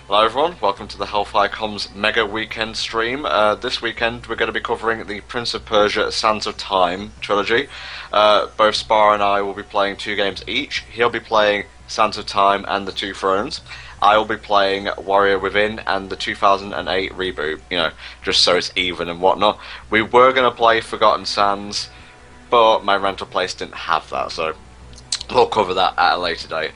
Hello everyone, welcome to the HellfireComms Mega Weekend stream. This weekend we're going to be covering the Prince of Persia Sands of Time trilogy. Both Spar and I will be playing 2 games each. He'll be playing Sands of Time and the Two Thrones. I will be playing Warrior Within and the 2008 reboot, just so it's even and whatnot. We were going to play Forgotten Sands, but my rental place didn't have that, so we'll cover that at a later date.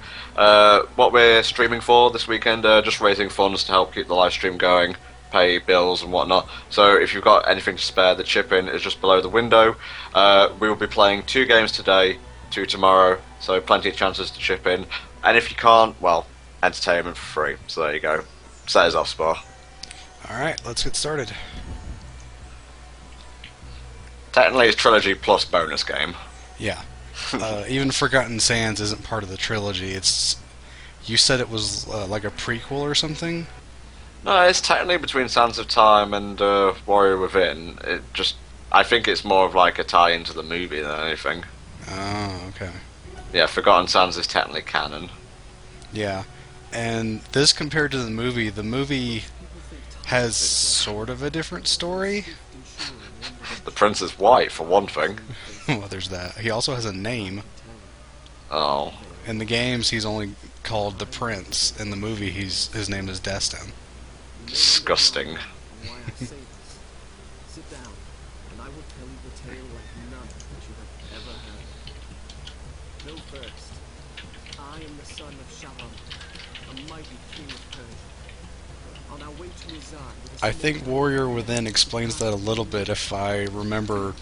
What we're streaming for this weekend, just raising funds to help keep the live stream going, pay bills and whatnot. So if you've got anything to spare, the chip in is just below the window. We will be playing 2 games today, 2 tomorrow, so plenty of chances to chip in. And if you can't, well, entertainment for free. So there you go. Set us off, Spar. Alright, let's get started. Technically it's trilogy plus bonus game. Yeah. Even Forgotten Sands isn't part of the trilogy. You said it was like a prequel or something? No, it's technically between Sands of Time and Warrior Within. I think it's more of like a tie into the movie than anything. Oh, okay. Yeah, Forgotten Sands is technically canon. Yeah. And this compared to the movie has sort of a different story. The prince is white, for one thing. Well, there's that. He also has a name. Oh. In the games, he's only called the Prince. In the movie, his name is Destin. Disgusting. Sit down, and I will tell you the tale like none that you have ever heard. Know first, I am the son of Shalom, a mighty king of Persia. On our way to reside with I think Warrior Within explains that a little bit if I remember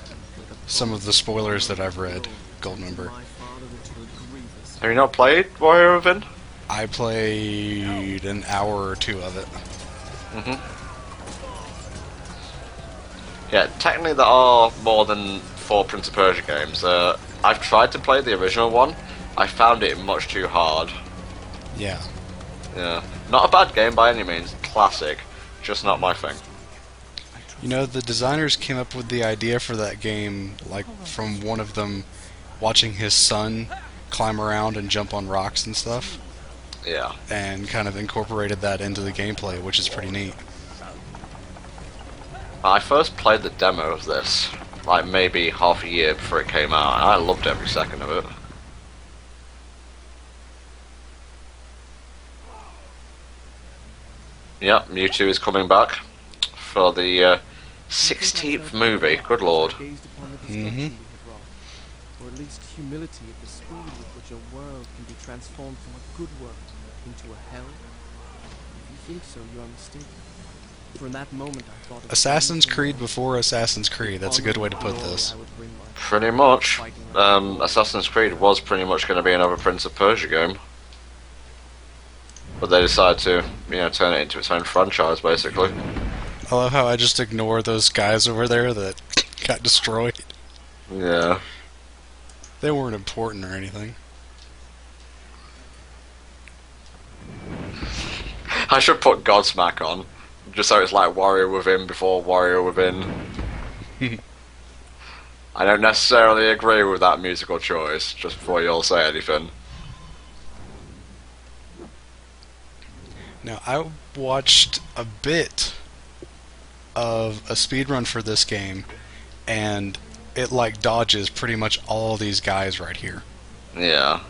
some of the spoilers that I've read, Goldmember. Have you not played Warrior Within? I played an hour or 2 of it. Yeah, technically there are more than 4 Prince of Persia games. I've tried to play the original one. I found it much too hard. Yeah. Yeah. Not a bad game by any means. Classic. Just not my thing. You know, the designers came up with the idea for that game, like, from one of them watching his son climb around and jump on rocks and stuff. Yeah. And kind of incorporated that into the gameplay, which is pretty neat. I first played the demo of this, like maybe half a year before it came out, and I loved every second of it. Yep, Mewtwo is coming back for the 16th movie. Good lord. Mm-hmm. Or at least humility at the speed with which a world can be transformed from a good world into a hell. If you think so, you are mistaken. For in that moment I thought of Assassin's Creed before Assassin's Creed. That's a good way to put this. Pretty much. Assassin's Creed was pretty much going to be another Prince of Persia game. But they decided to, turn it into its own franchise, basically. I love how I just ignore those guys over there that got destroyed. Yeah. They weren't important or anything. I should put Godsmack on, just so it's like Warrior Within before Warrior Within. I don't necessarily agree with that musical choice, just before you all say anything. Now, I watched a bit of a speedrun for this game, and it, like, dodges pretty much all these guys right here. Yeah.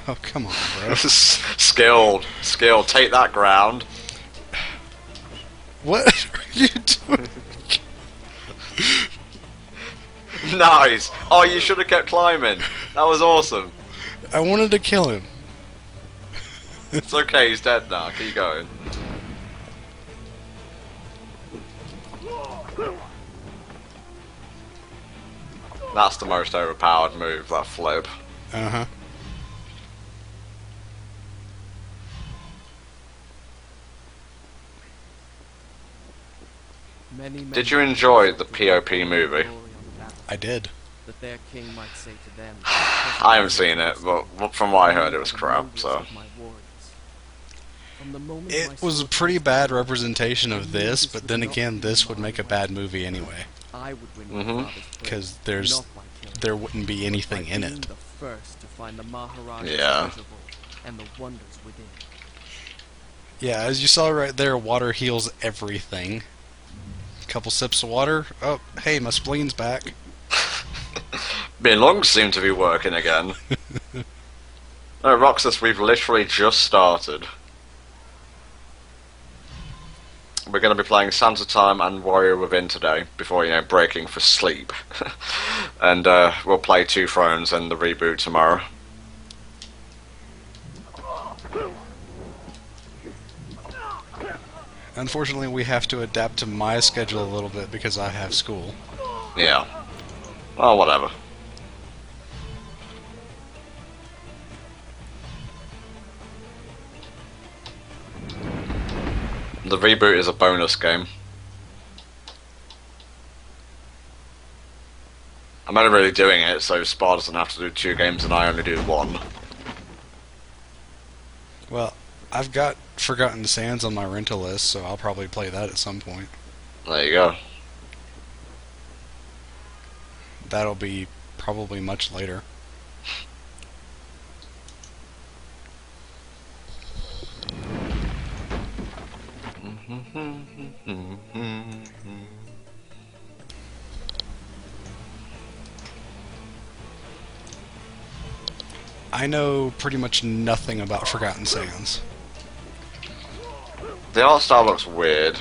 Oh, come on, bro. Skilled. Take that ground. What are you doing? Nice. Oh, you should have kept climbing. That was awesome. I wanted to kill him. It's okay, he's dead now. Keep going. That's the most overpowered move, that flip. Uh-huh. Did you enjoy the POP movie? I did. That their king might say to them, I haven't seen it, but from what I heard it was crap, so... It was a pretty bad representation of this, but then again, this would make a bad movie anyway. Because there wouldn't be anything in it. Yeah. and the wonders within. Yeah, as you saw right there, water heals everything. Couple sips of water. Oh, hey, my spleen's back. My lungs seem to be working again. No, Roxas, we've literally just started. We're going to be playing Sands of Time and Warrior Within today, before, breaking for sleep. And we'll play Two Thrones and the reboot tomorrow. Unfortunately, we have to adapt to my schedule a little bit because I have school. Yeah. Well, whatever. The reboot is a bonus game. I'm only really doing it so Spa doesn't have to do 2 games and I only do 1. Well, I've got Forgotten Sands on my rental list, so I'll probably play that at some point. There you go. That'll be probably much later. I know pretty much nothing about Forgotten Sands. The art style looks weird.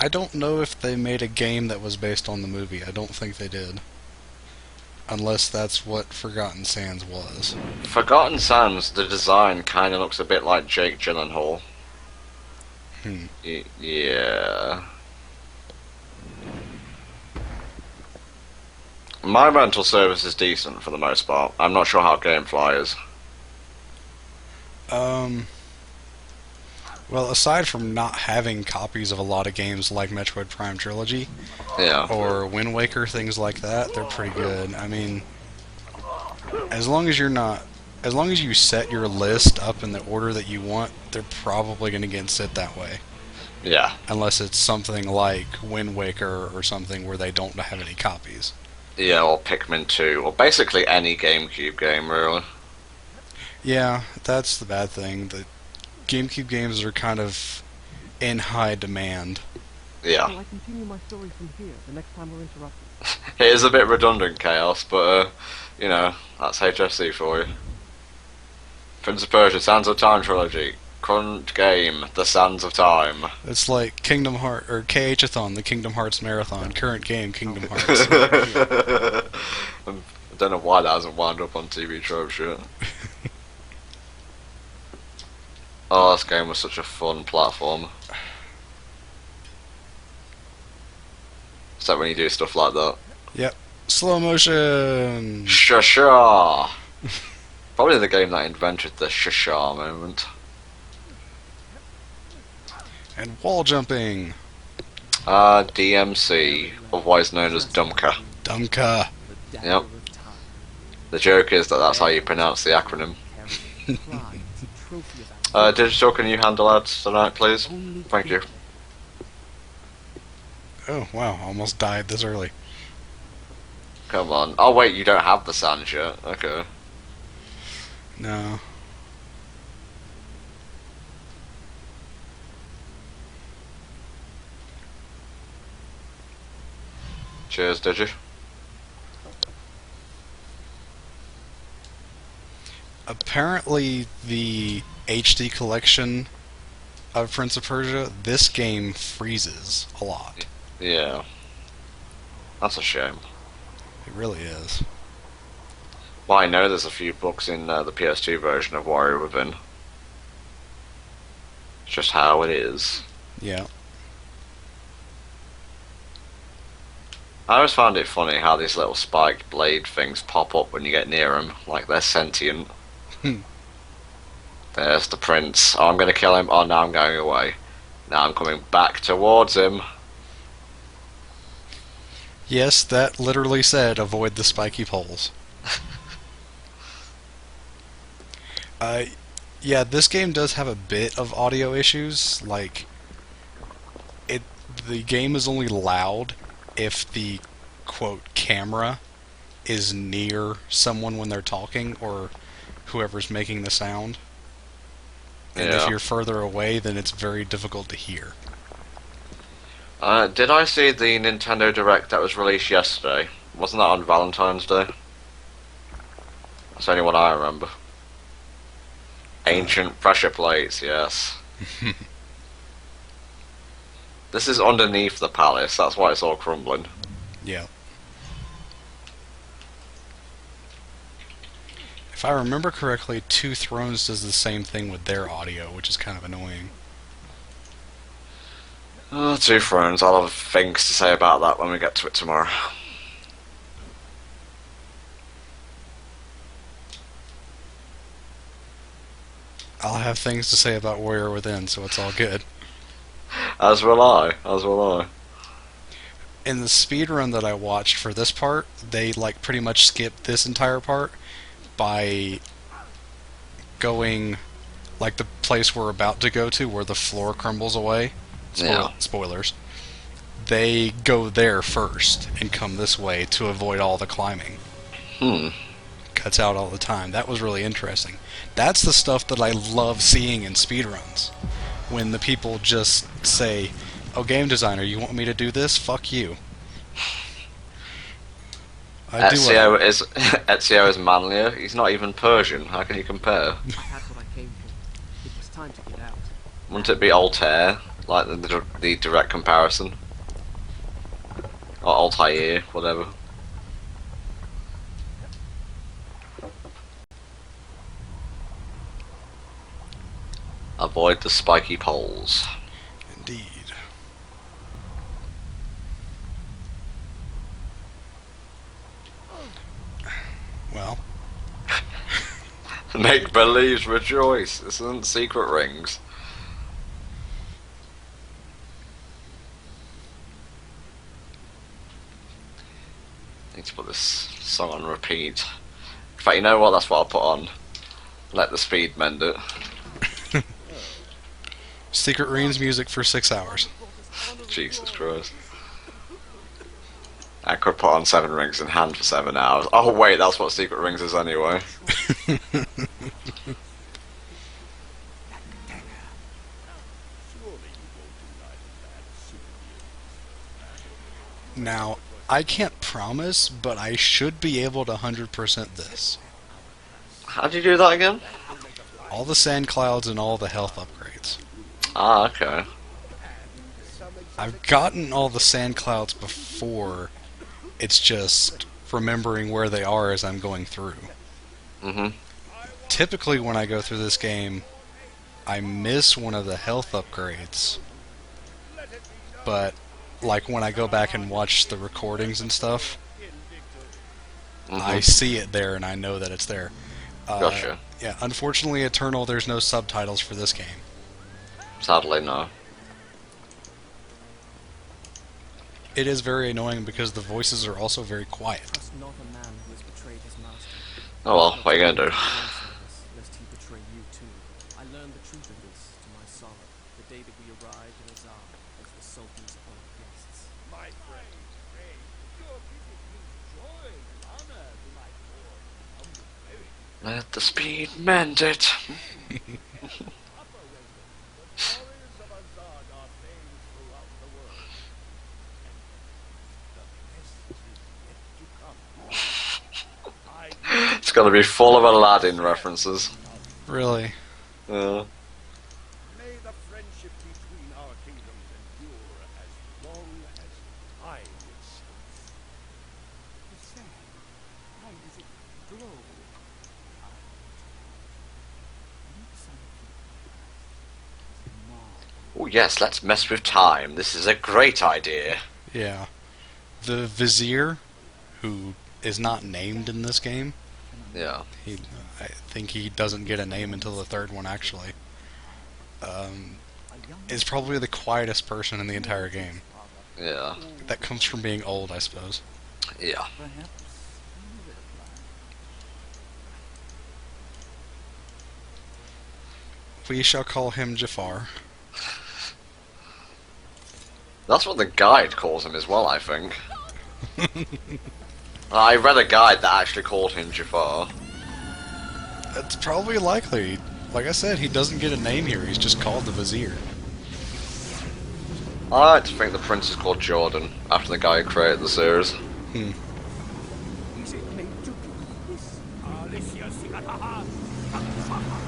I don't know if they made a game that was based on the movie. I don't think they did. Unless that's what Forgotten Sands was. Forgotten Sands, the design kind of looks a bit like Jake Gyllenhaal. Yeah. My rental service is decent for the most part. I'm not sure how Gamefly is. Well, aside from not having copies of a lot of games like Metroid Prime Trilogy, Yeah. or Wind Waker, things like that, they're pretty good. I mean, as long as you set your list up in the order that you want, they're probably going to get sit that way. Yeah. Unless it's something like Wind Waker or something where they don't have any copies. Yeah, or Pikmin 2, or basically any GameCube game, really. Yeah, that's the bad thing. The GameCube games are kind of in high demand. Yeah. Shall I continue my story from here, the next time we're interrupted? It is a bit redundant, Chaos, but, that's HFC for you. Prince of Persia, Sands of Time Trilogy. Current game, The Sands of Time. It's like Kingdom Hearts, or KH-a-thon, the Kingdom Hearts Marathon. Current game, Kingdom Hearts. I don't know why that hasn't wound up on TV Trope shit. Oh, this game was such a fun platform. Except when you do stuff like that. Yep. Slow motion! Shasha! Probably the game that invented the shasha moment. And wall jumping! DMC, otherwise known as Dumka. Dumka! Yep. The joke is that that's how you pronounce the acronym. Digital, can you handle ads tonight, please? Thank you. Oh, wow, almost died this early. Come on. Oh wait, you don't have the sand yet. Okay. No. Cheers, did you? Apparently, the HD collection of Prince of Persia, this game freezes a lot. Yeah. That's a shame. It really is. Well, I know there's a few books in the PS2 version of Warrior Within. It's just how it is. Yeah. I always found it funny how these little spiked blade things pop up when you get near them, like they're sentient. There's the prince. Oh, I'm going to kill him. Oh, now I'm going away. Now I'm coming back towards him. Yes, that literally said, avoid the spiky poles. Yeah, this game does have a bit of audio issues. Like, it, the game is only loud if the quote camera is near someone when they're talking or whoever's making the sound. And if Yeah. you're further away, then it's very difficult to hear. Did I see the Nintendo Direct that was released yesterday? Wasn't that on Valentine's Day? That's the only one I remember. Ancient pressure plates, yes. This is underneath the palace, that's why it's all crumbling. Yeah. If I remember correctly, Two Thrones does the same thing with their audio, which is kind of annoying. Oh, Two Thrones, I'll have things to say about that when we get to it tomorrow. I'll have things to say about Warrior Within, so it's all good. As will I, as will I. In the speedrun that I watched for this part, they like pretty much skipped this entire part by going like the place we're about to go to where the floor crumbles away. Yeah. Spoilers. They go there first and come this way to avoid all the climbing. Cuts out all the time. That was really interesting. That's the stuff that I love seeing in speedruns. When the people just say, "Oh, game designer, you want me to do this? Fuck you." Ezio is manlier. He's not even Persian. How can you compare? I had what I came for. It was time to get out. Wouldn't it be Altair, like the direct comparison? Or Altair, whatever. Avoid the spiky poles. Indeed. Well, Make believes rejoice. This isn't Secret Rings. Need to put this song on repeat. In fact, you know what? That's what I'll put on. Let the speed mend it. Secret Rings music for 6 hours. Jesus Christ. I could put on Seven Rings in Hand for 7 hours. Oh wait, that's what Secret Rings is anyway. Now, I can't promise, but I should be able to 100% this. How'd you do that again? All the sand clouds and all the health upgrades. Ah, okay. I've gotten all the sand clouds before. It's just remembering where they are as I'm going through. Typically when I go through this game, I miss one of the health upgrades. But, like when I go back and watch the recordings and stuff, I see it there and I know that it's there. Gotcha. Yeah, unfortunately, Eternal, there's no subtitles for this game. Sadly, no. It is very annoying because the voices are also very quiet. Trust not a man who has betrayed his master. Oh well, what are you gonna do? Lest he betray you too. I learned the truth of this to my sorrow, the day that we arrived in Azar as the Sultan's own guests. My friend, your visit brings joy and honor to my poor and humble cleric. Let the speed mend it. Upper welcome. The glories of Azad are famed throughout the world. And the best is yet to come. I It's gonna be full of Aladdin references. Really? Yeah. may the friendship between our kingdoms endure as long as time itself. The sand, how does it glow? Looks like marble. Oh yes, let's mess with time. This is a great idea. Yeah. The Vizier, who is not named in this game, Yeah. I think he doesn't get a name until the third one, actually, is probably the quietest person in the entire game. Yeah. That comes from being old, I suppose. Yeah. We shall call him Jafar. That's what the guide calls him as well, I think. I read a guide that actually called him Jafar. That's probably likely. Like I said, he doesn't get a name here, he's just called the Vizier. I like to think the prince is called Jordan, after the guy who created the series.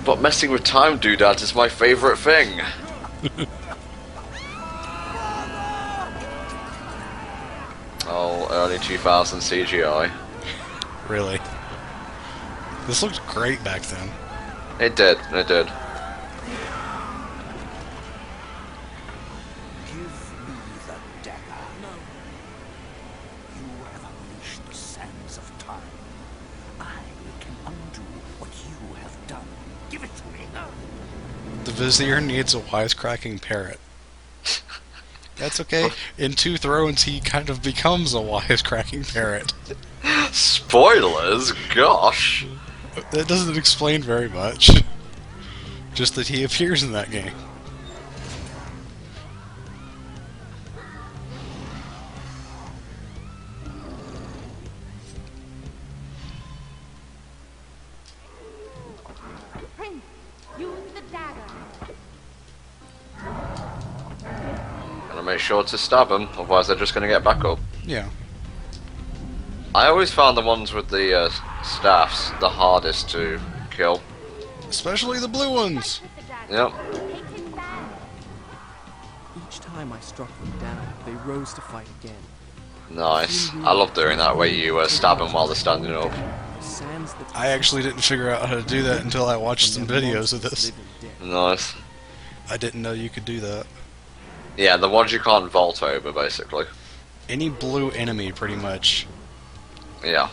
But messing with time doodads is my favourite thing. Oh, early 2000 CGI. Really. This looked great back then. It did, it did. Give me the dagger. No. You have unleashed the sands of time. I can undo what you have done. Give it to me. The Vizier needs a wisecracking parrot. That's okay. In Two Thrones, he kind of becomes a wisecracking parrot. Spoilers? Gosh! That doesn't explain very much. Just that he appears in that game. Prince, use the dagger. Gotta make sure to stab them, otherwise they're just gonna get back up. Yeah. I always found the ones with the staffs the hardest to kill. Especially the blue ones. With the dagger. Yep. Take him back. Each time I struck them down, they rose to fight again. Nice. I love doing that where you stab them while they're standing up. The sands that I actually didn't figure out how to do that until I watched some videos of this. live and dead. Nice. I didn't know you could do that. Yeah, the ones you can't vault over, basically. Any blue enemy, pretty much. Yeah.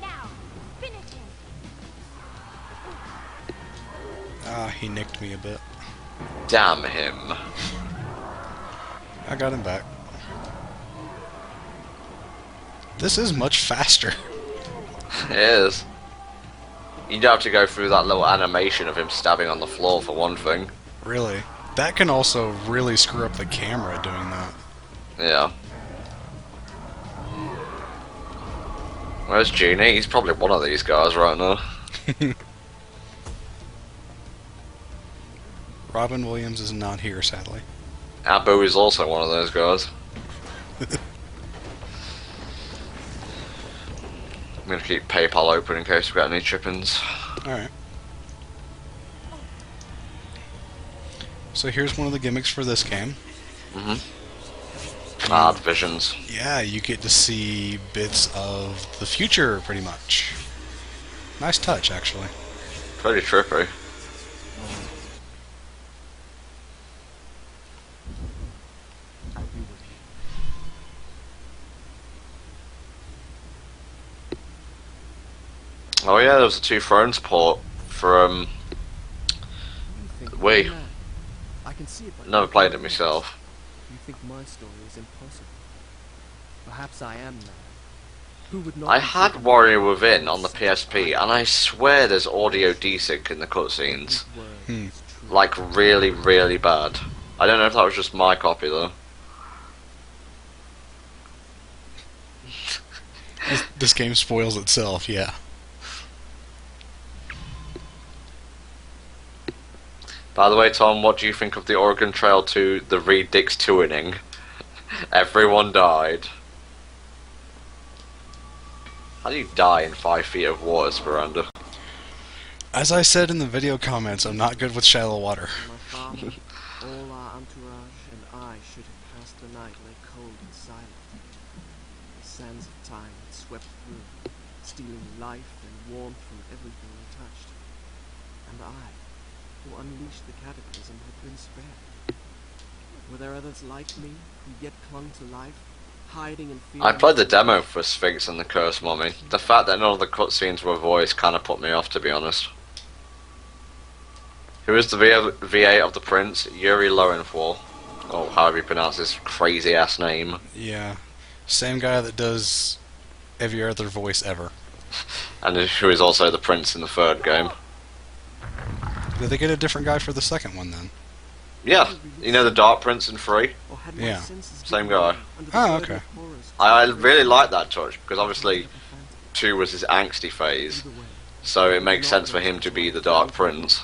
Now, finish him. Ah, he nicked me a bit. Damn him. I got him back. This is much faster. It is. You'd have to go through that little animation of him stabbing on the floor for one thing. Really. That can also really screw up the camera doing that. Yeah. Where's Genie? He's probably one of these guys right now. Robin Williams is not here, sadly. Abu is also one of those guys. I'm gonna keep PayPal open in case we get any chip-ins. Alright. So here's one of the gimmicks for this game. Ah, the visions. Yeah, you get to see bits of the future, pretty much. Nice touch, actually. Pretty trippy. Oh yeah, there was a Two Thrones port from You think Wait. I'm mad. I can see it. But never played it myself. You think my story is impossible? Perhaps I am mad. Who would not? I be had driven Warrior by Within on the such PSP, and I swear there's audio desync in the cutscenes. word Hmm. is true. Like, really, really bad. I don't know if that was just my copy, though. This game spoils itself, yeah. By the way, Tom, what do you think of the Oregon Trail to the Reed Dix 2 inning? Everyone died. How do you die in 5 feet of water, Speranda? As I said in the video comments, I'm not good with shallow water. My father, all our entourage, and I should have passed the night lay cold and silent. The sands of time had swept through, stealing life and warmth from everything they touched. And I, who unleashed the cataclysm, had been spared. Were there others like me, who yet clung to life, hiding in fear? I played the demo for Sphinx and the Curse Mummy. The fact that none of the cutscenes were voiced kind of put me off, to be honest. Who is the VA of the Prince? Yuri Lowenthal. Oh, however you pronounce this crazy ass name. Yeah. Same guy that does every other voice ever. And who is also the Prince in the third game. Did they get a different guy for the second one then? Yeah, you know the Dark Prince in 3? Or had my Yeah. senses Same given guy. way under the Oh, burden okay. of horrors? I really like that touch, because obviously 2 was his angsty phase, Either way, so it makes sense for him to be the Dark Prince.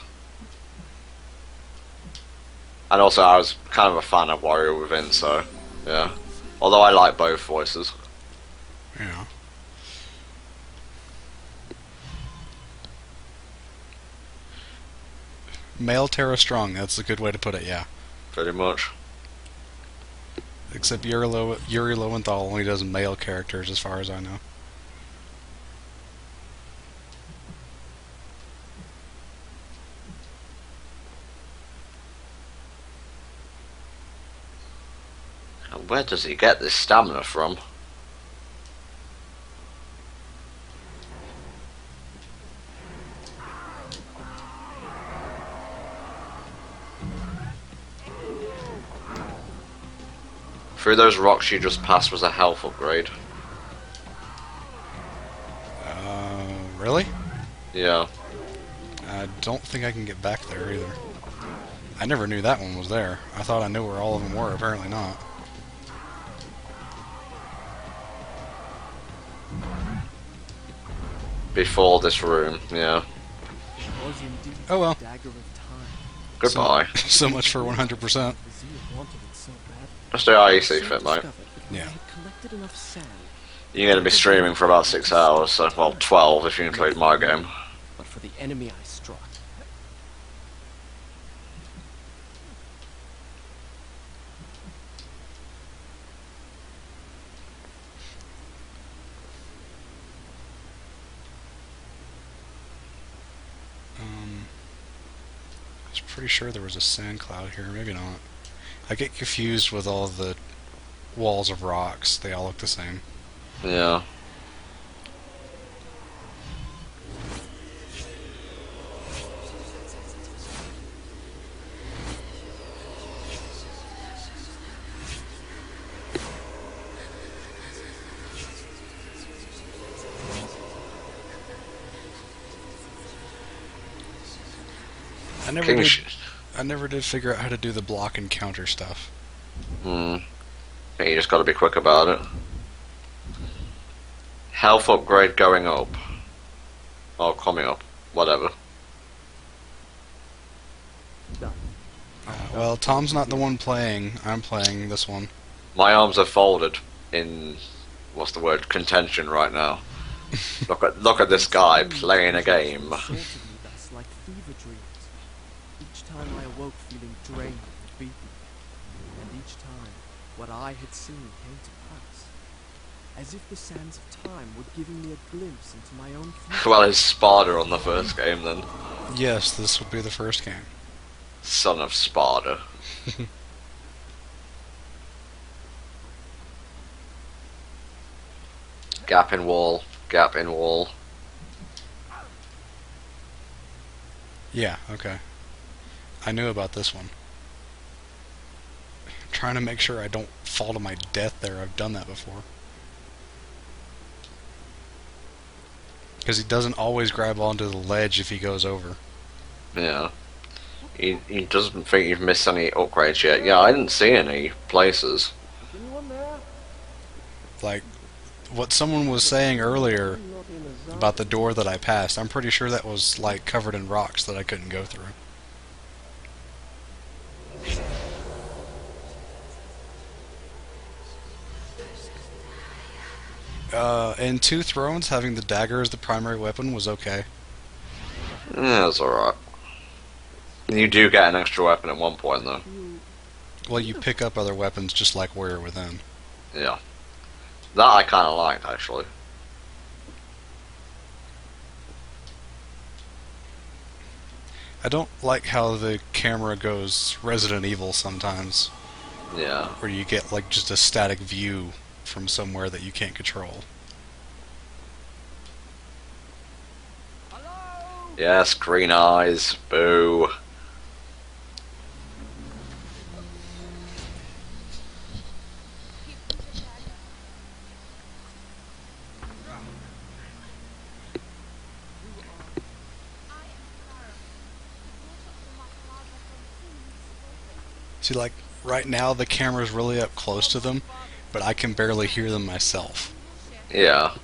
And also I was kind of a fan of Warrior Within, so yeah. Although I like both voices. Yeah. Male Terra Strong, that's a good way to put it, yeah. Pretty much. Except Yuri Lowenthal only does male characters as far as I know. And where does he get this stamina from? Through those rocks you just passed was a health upgrade. Really? Yeah. I don't think I can get back there either. I never knew that one was there. I thought I knew where all of them were, apparently not. Before this room, yeah. it was indeed Oh well. the dagger of time. Goodbye. So much for 100%. The Zia wanted it so badly. Just do how you see Soon fit, mate. discovered that they Yeah. had collected enough sand, You're going to be streaming for about 6 hours, so, well, 12 if you include my game. but for the enemy I struck, I was pretty sure there was a sand cloud here, maybe not. I get confused with all the walls of rocks. They all look the same. Yeah. I never did figure out how to do the block and counter stuff. Yeah, you just got to be quick about it. Health upgrade going up. Or coming up. Whatever. Well, Tom's not the one playing. I'm playing this one. My arms are folded in, what's the word, contention right now. Look at this guy playing a game. assaulted me thus like fever dreams. Each time I awoke feeling drained and beaten, and each time what I had seen came to pass, as if the sands of time were giving me a glimpse into my own future. Well, it's Sparta on the first game then. Yes, this will be the first game. Son of Sparta. Gap in wall. Gap in wall. Yeah, okay. I knew about this one. I'm trying to make sure I don't fall to my death there. I've done that before. Because he doesn't always grab onto the ledge if he goes over. Yeah. He doesn't think you've missed any upgrades yet. Yeah, I didn't see any places. Anyone there? Like, what someone was saying earlier I'm not in a zone. about the door that I passed, I'm pretty sure that was, like, covered in rocks that I couldn't go through. In Two Thrones, having the dagger as the primary weapon was okay. Yeah, it's alright. You do get an extra weapon at one point though. Well, you pick up other weapons just like Warrior Within. Yeah. That I kinda liked actually. I don't like how the camera goes Resident Evil sometimes, Yeah. where you get like just a static view from somewhere that you can't control. Yes, green eyes. Boo. See, like, right now the camera's really up close to them, but I can barely hear them myself. Yeah.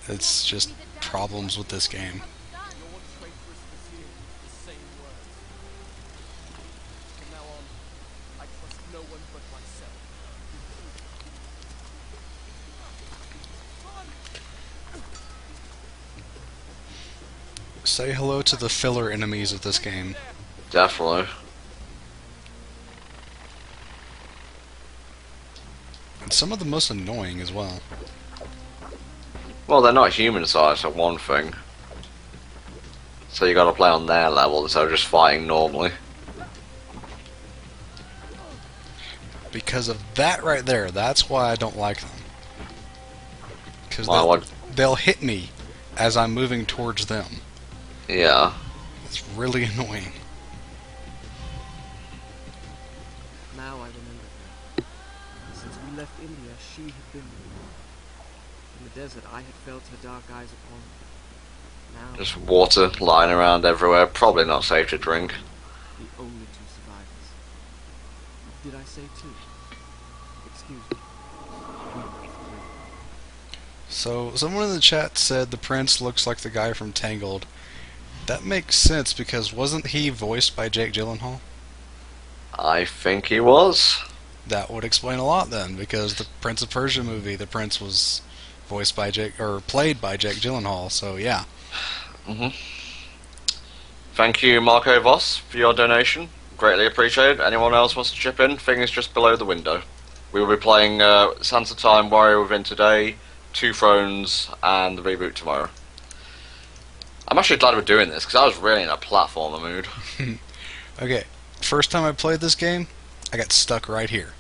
It's just problems with this game. Your traitorous vizier the same words. From now on, I trust no one but myself. Say hello to the filler enemies of this game. Definitely. And some of the most annoying as well. Well, they're not human sized for one thing. So you gotta play on their level instead of just fighting normally. Because of that right there, that's why I don't like them. Because Why, what? they'll hit me as I'm moving towards them. Yeah. It's really annoying. Now I remember her. Since we left India, she had been with me. In the desert, I had felt her dark eyes upon me. Now, Just water lying around everywhere, probably not safe to drink. the only two survivors. Did I say two? Excuse me. We were three. So, someone in the chat said the prince looks like the guy from Tangled. That makes sense because wasn't he voiced by Jake Gyllenhaal? I think he was. That would explain a lot then, because the Prince of Persia movie, the prince was voiced by Jake, or played by Jake Gyllenhaal, so yeah. Thank you, Marco Voss, for your donation. Greatly appreciated. Anyone else wants to chip in? Thing is just below the window. We will be playing Sands of Time, Warrior Within today, Two Thrones, and the reboot tomorrow. I'm actually glad we're doing this, because I was really in a platformer mood. Okay, first time I played this game, I got stuck right here.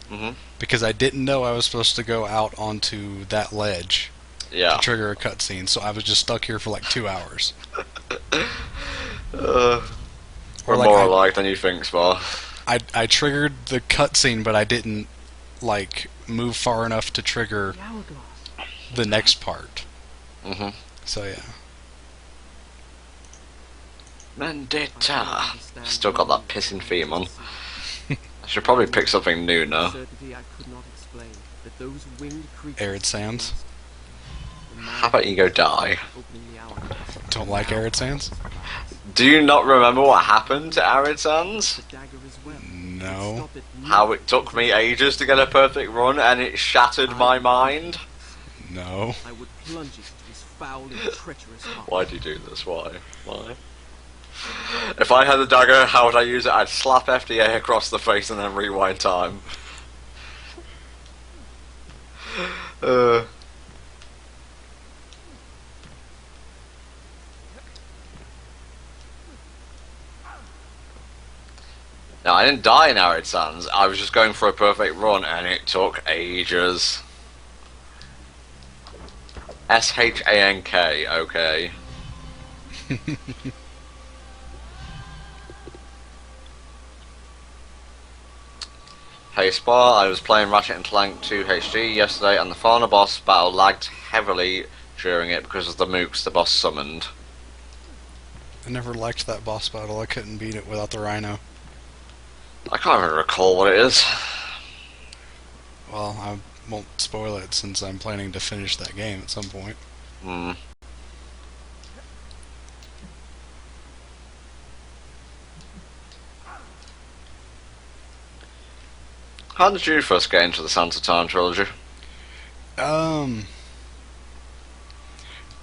Mhm. Because I didn't know I was supposed to go out onto that ledge Yeah. to trigger a cutscene, so I was just stuck here for like 2 hours. We're like more alike than you think, Spar. I triggered the cutscene, but I didn't, like, move far enough to trigger The hourglass. the next part. Mhm. So yeah. Vendetta. Still got that pissing theme on. I should probably pick something new now. Certainty I could not explain that those winged creatures Arid Sands. How about you go die? opening the hourglass. Don't like Arid Sands? Do you not remember what happened to Arid Sands? The dagger as well. No. Stop it now. How it took me ages to get a perfect run and it shattered my mind? No. I would plunge it into his foul and treacherous heart. Why do you do this? Why? Why? If I had the dagger, how would I use it? I'd slap FDA across the face and then rewind time. Now, I didn't die in Arid Sands. I was just going for a perfect run and it took ages. SHANK, okay. Hey Spar, I was playing Ratchet and Clank 2 HD yesterday and the final boss battle lagged heavily during it because of the mooks the boss summoned. I never liked that boss battle. I couldn't beat it without the rhino. I can't even recall what it is. Well, I won't spoil it since I'm planning to finish that game at some point. Hmm. How did you first get into the Sands of Time trilogy? I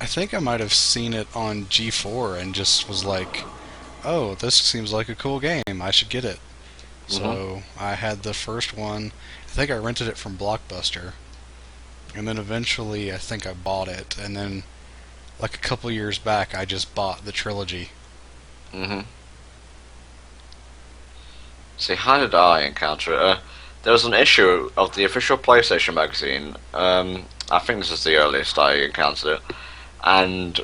think I might have seen it on G4 and just was like, oh, this seems like a cool game. I should get it. So I had the first one. I think I rented it from Blockbuster. And then eventually I think I bought it. And then, like a couple years back, I just bought the trilogy. See, how did I encounter it? There was an issue of the official PlayStation magazine. I think this is the earliest I encountered it. And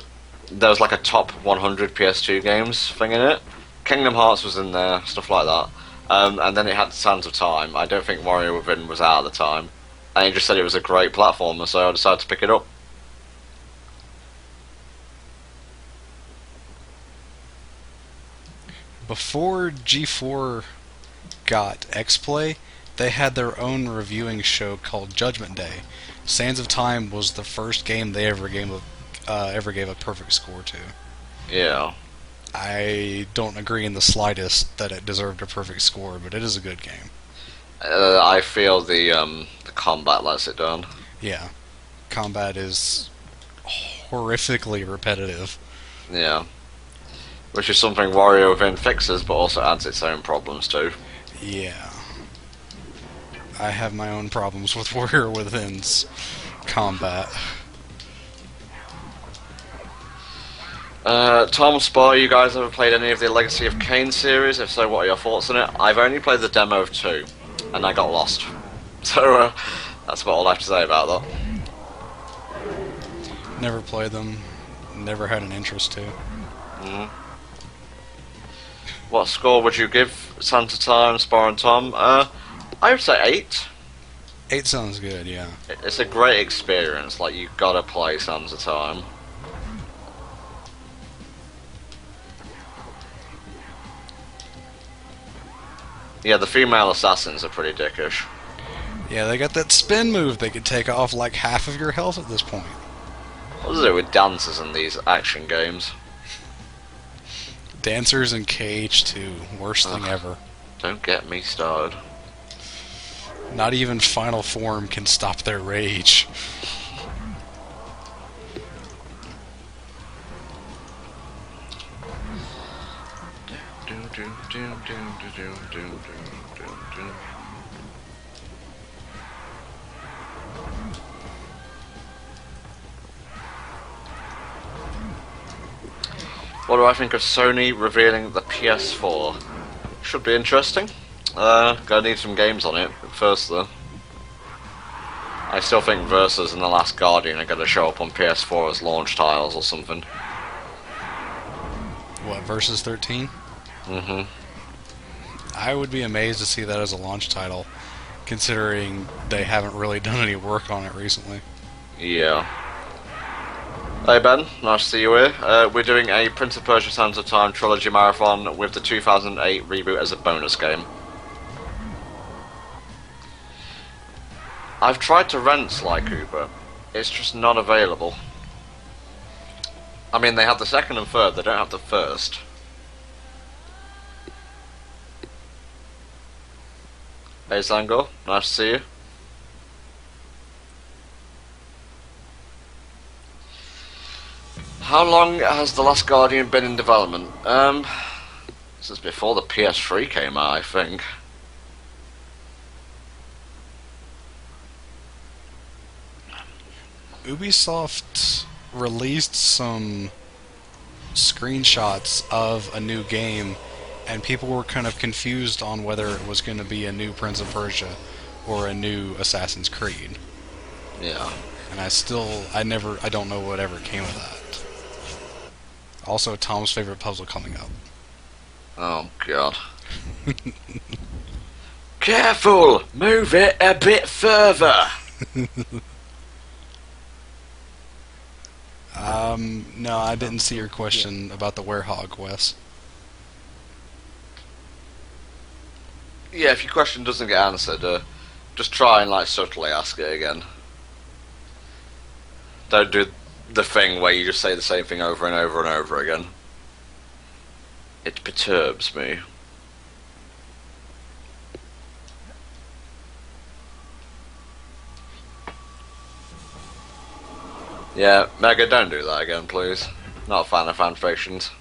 there was like a top 100 PS2 games thing in it. Kingdom Hearts was in there, stuff like that. And then it had Sands of Time. I don't think Warrior Within was out at the time. And it just said it was a great platformer, so I decided to pick it up. Before G4 got X-Play, they had their own reviewing show called Judgment Day. Sands of Time was the first game they ever gave a perfect score to. Yeah. I don't agree in the slightest that it deserved a perfect score, but it is a good game. I feel the combat lets it down. Yeah. Combat is horrifically repetitive. Yeah. Which is something Warrior Within fixes, but also adds its own problems too. Yeah. I have my own problems with Warrior Within's combat. Tom, Spar, you guys ever played any of the Legacy of Kain series? If so, what are your thoughts on it? I've only played the demo of 2, and I got lost. So, that's about all I have to say about that. Never played them. Never had an interest to. Mm. What score would you give Sands of Time, Spar and Tom? I would say 8. 8 sounds good, yeah. It's a great experience, like, you gotta play Sands of Time. Yeah, the female assassins are pretty dickish. Yeah, they got that spin move. They could take off like half of your health at this point. What is it with dancers in these action games? Dancers in KH2, worst thing ever. Don't get me started. Not even Final Form can stop their rage. What do I think of Sony revealing the PS4? Should be interesting. Gonna need some games on it first though. I still think Versus and The Last Guardian are gonna show up on PS4 as launch titles or something. What, Versus 13? Mm-hmm. I would be amazed to see that as a launch title, considering they haven't really done any work on it recently. Yeah. Hey Ben, nice to see you here. We're doing a Prince of Persia Sands of Time trilogy marathon with the 2008 reboot as a bonus game. I've tried to rent Sly Cooper, it's just not available. I mean, they have the second and third, they don't have the first. Hey Zango, nice to see you. How long has The Last Guardian been in development? Since before the PS3 came out, I think. Ubisoft released some screenshots of a new game, and people were kind of confused on whether it was going to be a new Prince of Persia or a new Assassin's Creed. Yeah. And I don't know whatever came of that. Also, Tom's favorite puzzle coming up. Oh god. Careful! Move it a bit further! No, I didn't see your question about the werehog, Wes. Yeah, if your question doesn't get answered, just try and like subtly ask it again. Don't do the thing where you just say the same thing over and over and over again. It perturbs me. Yeah, Mega, don't do that again, please. Not a fan of fanfictions.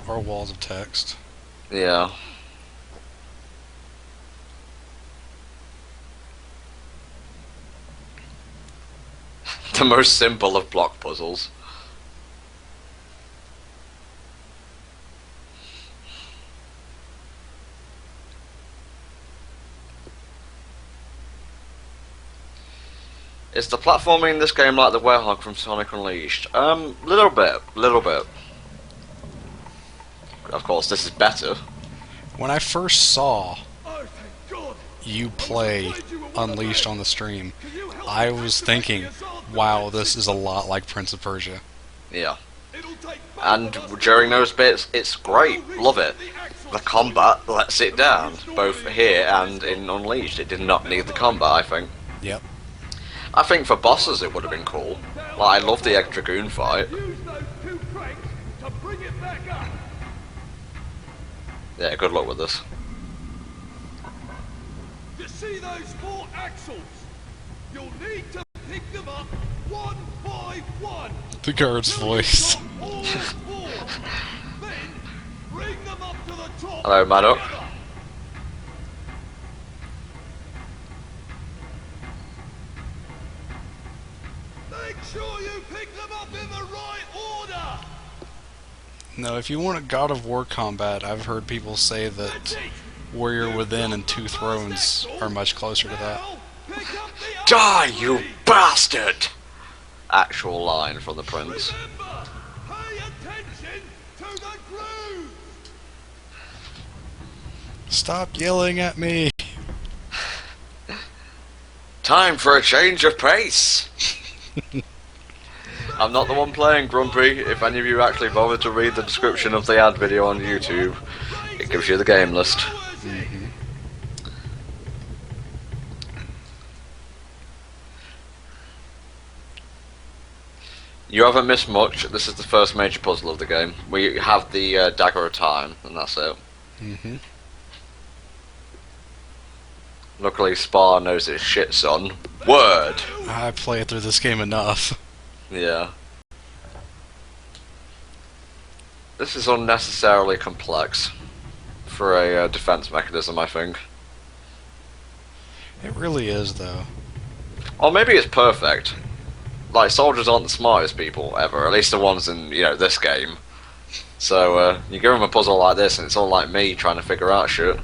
Or walls of text. Yeah. The most simple of block puzzles. Is the platforming in this game like the werehog from Sonic Unleashed? Little bit. Of course, this is better. When I first saw you play Unleashed on the stream, I was thinking, wow, this is a lot like Prince of Persia. Yeah. And during those bits, it's great. Love it. the combat lets it down, both here and in Unleashed. It did not need the combat, I think. Yep. I think for bosses it would have been cool. Like, I love the Egg Dragoon fight. Use those 2 cranks to bring it back up. Yeah, good luck with this. You see those 4 axles? You'll need to pick them up one by one. The guard's voice. All 4. Then bring them up to the top. Hello, Maddox. together. Make sure you pick them up in the right order. No, if you want a God of War combat, I've heard people say that Warrior Within and Two Thrones are much closer to that. Now, pick up the Die, other you 3. bastard! Actual line from the Prince. Remember, pay attention to the groove. Stop yelling at me! Time for a change of pace! I'm not the one playing, Grumpy. If any of you actually bother to read the description of the ad video on YouTube, it gives you the game list. You haven't missed much. This is the first major puzzle of the game. We have the Dagger of Time, and that's it. Mm-hmm. Luckily, Spar knows his shit, son. Word! I play through this game enough. Yeah. This is unnecessarily complex for a defense mechanism, I think. It really is, though. Or maybe it's perfect. Like, soldiers aren't the smartest people ever, at least the ones in, you know, this game. So, you give them a puzzle like this and it's all like me trying to figure out shit.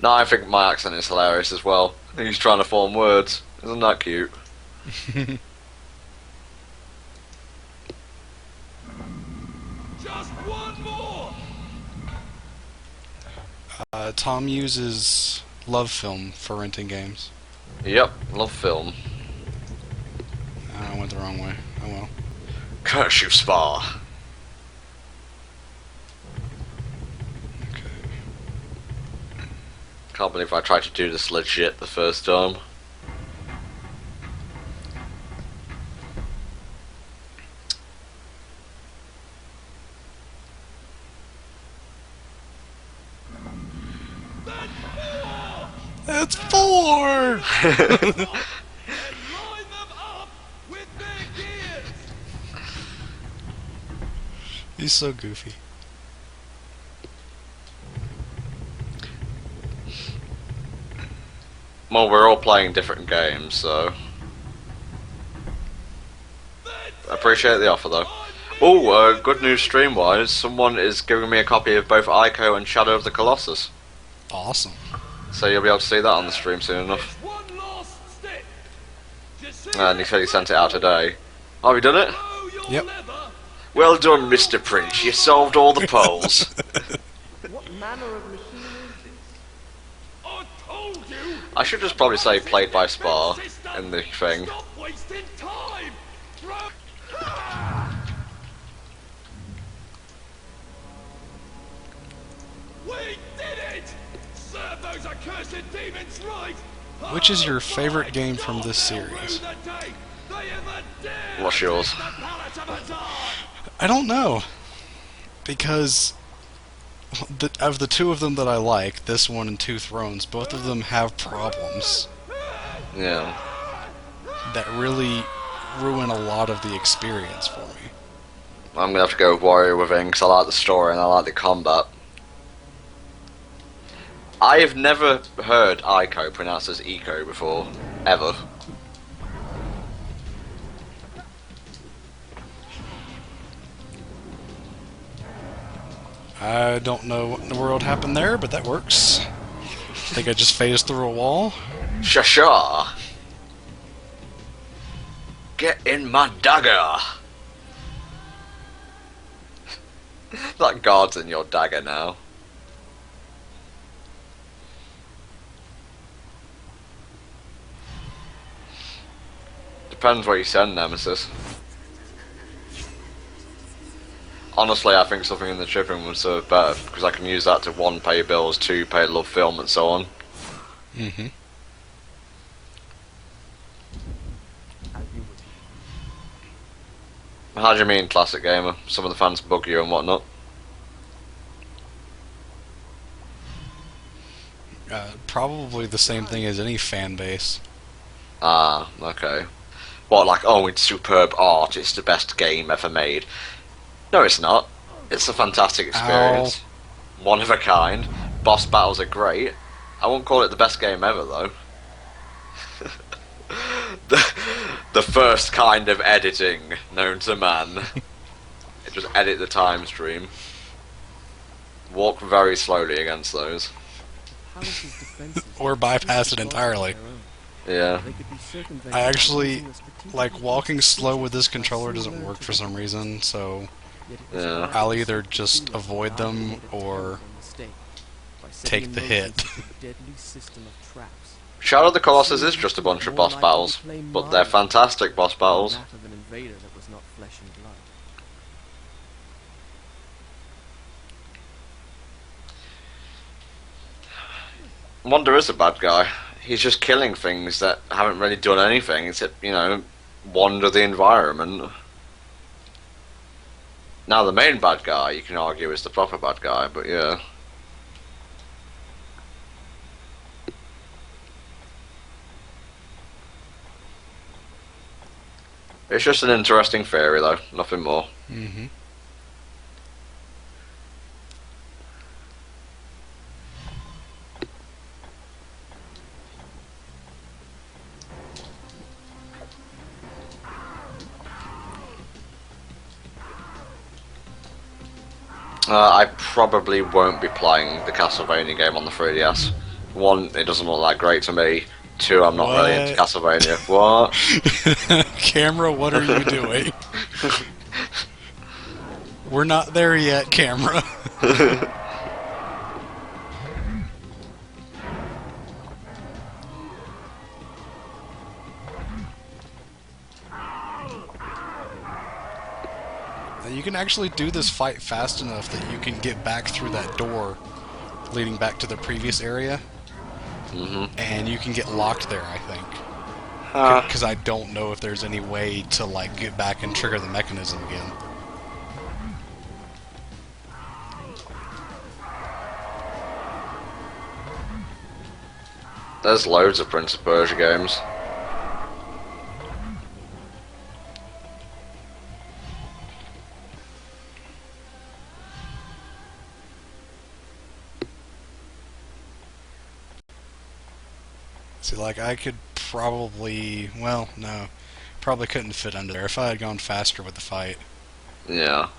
No, I think my accent is hilarious as well. He's trying to form words. Isn't that cute? Just one more. Tom uses Love Film for renting games. Yep, love film. I went the wrong way. Oh well. Curse you, Spar. Okay. Can't believe I tried to do this legit the first time. That's 4! And line them up with their gears. He's so goofy. Well, we're all playing different games, so I appreciate the offer, though. Oh, good news stream-wise, someone is giving me a copy of both Ico and Shadow of the Colossus. Awesome. So you'll be able to see that on the stream soon enough. One last step. You see And he said he sent it out today. Have you done it? how your Yep. leather? Well done, Mr. Prince. You solved all the puzzles. What manner of machine is this? I told you. I should just probably say played by Spar in the thing. Stop wasting time. We did it! Serve those accursed demons right! Which is your favorite game from this series? What's yours? I don't know. Because of the 2 of them that I like, this one and Two Thrones, both of them have problems Yeah. that really ruin a lot of the experience for me. I'm gonna have to go with Warrior Within because I like the story and I like the combat. I have never heard Ico pronounced as Eco before, ever. I don't know what in the world happened there, but that works. I think I just phased through a wall. Shasha! Get in my dagger! That guard's in your dagger now. Depends what you send, Nemesis. honestly, I think something in the shipping would serve better because I can use that to one, pay bills, two, pay love film, and so on. Mm-hmm. How do you mean, classic gamer? Some of the fans bug you and whatnot. Probably the same thing as any fan base. Ah, okay. What, like, oh, it's superb art, it's the best game ever made. No, it's not. It's a fantastic experience. Ow. One of a kind. Boss battles are great. I won't call it the best game ever, though. the first kind of editing known to man. Just edit the time stream. Walk very slowly against those. Palace's defenses Or bypass it entirely. Yeah. They could be circumvented I by actually, using a strategic like, walking slow with this controller doesn't work for some reason, so Yet it was Yeah. I'll either just avoid them or take the hit. Deadly system of traps. Shadow of the Colossus is just a bunch of boss battles, but they're fantastic boss battles. That of an invader that was not flesh and blood. Wanda is a bad guy. He's just killing things that haven't really done anything except, you know, wander the environment. Now the main bad guy, you can argue, is the proper bad guy, but yeah. It's just an interesting theory, though. Nothing more. Mm-hmm. I probably won't be playing the Castlevania game on the 3DS. One, it doesn't look that great to me. Two, I'm not really into What? Castlevania. What? Camera, what are you doing? We're not there yet, camera. You can actually do this fight fast enough that you can get back through that door leading back to the previous area. Mm-hmm. And you can get locked there, I think. Because I don't know if there's any way to, like, get back and trigger the mechanism again. There's loads of Prince of Persia games. See, like, I could probably... Well, no. Probably couldn't fit under there if I had gone faster with the fight. Yeah.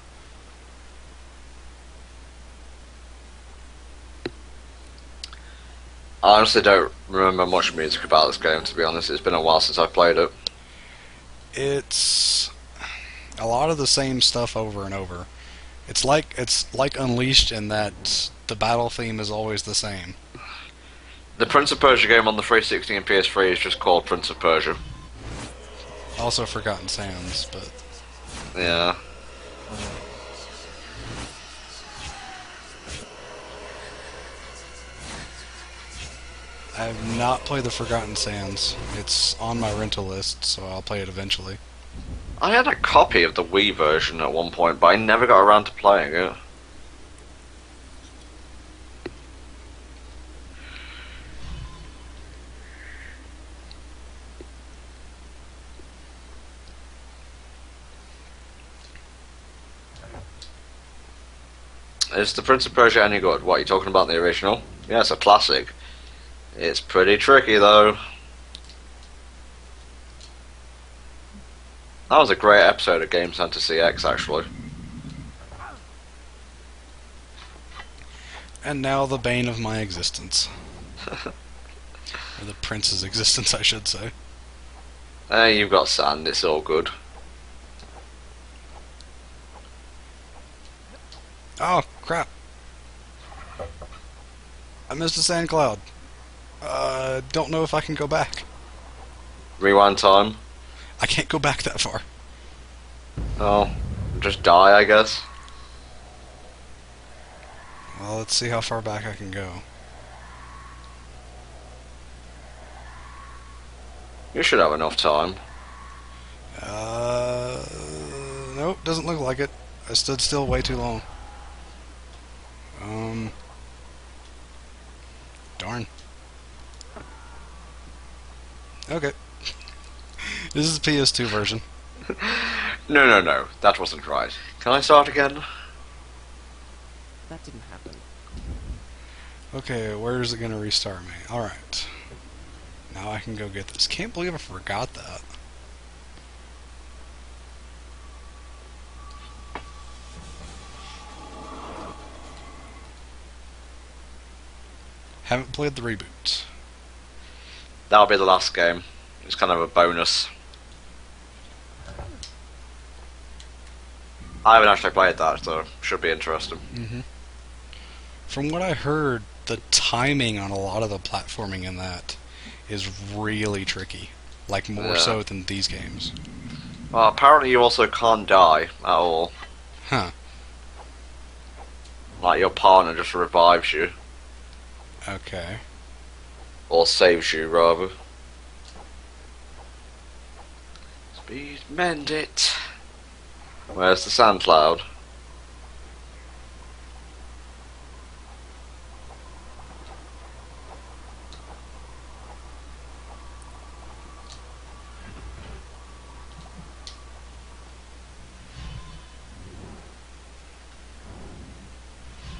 I honestly don't remember much music about this game, to be honest. It's been a while since I've played it. It's a lot of the same stuff over and over. It's like Unleashed in that the battle theme is always the same. The Prince of Persia game on the 360 and PS3 is just called Prince of Persia. Also Forgotten Sands, but Yeah. I have not played the Forgotten Sands. It's on my rental list, so I'll play it eventually. I had a copy of the Wii version at one point, but I never got around to playing it. Is the Prince of Persia any good? What, are you talking about the original? Yeah, it's a classic. It's pretty tricky, though. That was a great episode of Game Center CX, actually. And now the bane of my existence. Or the prince's existence, I should say. You've got sand, it's all good. Oh, crap. I missed a sand cloud. Don't know if I can go back. Rewind time. I can't go back that far. Oh, just die, I guess. Well, let's see how far back I can go. You should have enough time. Nope, doesn't look like it. I stood still way too long. Darn. Okay. This is the PS2 version. No, that wasn't right. Can I start again? That didn't happen. Okay, where is it going to restart me? Alright. Now I can go get this. Can't believe I forgot that. Haven't played the reboot. That'll be the last game. It's kind of a bonus. I haven't actually played that, so should be interesting. From what I heard, the timing on a lot of the platforming in that is really tricky. Like, more so than these games. Well, apparently you also can't die at all. Huh. Like, your partner just revives you. Okay. Or saves you, rather. Speed mend it. Where's the sand cloud?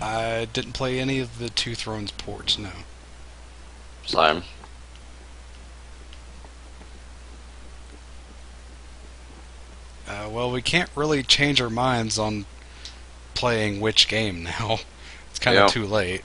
I didn't play any of the Two Thrones ports, no. Same. Well, we can't really change our minds on playing which game now. It's kind of too late.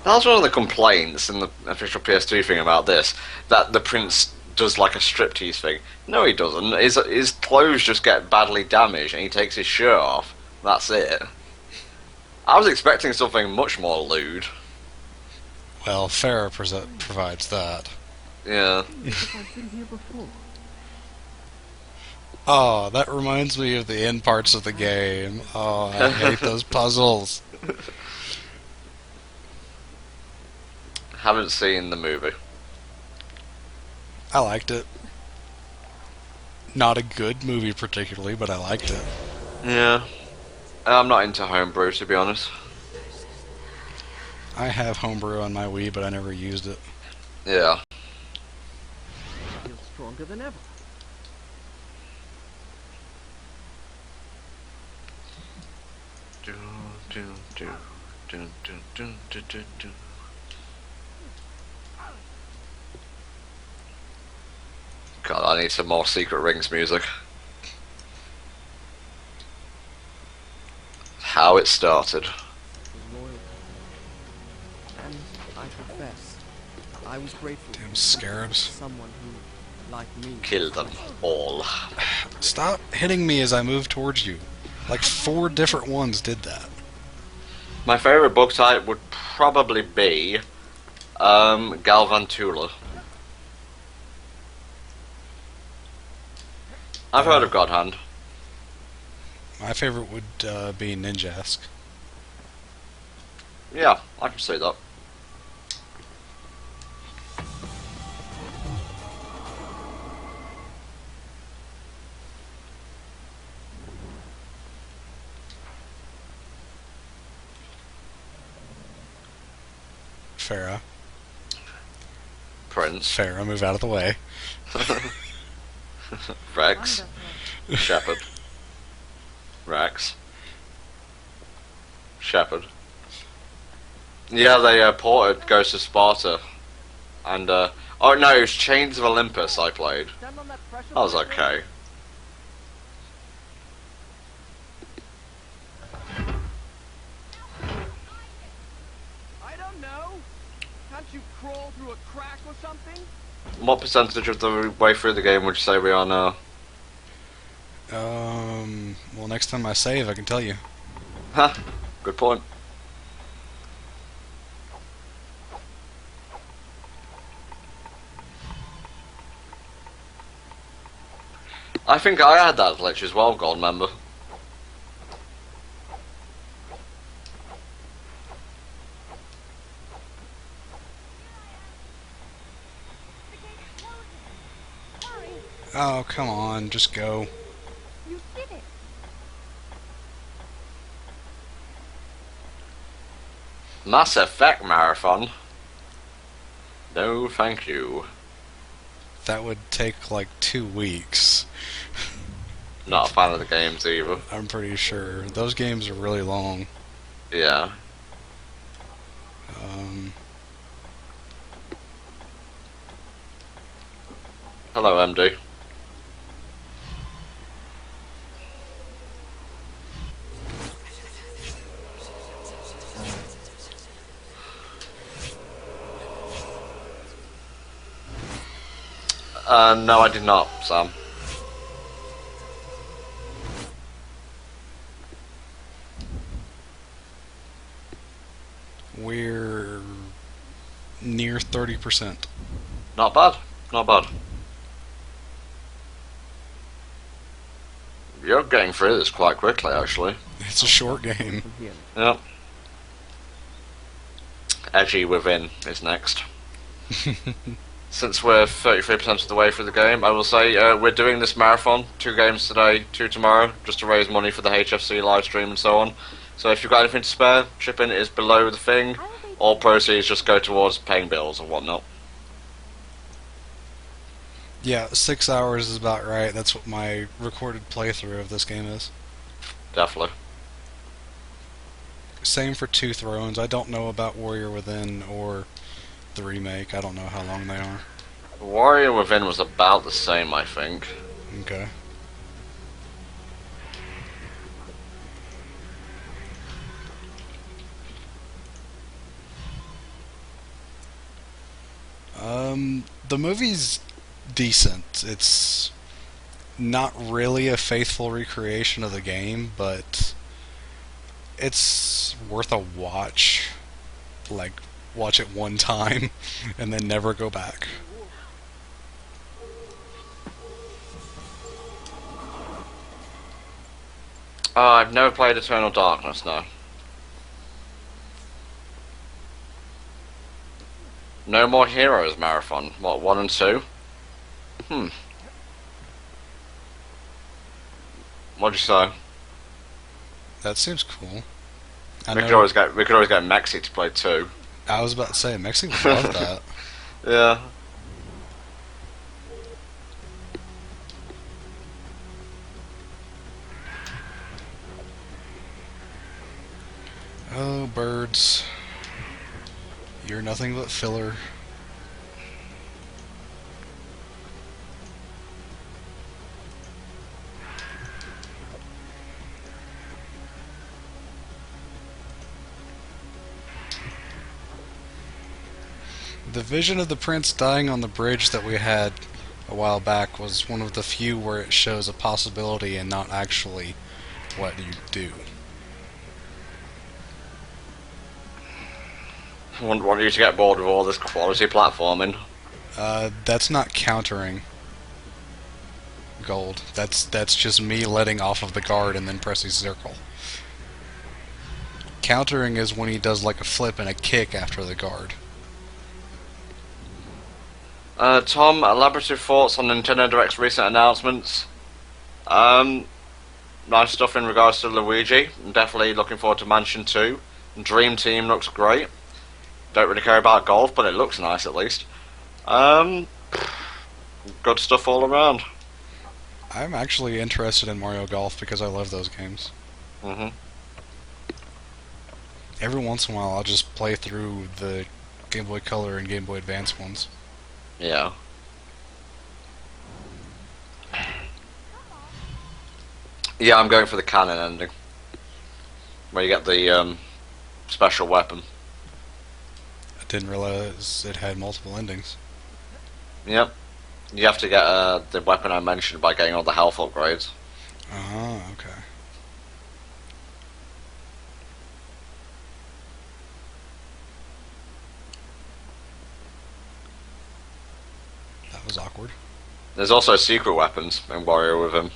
That was one of the complaints in the official PS2 thing about this, that the prince does like a striptease thing. No, he doesn't. His clothes just get badly damaged and he takes his shirt off. That's it. I was expecting something much more lewd. Well, Farah provides that. Yeah. I've been here before. Oh, that reminds me of the end parts of the game. Oh, I hate those puzzles. Haven't seen the movie. I liked it. Not a good movie particularly, but I liked it. Yeah. I'm not into homebrew, to be honest. I have homebrew on my Wii, but I never used it. Yeah. I feel stronger than ever. God, I need some more Secret Rings music. How it started. It was loyalty. And I confess, I was grateful Damn for scarabs. someone who, like me, Kill them all. Stop hitting me as I move towards you. Like 4 different ones did that. My favourite book type would probably be Galvantula. I've heard of God Hand. My favorite would be Ninjask. Yeah, I can see that. Farah. Prince. Farah, move out of the way. Rex. Shepherd. Rex. Shepherd. Yeah, they ported Ghost of Sparta. And, oh no, it was Chains of Olympus I played. stand on that pressure That was plate, okay. I don't know. Can't you crawl through a crack or something? What percentage of the way through the game would you say we are now? Well, next time I save, I can tell you. Huh, good point. I think I had that glitch as well, Gold member. Oh, come on, just go. You did it. Mass Effect Marathon? No, thank you. That would take like 2 weeks. Not a fan of the games either. I'm pretty sure. Those games are really long. Yeah. Hello, MD. No, I did not, Sam. We're near 30%. Not bad. Not bad. You're getting through this quite quickly, actually. It's a short game. From here. Yep. Edgy Within is next. Since we're 33% of the way through the game, I will say we're doing this marathon, 2 games today, 2 tomorrow, just to raise money for the HFC live stream and so on. So if you've got anything to spare, shipping is below the thing. All proceeds just go towards paying bills and whatnot. Yeah, 6 hours is about right. That's what my recorded playthrough of this game is. Definitely. Same for Two Thrones. I don't know about Warrior Within or the remake. I don't know how long they are. Warrior Within was about the same, I think. Okay. The movie's decent. It's not really a faithful recreation of the game, but it's worth a watch. Like, watch it one time and then never go back. I've never played Eternal Darkness, no. No More Heroes Marathon. What, 1 and 2? What'd you say? That seems cool. We could always get Mexi to play 2. I was about to say, Mexi would love that. Yeah. Oh, birds. You're nothing but filler. The vision of the prince dying on the bridge that we had a while back was one of the few where it shows a possibility and not actually what you do. I wouldn't want you to get bored with all this quality platforming. That's not countering gold. That's just me letting off of the guard and then pressing circle. Countering is when he does like a flip and a kick after the guard. Tom, elaborative thoughts on Nintendo Direct's recent announcements. Nice stuff in regards to Luigi. I'm definitely looking forward to Mansion 2. Dream Team looks great. Don't really care about golf, but it looks nice at least. Good stuff all around. I'm actually interested in Mario Golf because I love those games. Every once in a while I'll just play through the Game Boy Color and Game Boy Advance ones. Yeah. Yeah, I'm going for the canon ending. Where you get the special weapon. I didn't realize it had multiple endings. Yep. You have to get the weapon I mentioned by getting all the health upgrades. Oh, okay. That was awkward. There's also secret weapons in Warrior with him.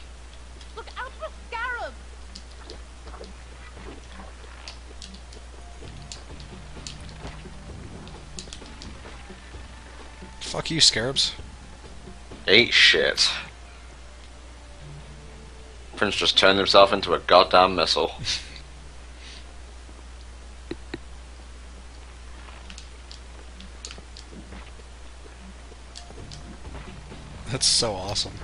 Look out for Scarab! Fuck you, Scarabs. Eat shit. Prince just turned himself into a goddamn missile. That's so awesome.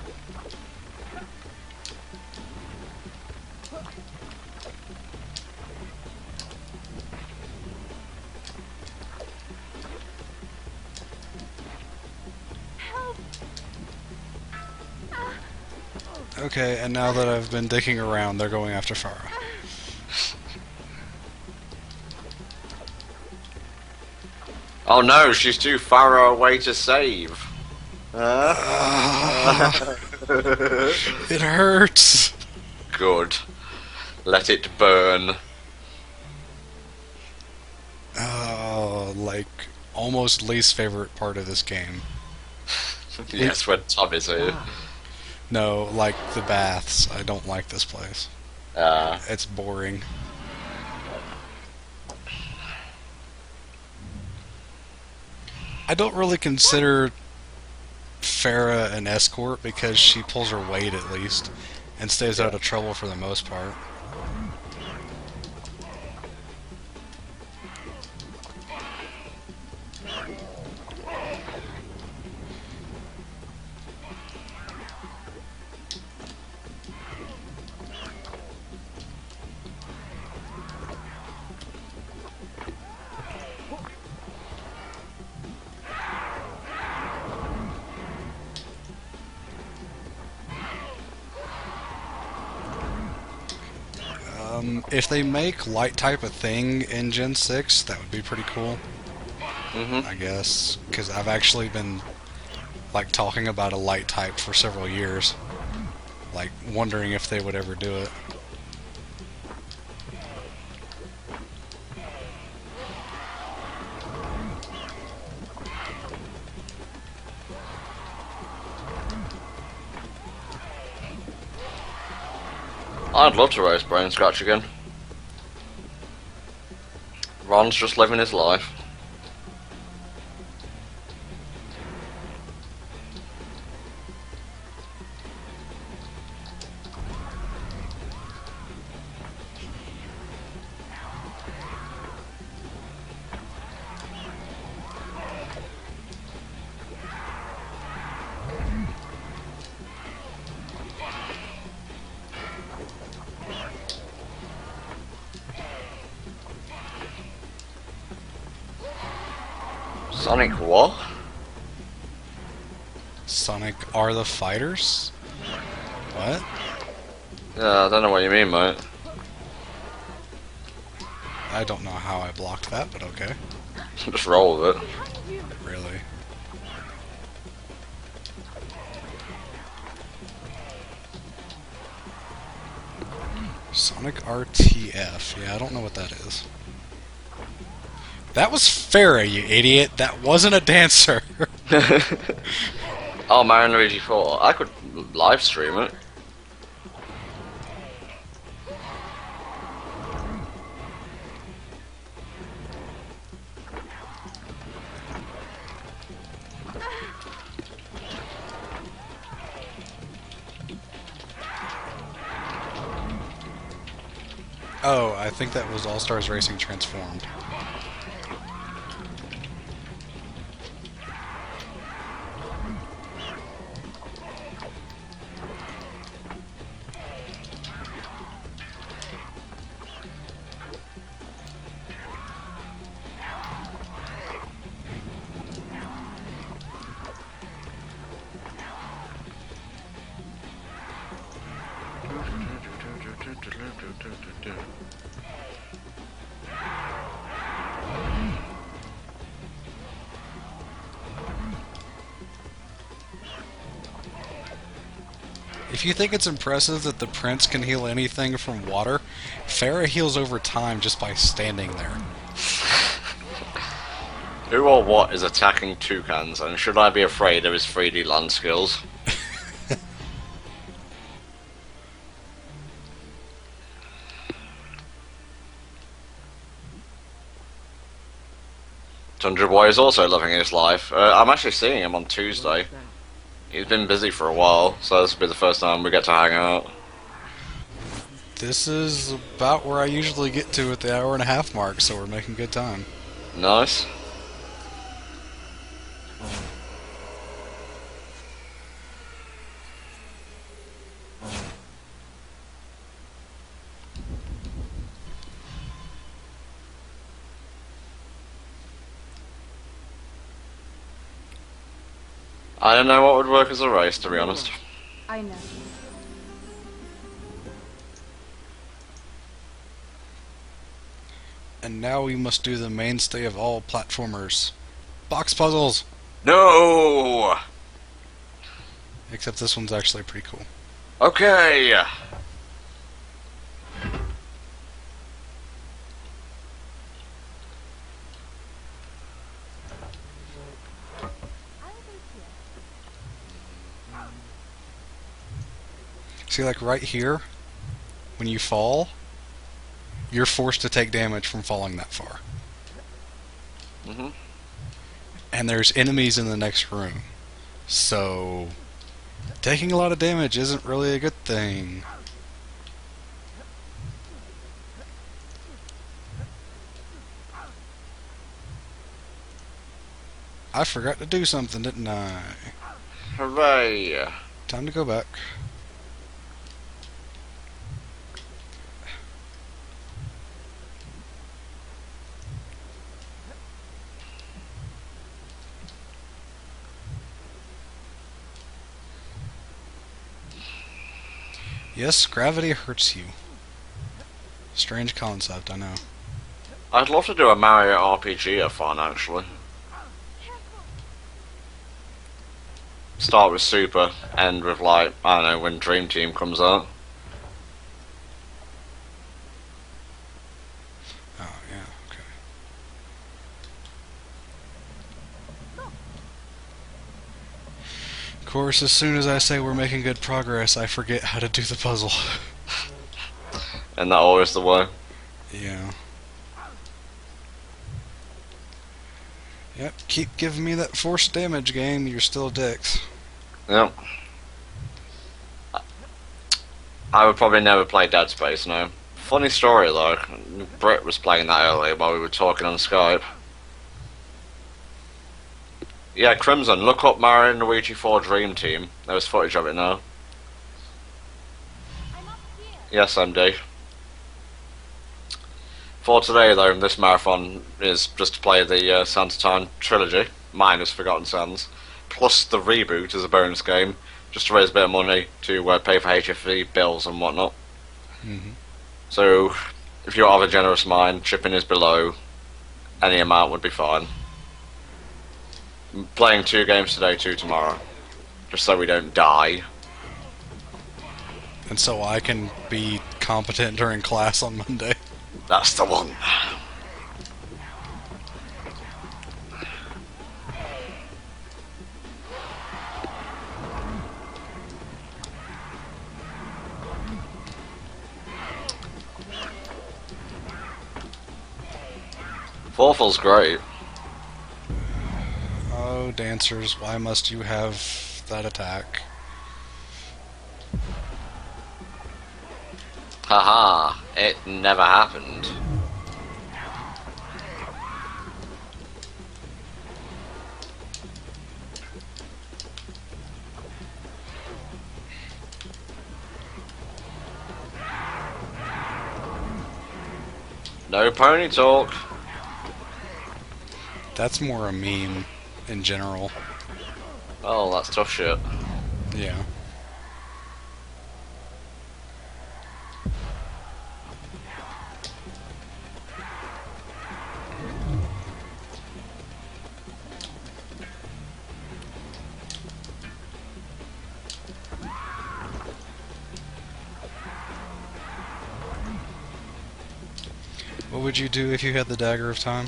Help! Okay, and now that I've been dicking around, they're going after Farah. Oh no, she's too far away to save. It hurts! Good. Let it burn. Oh, like, almost least favorite part of this game. Yes, when Tom is here. No, like the baths. I don't like this place. It's boring. I don't really consider Farah an escort because she pulls her weight at least and stays out of trouble for the most part. If they make light type a thing in Gen 6, that would be pretty cool. I guess, because I've actually been like talking about a light type for several years, like wondering if they would ever do it. I'd love to race Brain Scratch again. Ron's just living his life. Sonic what? Sonic are the fighters? What? Yeah, I don't know what you mean, mate. I don't know how I blocked that, but okay. Just roll with it. Really? Sonic RTF. Yeah, I don't know what that is. That was Farah, you idiot. That wasn't a dancer. Oh, Mario and Luigi 4. I could live stream it. Oh, I think that was All Stars Racing Transformed. If you think it's impressive that the Prince can heal anything from water, Farah heals over time just by standing there. Who or what is attacking toucans, and should I be afraid of his 3D land skills? Tundra Boy is also living his life. I'm actually seeing him on Tuesday. There. He's been busy for a while, so this will be the first time we get to hang out. This is about where I usually get to at the hour and a half mark, so we're making good time. Nice. I don't know what would work as a race, to be honest. I know. And now we must do the mainstay of all platformers. Box puzzles! No! Except this one's actually pretty cool. Okay! See, like right here, when you fall, you're forced to take damage from falling that far. Mm-hmm. And there's enemies in the next room. So, taking a lot of damage isn't really a good thing. I forgot to do something, didn't I? Hooray! Time to go back. Yes, gravity hurts you. Strange concept, I know. I'd love to do a Mario RPG fun, actually. Start with Super, end with, like, I don't know, when Dream Team comes out. Oh, yeah, okay. Of course, as soon as I say we're making good progress, I forget how to do the puzzle. And that always the way. Yeah. Yep, keep giving me that forced damage, game. You're still dicks. Yep. I would probably never play Dead Space, no. Funny story, though. Britt was playing that earlier while we were talking on Skype. Yeah, Crimson, look up Mario and Luigi 4 Dream Team. There was footage of it now. I'm up here. Yes, MD. For today, though, this marathon is just to play the Sands of Time trilogy, minus Forgotten Sands, plus the reboot as a bonus game, just to raise a bit of money to pay for HFC bills and whatnot. Mm-hmm. So, if you have a generous mind, chipping is below. Any amount would be fine. I'm playing 2 games today, 2 tomorrow, just so we don't die. And so I can be competent during class on Monday. That's the one. Forful's great. Oh, dancers, why must you have that attack? Haha, it never happened. No pony talk. That's more a meme in general. Oh, that's tough shit. Yeah. What would you do if you had the Dagger of Time?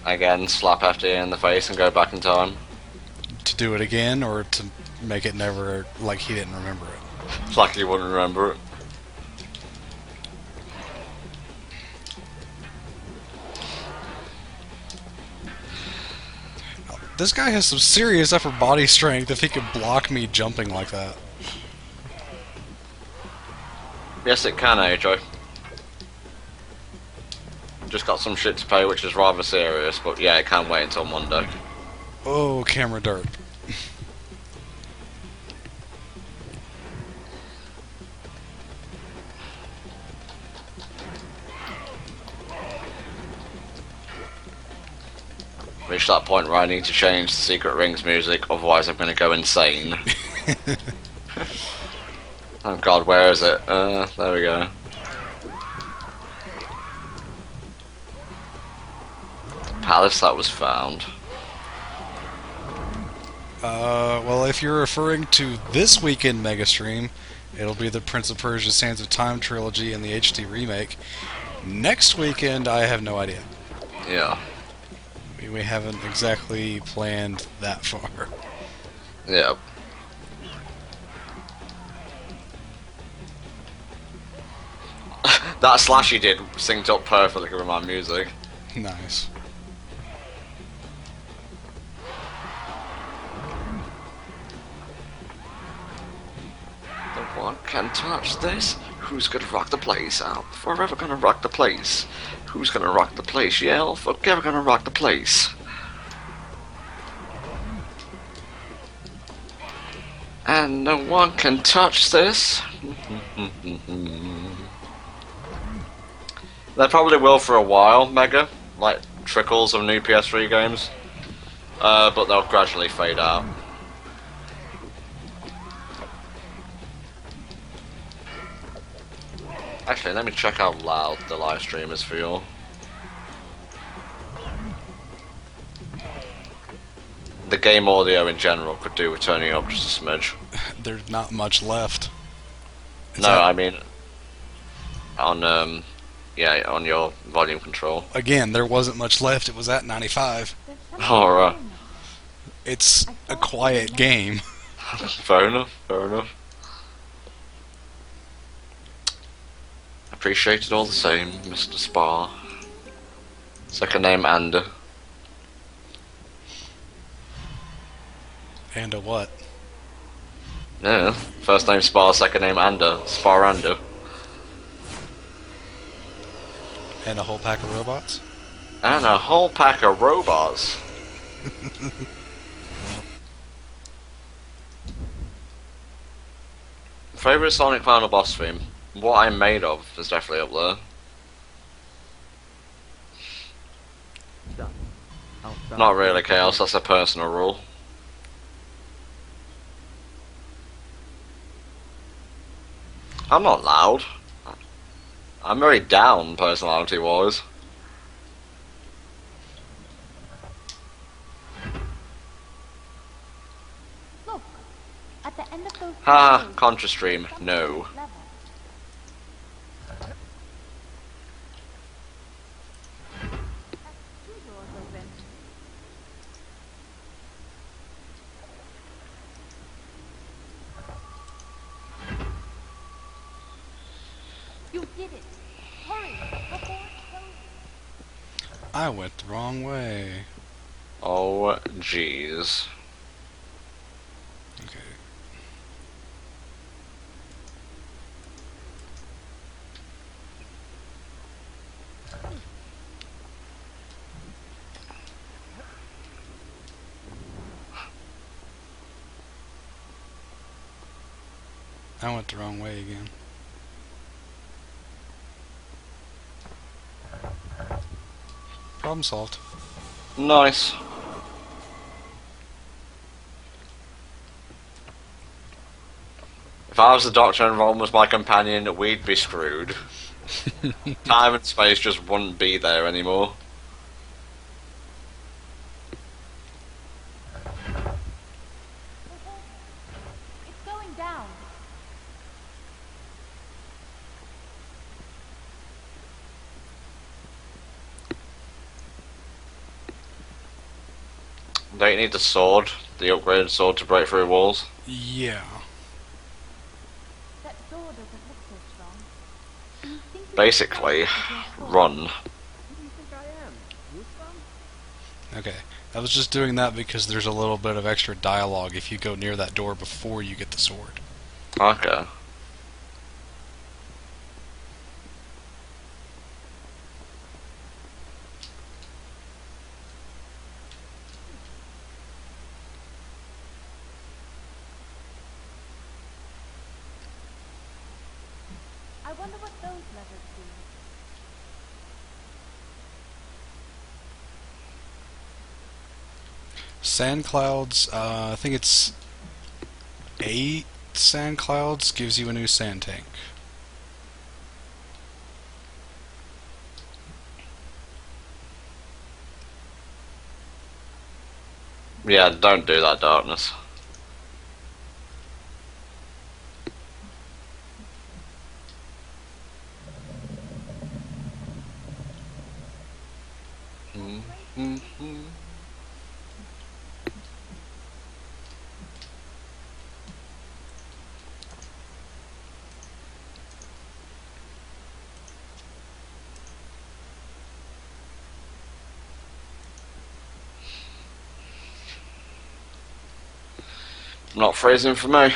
Again, slap FD in the face and go back in time. To do it again, or to make it never, like he didn't remember it? It's like you wouldn't remember it. This guy has some serious upper body strength if he could block me jumping like that. Yes, it can, AJ. Just got some shit to pay, which is rather serious, but yeah, it can wait until Monday. Oh, camera dart. Reach that point where I need to change the Secret Rings music, otherwise I'm going to go insane. Oh god, where is it? There we go. Palace that was found. Well, if you're referring to this weekend mega stream, it'll be the Prince of Persia Sands of Time trilogy and the HD remake. Next weekend, I have no idea. Yeah. We haven't exactly planned that far. Yeah. That slash you did synced up perfectly with my music. Nice. No one can touch this. Who's gonna rock the place out? Forever gonna rock the place. Who's gonna rock the place? Yell, forever gonna rock the place. And no one can touch this. They probably will for a while, Mega. Like trickles of new PS3 games. But they'll gradually fade out. Actually, let me check how loud the live stream is for you. The game audio in general could do with turning up just a smidge. There's not much left. I mean on yeah, on your volume control. Again, there wasn't much left. It was at 95. Alright. It's a quiet game. Fair enough, fair enough. Appreciate it all the same, Mr. Spar. Second name Ander. And a what? Yeah, first name Spar, second name Ander. Spar Ander. And a whole pack of robots? And a whole pack of robots. Favorite Sonic Final Boss theme? What I'm Made Of is definitely up there. Not really, Chaos, that's a personal rule. I'm not loud. I'm very down personality-wise. Look, at the end of those Ha, tunnels, Contra stream, something no. is level. That's 2 doors open. You did it! Hurry! Before it closes. I went the wrong way. Oh, jeez. Okay. I went the wrong way again. Problem solved. Nice. If I was the Doctor and Ron was my companion, we'd be screwed. Time and space just wouldn't be there anymore. It's going down. Don't you need the sword, the upgraded sword to break through walls? Yeah. That door doesn't look so strong. Do you think you Basically, can stand it with your sword? run. Who do you think I am? Wolfman? Okay. I was just doing that because there's a little bit of extra dialogue if you go near that door before you get the sword. Okay. I wonder what those letters do. Sand clouds, I think it's 8 sand clouds gives you a new sand tank. Yeah, don't do that, Darkness. Not freezing for me.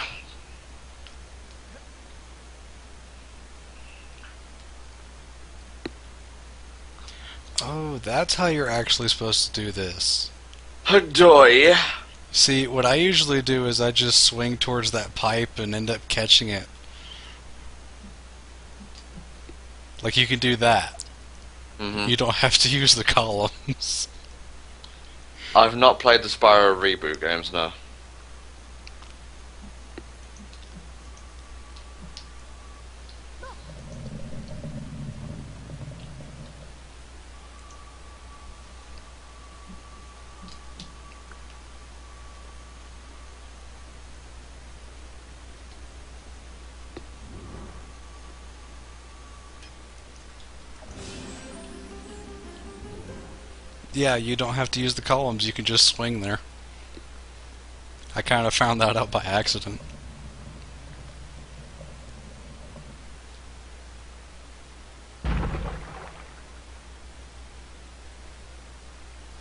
Oh, that's how you're actually supposed to do this. Joy. See, what I usually do is I just swing towards that pipe and end up catching it. Like, you can do that. You don't have to use the columns. I've not played the Spyro reboot games, no. Yeah, you don't have to use the columns, you can just swing there. I kind of found that out by accident.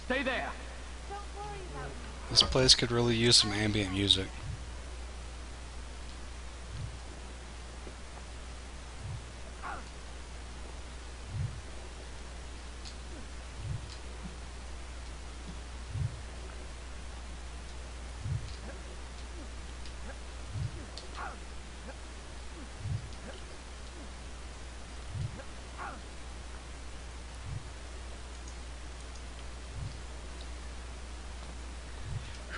Stay there. Don't worry about me. This place could really use some ambient music.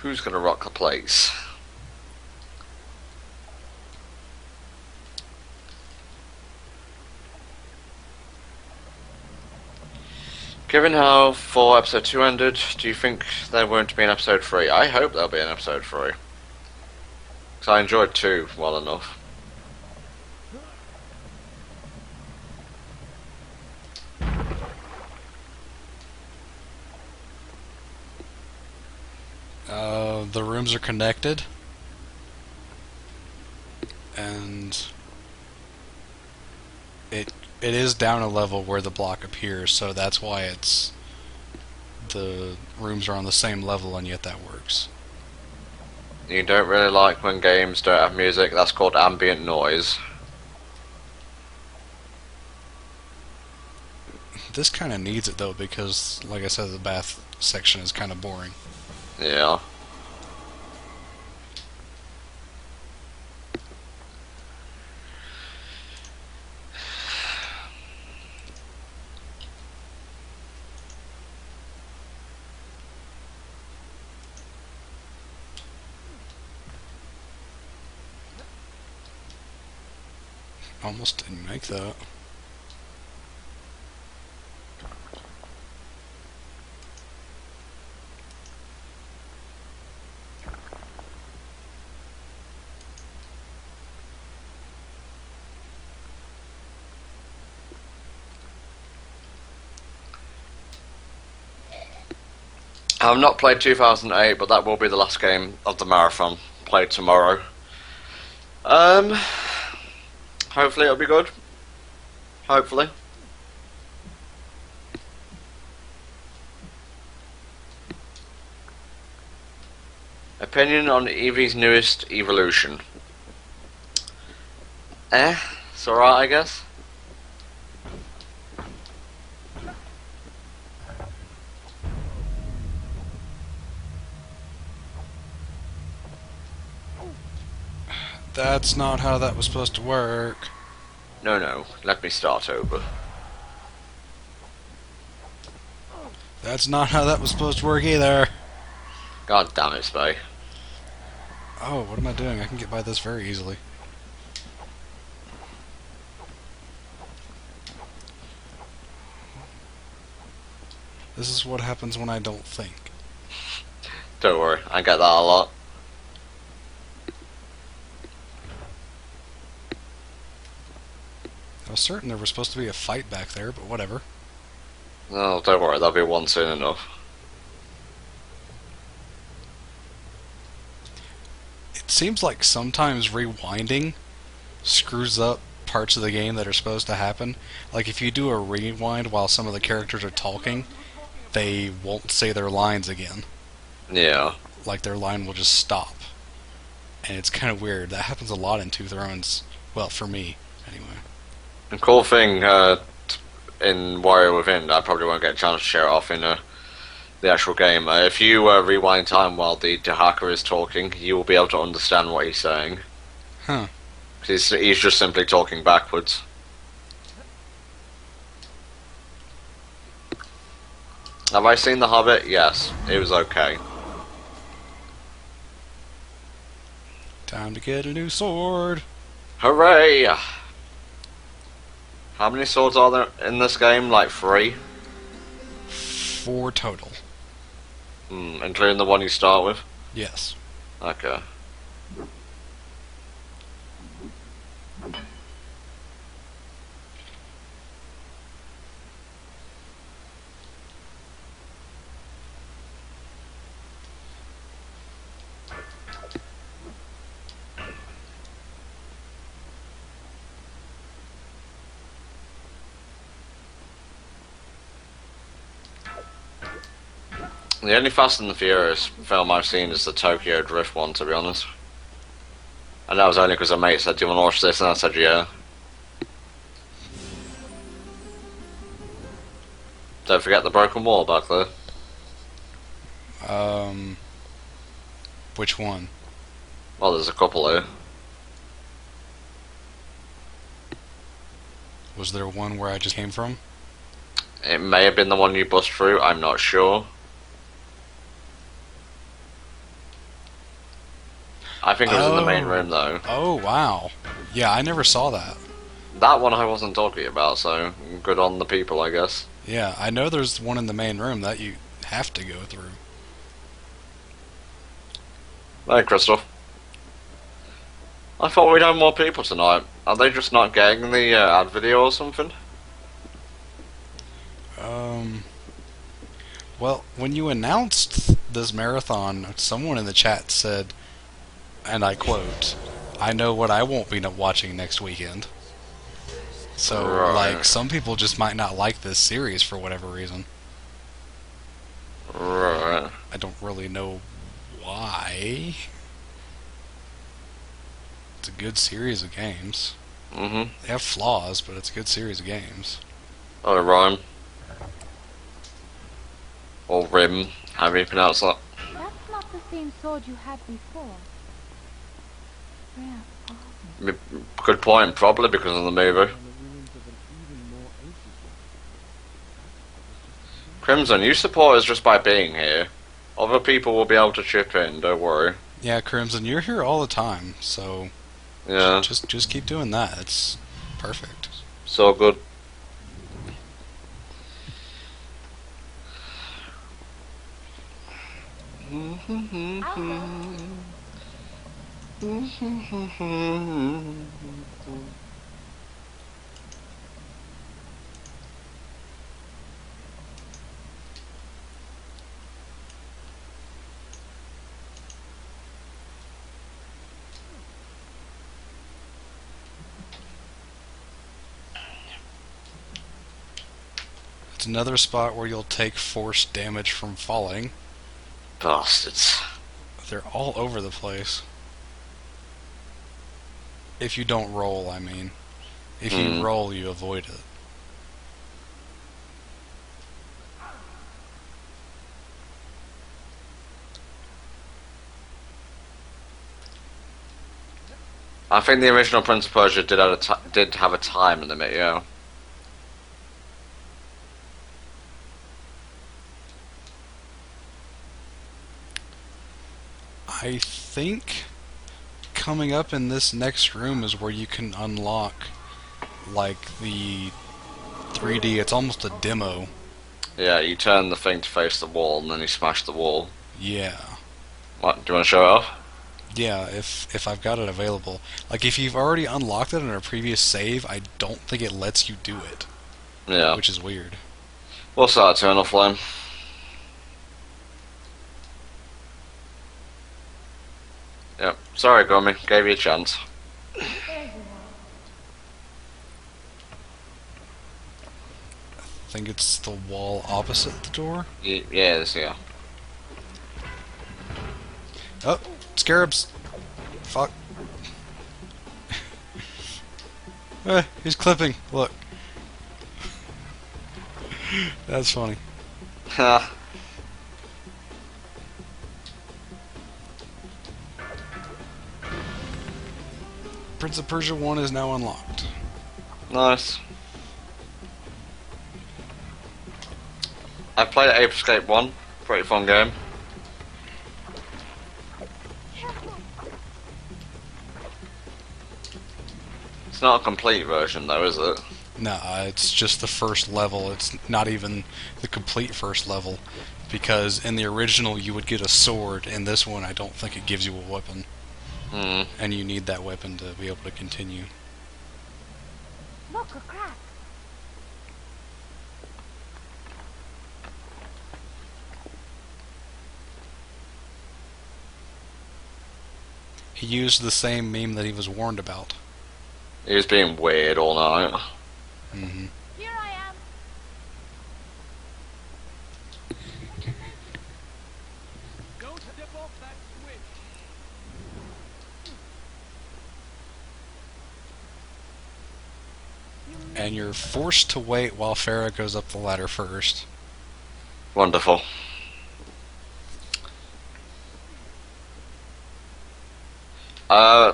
Who's gonna rock the place? Given how 4 episode 2 ended, do you think there won't be an episode 3? I hope there'll be an episode 3. Because I enjoyed 2 well enough. The rooms are connected. And it is down a level where the block appears, so that's why it's the rooms are on the same level, and yet that works. You don't really like when games don't have music, that's called ambient noise. This kind of needs it though, because like I said, the bath section is kind of boring. Yeah. Almost didn't make that. I've not played 2008, but that will be the last game of the marathon. Played tomorrow. Hopefully it'll be good. Hopefully. Opinion on Eevee's newest evolution. It's alright, I guess. That's not how that was supposed to work. No, let me start over. That's not how that was supposed to work either. God damn it, Spay. Oh, what am I doing? I can get by this very easily. This is what happens when I don't think. Don't worry, I get that a lot. I was certain there was supposed to be a fight back there, but whatever. No, don't worry, there'll be one soon enough. It seems like sometimes rewinding screws up parts of the game that are supposed to happen. Like if you do a rewind while some of the characters are talking, they won't say their lines again. Yeah. Like their line will just stop. And it's kind of weird. That happens a lot in Two Thrones. Well, for me, anyway. The cool thing in Warrior Within, I probably won't get a chance to share it off in the actual game. If you rewind time while the Dahaka is talking, you will be able to understand what he's saying. Huh. He's just simply talking backwards. Have I seen The Hobbit? Yes. It was okay. Time to get a new sword. Hooray! How many swords are there in this game? Like 3? 4 total. Including the one you start with? Yes. Okay. The only Fast and the Furious film I've seen is the Tokyo Drift one, to be honest. And that was only because a mate said, "Do you want to watch this?" And I said, "Yeah." Don't forget the broken wall back there. Which one? Well, there's a couple here. Was there one where I just came from? It may have been the one you bust through, I'm not sure. I think it was in the main room, though. Oh, wow. Yeah, I never saw that. That one I wasn't talking about, so good on the people, I guess. Yeah, I know there's one in the main room that you have to go through. Hey, Crystal. I thought we'd have more people tonight. Are they just not getting the ad video or something? Well, when you announced this marathon, someone in the chat said, and I quote, "I know what I won't be watching next weekend." So, Right. like, some people just might not like this series for whatever reason. Right. I don't really know why. It's a good series of games. Mm-hmm. They have flaws, but it's a good series of games. Oh, rhyme. Or rim, however you pronounce that. That's not the same sword you had before. Where are we? Good point, probably because of the movie. On the ruins of an even more ancient one. Crimson, you support us just by being here. Other people will be able to chip in, don't worry. Yeah, Crimson, you're here all the time, so Yeah, just keep doing that. It's perfect. so good. It's another spot where you'll take force damage from falling. Bastards. They're all over the place. If you don't roll, I mean. If you roll, you avoid it. I think the original Prince of Persia did have a time limit, yeah. I think coming up in this next room is where you can unlock, like, the 3D. It's almost a demo. Yeah, you turn the thing to face the wall, and then you smash the wall. Yeah. What, do you want to show it off? Yeah, if I've got it available. Like, if you've already unlocked it in a previous save, I don't think it lets you do it. Yeah. Which is weird. We'll start Eternal Flame. Yep. Sorry, Gummy. Gave you a chance. There you are. I think it's the wall opposite the door. Yeah. Oh, scarabs. Fuck. He's clipping. Look. That's funny. Ha. Prince of Persia 1 is now unlocked. Nice. I played Ape Escape 1. Pretty fun game. It's not a complete version though, is it? Nah, it's just the first level. It's not even the complete first level. Because in the original you would get a sword. In this one I don't think it gives you a weapon. And you need that weapon to be able to continue. Look, a crack. He used the same meme that he was warned about. He was being weird all night. Mm-hmm. Here I am. Don't step off that switch. And you're forced to wait while Farah goes up the ladder first. Wonderful.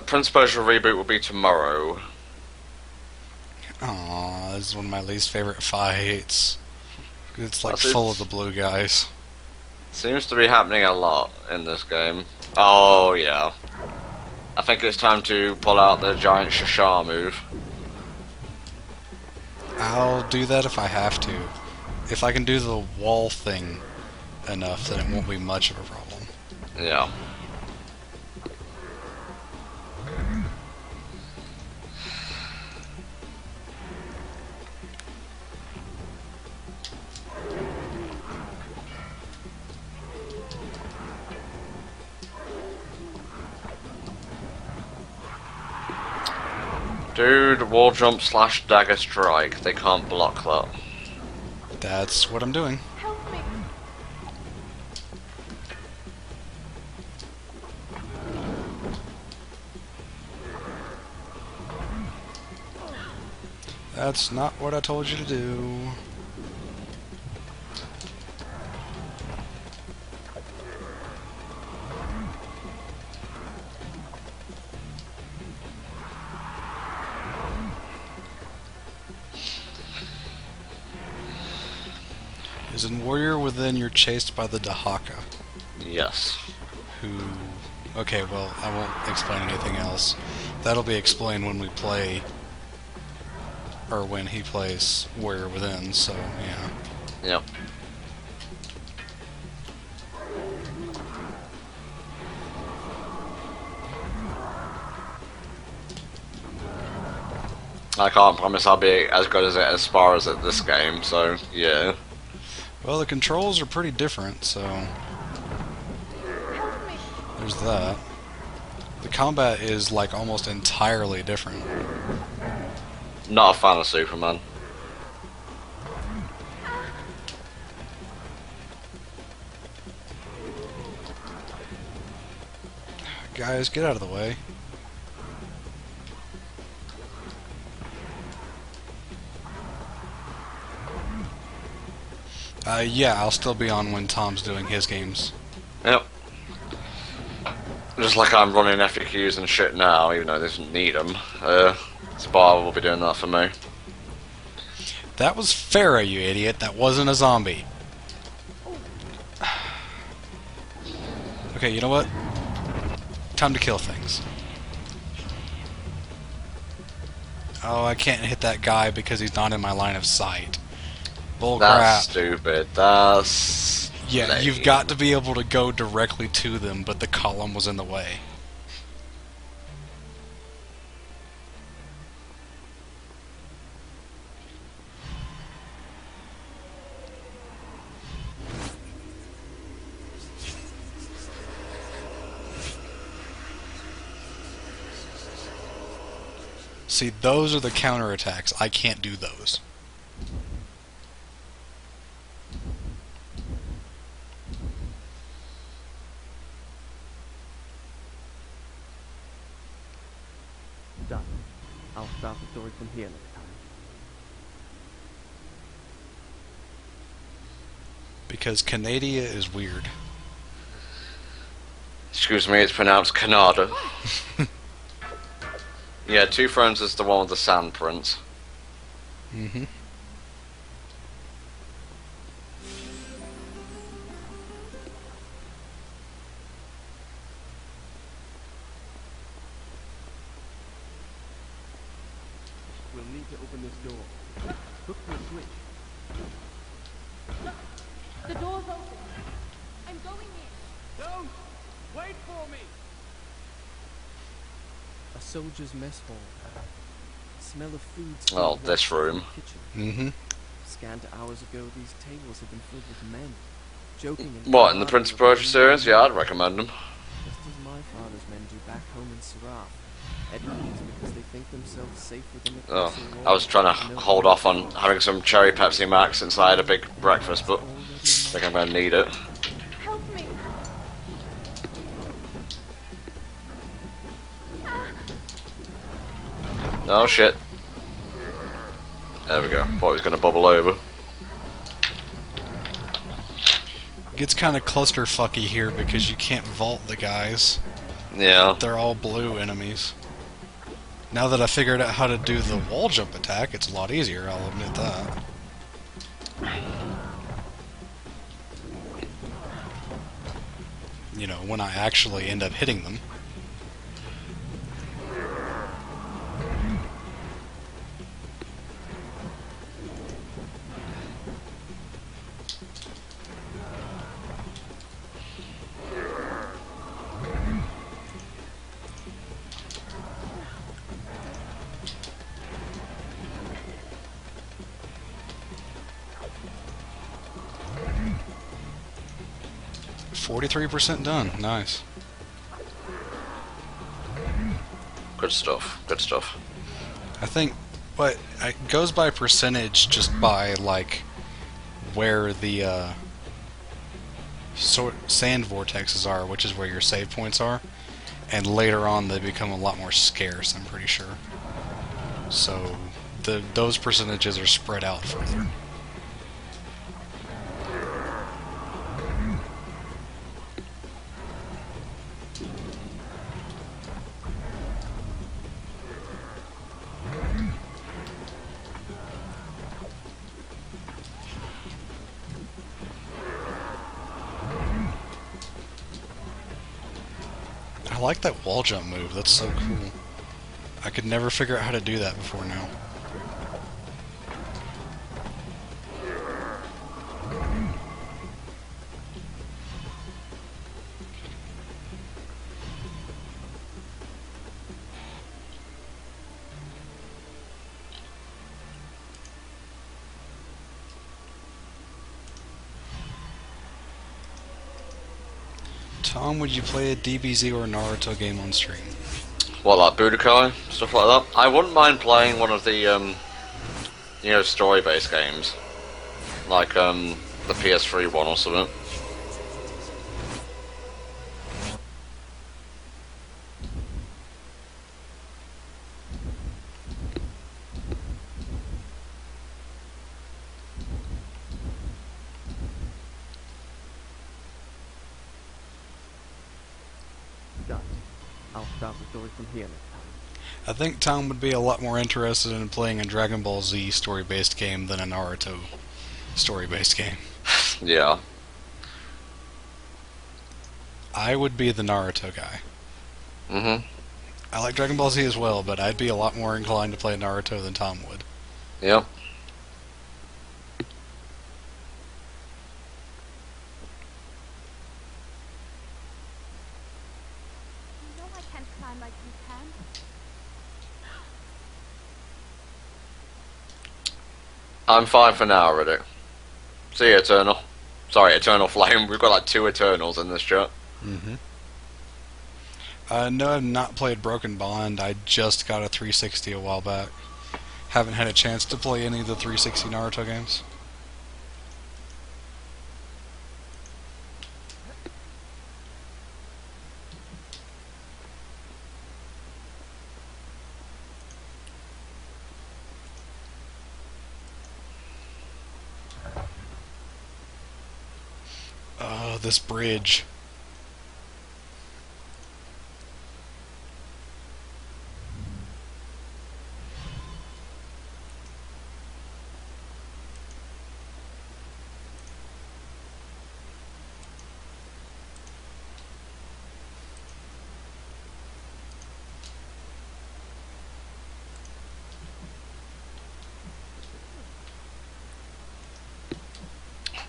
Prince of Persia reboot will be tomorrow. Aww, this is one of my least favorite fights. It's like That's full it. of the blue guys. Seems to be happening a lot in this game. Oh yeah. I think it's time to pull out the giant Shashar move. I'll do that if I have to. If I can do the wall thing enough, then it won't be much of a problem. Yeah. Dude, wall jump / dagger strike. They can't block that. That's what I'm doing. Help me. That's not what I told you to do. Is in Warrior Within you're chased by the Dahaka, Yes. who... Okay, well, I won't explain anything else. That'll be explained when we play... Or when he plays Warrior Within, so, yeah. Yep. I can't promise I'll be as good as far as at this game, so yeah. Well, the controls are pretty different, so... Help me. There's that. The combat is, like, almost entirely different. Not a fan of Superman. Guys, get out of the way. Yeah, I'll still be on when Tom's doing his games. Yep. Just like I'm running FAQs and shit now, even though they doesn't need them. Spar will be doing that for me. That was Farah, you idiot. That wasn't a zombie. Okay, you know what? Time to kill things. Oh, I can't hit that guy because he's not in my line of sight. Bull That's crap. stupid. That's... Yeah, lame. you've got to be able to go directly to them, but the column was in the way. See, those are the counterattacks. I can't do those. Done. I'll start the story from here next time. Because Canada is weird. Excuse me, it's pronounced Canada. Yeah, Two Thrones is the one with the sand prince. Mm-hmm. We'll need to open this door. Look for a switch. The door's open. I'm going in. Don't! Wait for me! A soldier's mess hall. Smell of food. Oh, this room. Kitchen. Mm-hmm. Scant hours ago, these tables had been filled with men, joking and What, in the Prince of Persia series? Yeah, I'd recommend them. just as my father's men do back home in Siraf. At ease because they think themselves safe within the Oh, castle walls. I was trying to hold off on having some cherry Pepsi Max since I had a big breakfast, but I think I'm going to need it. Help me. Oh shit. There we go. Thought it was going to bubble over. Gets kind of clusterfucky here because you can't vault the guys. Yeah. They're all blue enemies. Now that I figured out how to do the wall jump attack, it's a lot easier, I'll admit that. You know, when I actually end up hitting them. %done. Nice. Good stuff. Good stuff. I think, but it goes by percentage just by, like, where the sand vortexes are, which is where your save points are, and later on they become a lot more scarce, I'm pretty sure. So, those percentages are spread out further. I like that wall jump move, that's so cool. I could never figure out how to do that before now. Tom, would you play a DBZ or Naruto game on stream? What, like Budokai? Stuff like that? I wouldn't mind playing one of the, you know, story-based games. Like, the PS3 one or something. 'Cause start the story from here next time. I think Tom would be a lot more interested in playing a Dragon Ball Z story-based game than a Naruto story-based game. Yeah. I would be the Naruto guy. Mhm. I like Dragon Ball Z as well, but I'd be a lot more inclined to play Naruto than Tom would. Yep. You know I can't climb like you can. I'm fine for now already. See you, Eternal. Sorry, Eternal Flame. We've got like 2 Eternals in this chat. Mm-hmm. No, I've not played Broken Bond. I just got a 360 a while back. Haven't had a chance to play any of the 360 Naruto games. Oh, this bridge.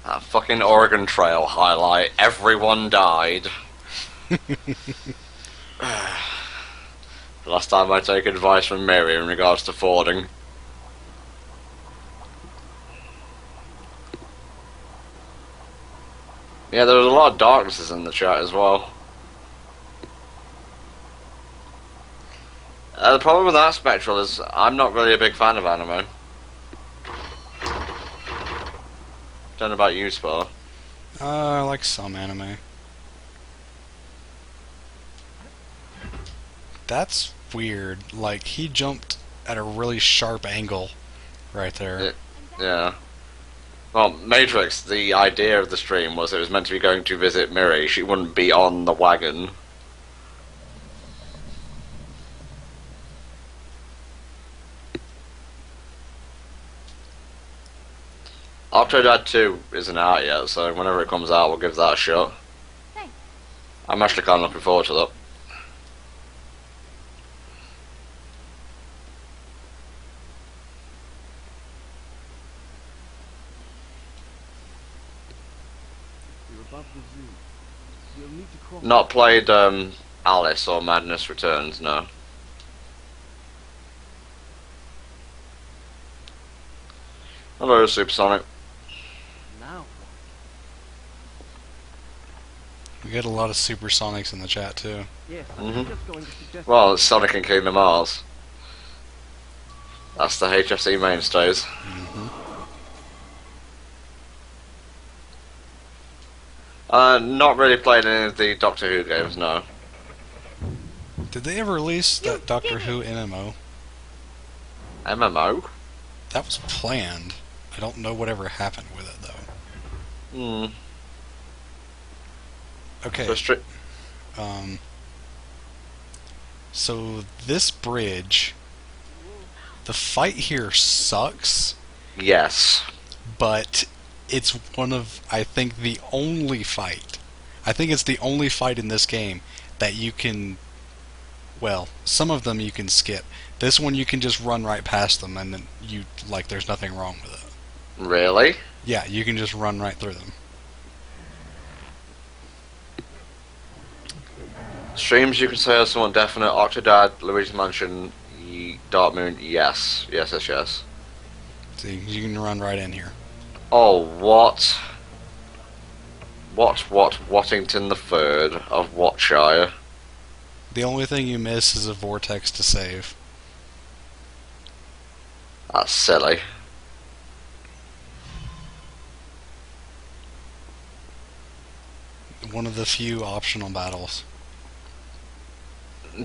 That fucking Oregon Trail highlight. Everyone died. The last time I take advice from Mary in regards to fording. Yeah, there was a lot of darknesses in the chat as well. The problem with that, Spectral, is I'm not really a big fan of anime. Don't know about you, Spar. I like some anime. That's weird. Like, he jumped at a really sharp angle right there. Yeah. Well, Matrix, the idea of the stream was it was meant to be going to visit Miri. She wouldn't be on the wagon. Octodad 2 isn't out yet, so whenever it comes out, we'll give that a shot. Thanks. I'm actually kind of looking forward to that. You're above the zoo. You'll need to cross. Not played Alice or Madness Returns, no. Hello, Supersonic. Now. We get a lot of Supersonics in the chat, too. Yes, I Mhm. was just going to suggest. Well, it's Sonic and Kingdom Hearts. That's the HFC mainstays. Mm-hmm. Not really played any of the Doctor Who games, no. Did they ever release that Doctor Who MMO? MMO? That was planned. I don't know whatever happened with it, though. Hmm. Okay. So this bridge, the fight here sucks, Yes. but it's one of, I think, the only fight. I think it's the only fight in this game that you can, well, some of them you can skip. This one you can just run right past them and then there's nothing wrong with it. Really? Yeah, you can just run right through them. Streams you can say are somewhat definite. Octodad, Luigi's Mansion, Dark Moon, yes. Yes, yes, yes. See, you can run right in here. Oh, what? Wattington the Third of Watshire? The only thing you miss is a vortex to save. That's silly. One of the few optional battles.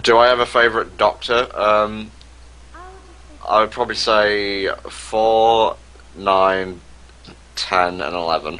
Do I have a favourite Doctor? I'll just I would probably say 4, 9, 10, and 11.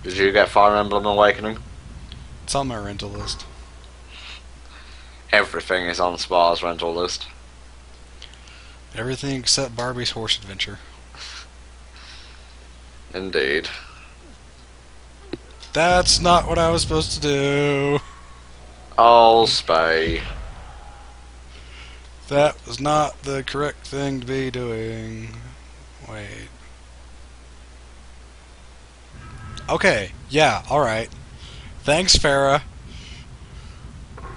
Did you get Fire Emblem Awakening? It's on my rental list. Everything is on Spar's rental list. Everything except Barbie's Horse Adventure. Indeed. That's not what I was supposed to do. Oh, Spay. That was not the correct thing to be doing. Wait. Okay, yeah, alright. Thanks, Farah.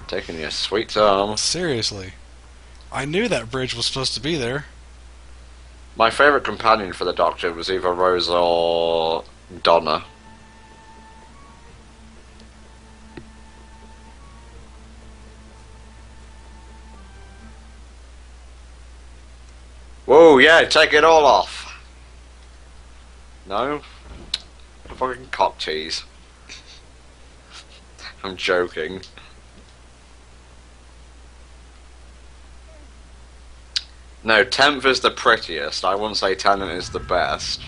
Taking your sweet time. Seriously. I knew that bridge was supposed to be there. My favourite companion for the Doctor was either Rose or Donna. Whoa, yeah, take it all off. No? Fucking cock tease. I'm joking. No, 10th is the prettiest. I wouldn't say Tennant is the best.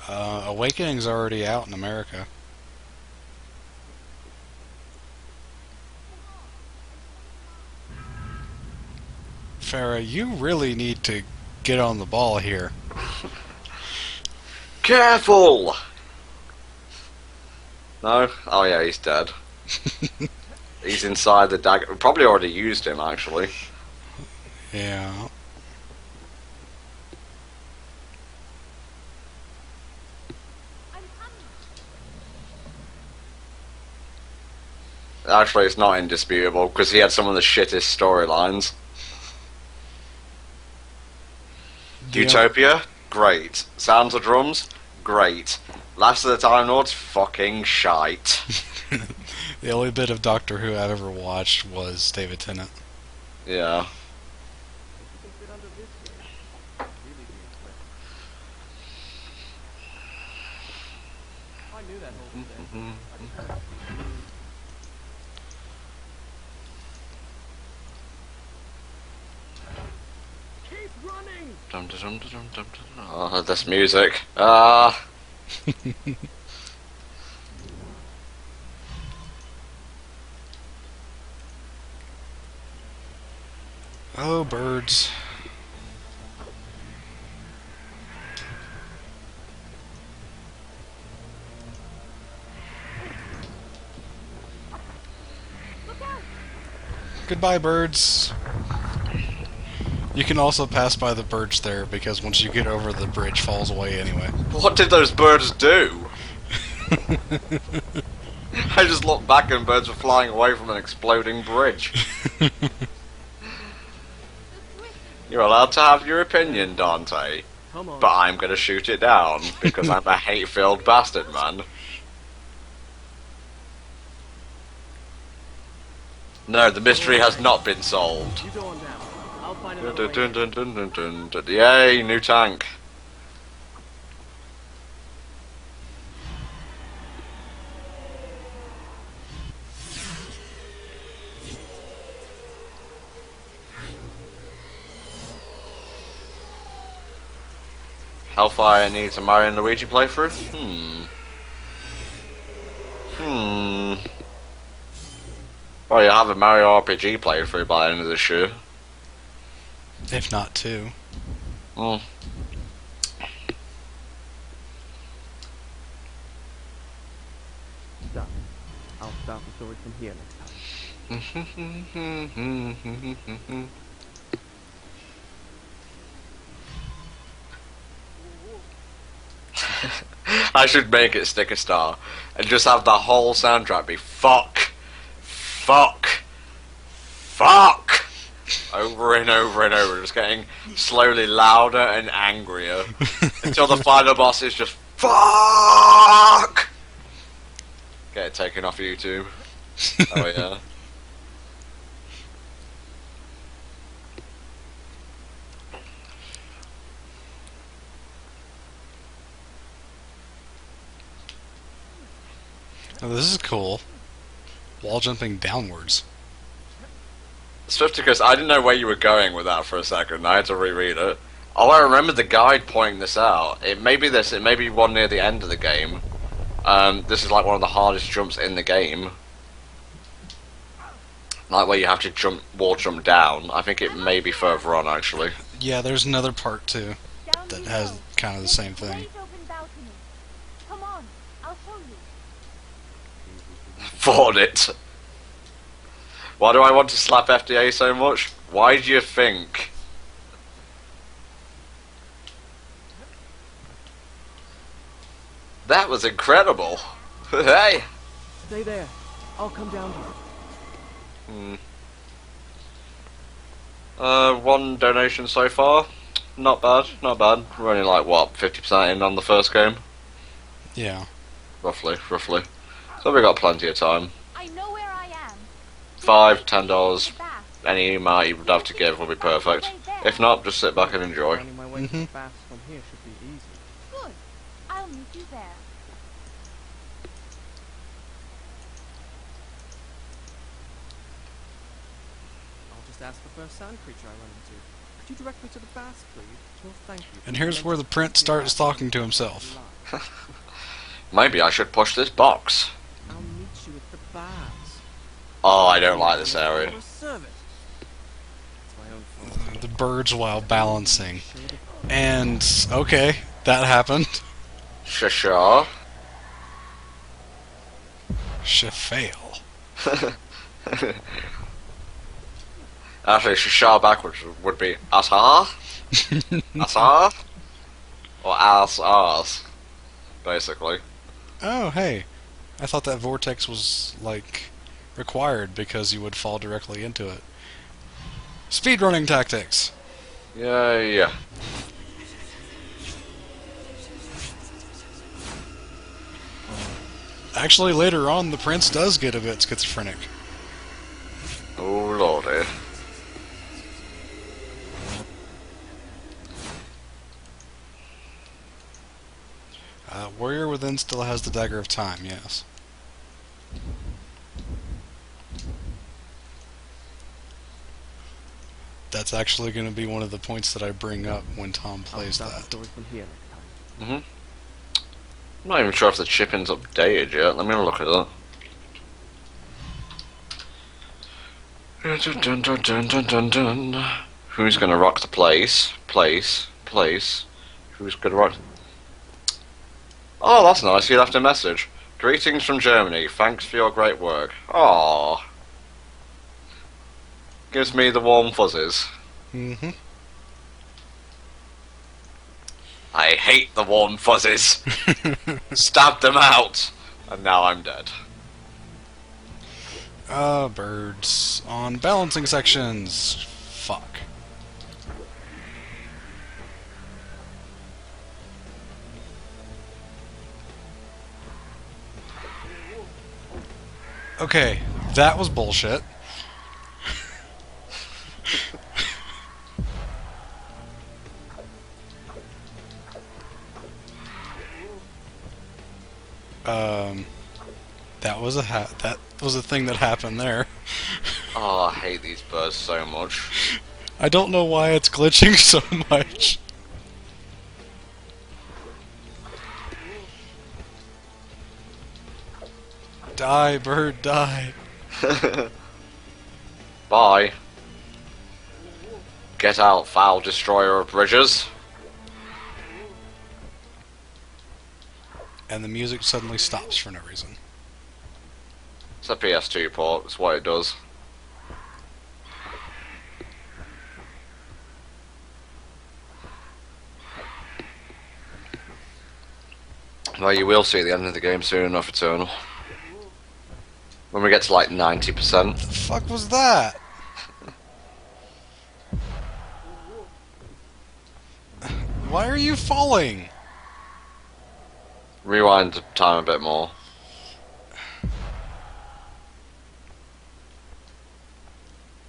Awakening's already out in America. Farah, you really need to get on the ball here. Careful! No? Oh yeah, he's dead. He's inside the dagger. We probably already used him, actually. Yeah. Actually, it's not indisputable, because he had some of the shittest storylines. Utopia? Great. Sounds of Drums? Great. Last of the Time Lords? Fucking shite. The only bit of Doctor Who I've ever watched was David Tennant. Yeah. I knew that whole thing. Keep running! Dum dum dum dum dum dum. Oh, this music. Ah. Oh, birds. Goodbye, birds. You can also pass by the birds there, because once you get over, the bridge falls away anyway. What did those birds do? I just looked back and birds were flying away from an exploding bridge. You're allowed to have your opinion, Dante, Come on. but I'm gonna shoot it down, because I'm a hate-filled bastard, man. No, the mystery has not been solved. You go on down. I'll find Dun, another dun, way. dun, dun, dun, dun, dun. Yay, new tank. Hellfire needs a Mario and Luigi playthrough? Well, you have a Mario RPG playthrough by the end of this year. If not two. Mm. Stop. I'll stop the story from here next time. I should make it Sticker Star and just have the whole soundtrack be fuck, fuck, fuck over and over and over, just getting slowly louder and angrier until the final boss is just fuck. Get it taken off YouTube. Oh yeah. Oh, this is cool. Wall jumping downwards. Especially because I didn't know where you were going with that for a second. I had to reread it. Oh, I remember the guide pointing this out. It may be this. It may be one near the end of the game. This is like one of the hardest jumps in the game. Like where you have to jump, wall jump down. I think it may be further on actually. Yeah, there's another part too Down that below. has kind of the same There's a thing. great open balcony. Come on, I'll show you. Fought it. Why do I want to slap FDA so much? Why do you think? That was incredible. Hey. Stay there. I'll come down here. One donation so far. Not bad, not bad. We're only like, what, 50% in on the first game? Yeah. Roughly. So we got plenty of time. I know where I am. $5, $10, The bath. any amount you would have to give will be perfect. If not, just sit back and enjoy. Finding my way to the baths from here should be easy. Good. I'll meet you there. I'll just ask the first sand creature I run into. Could you direct me to the baths, please? Well, thank you. And here's where the prince starts talking to himself. Maybe I should push this box. I'll meet you at the baths. Oh, I don't like this area. For service. It's my own fault. The birds while balancing. And, okay, that happened. Shasha. Fail. Actually, Shasha backwards would be Asar? Asar? Or As, basically. Oh, hey. I thought that vortex was, like, required because you would fall directly into it. Speedrunning tactics. Yeah. Actually, later on, the prince does get a bit schizophrenic. Oh, lordy. Warrior Within still has the Dagger of Time, yes. That's actually going to be one of the points that I bring up when Tom plays I'll start the that. story from here next time. I'm not even sure if the chipping's updated yet. Let me have a look at that. Dun, dun, dun, dun, dun, dun. Who's gonna rock the place? Who's gonna rock? Oh, that's nice. You left a message. Greetings from Germany. Thanks for your great work. Aww. Gives me the warm fuzzies. Mm-hmm. I hate the warm fuzzies. Stabbed them out, and now I'm dead. Birds on balancing sections. Fuck. Okay, that was bullshit. That was a thing that happened there. Oh, I hate these birds so much. I don't know why it's glitching so much. Die, bird, die. Bye. Get out, foul destroyer of bridges. And the music suddenly stops for no reason. It's a PS2 port, that's what it does. Well, you will see the end of the game soon enough, Eternal. When we get to like 90%. The fuck was that? Why are you falling? Rewind the time a bit more.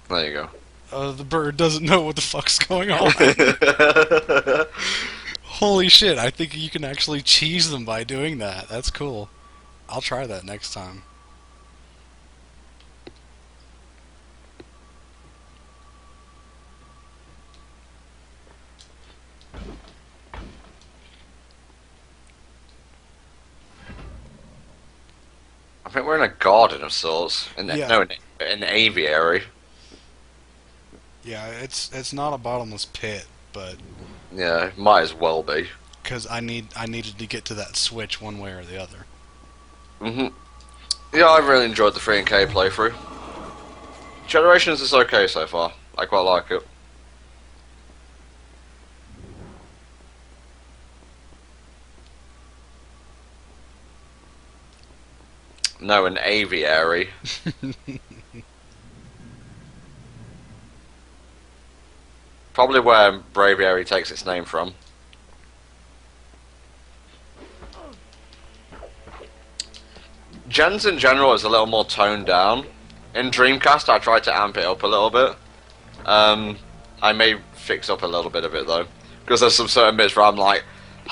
There you go. The bird doesn't know what the fuck's going on. Holy shit, I think you can actually cheese them by doing that. That's cool. I'll try that next time. I think we're in a garden of sorts. Yeah. No, an aviary. Yeah, it's not a bottomless pit, but Yeah, might as well be. because I needed to get to that switch one way or the other. Yeah, I really enjoyed the 3K playthrough. Generations is okay so far. I quite like it. No, an aviary. Probably where Braviary takes its name from. Gens in general is a little more toned down. In Dreamcast, I tried to amp it up a little bit. I may fix up a little bit of it though, because there's some certain bits where I'm like,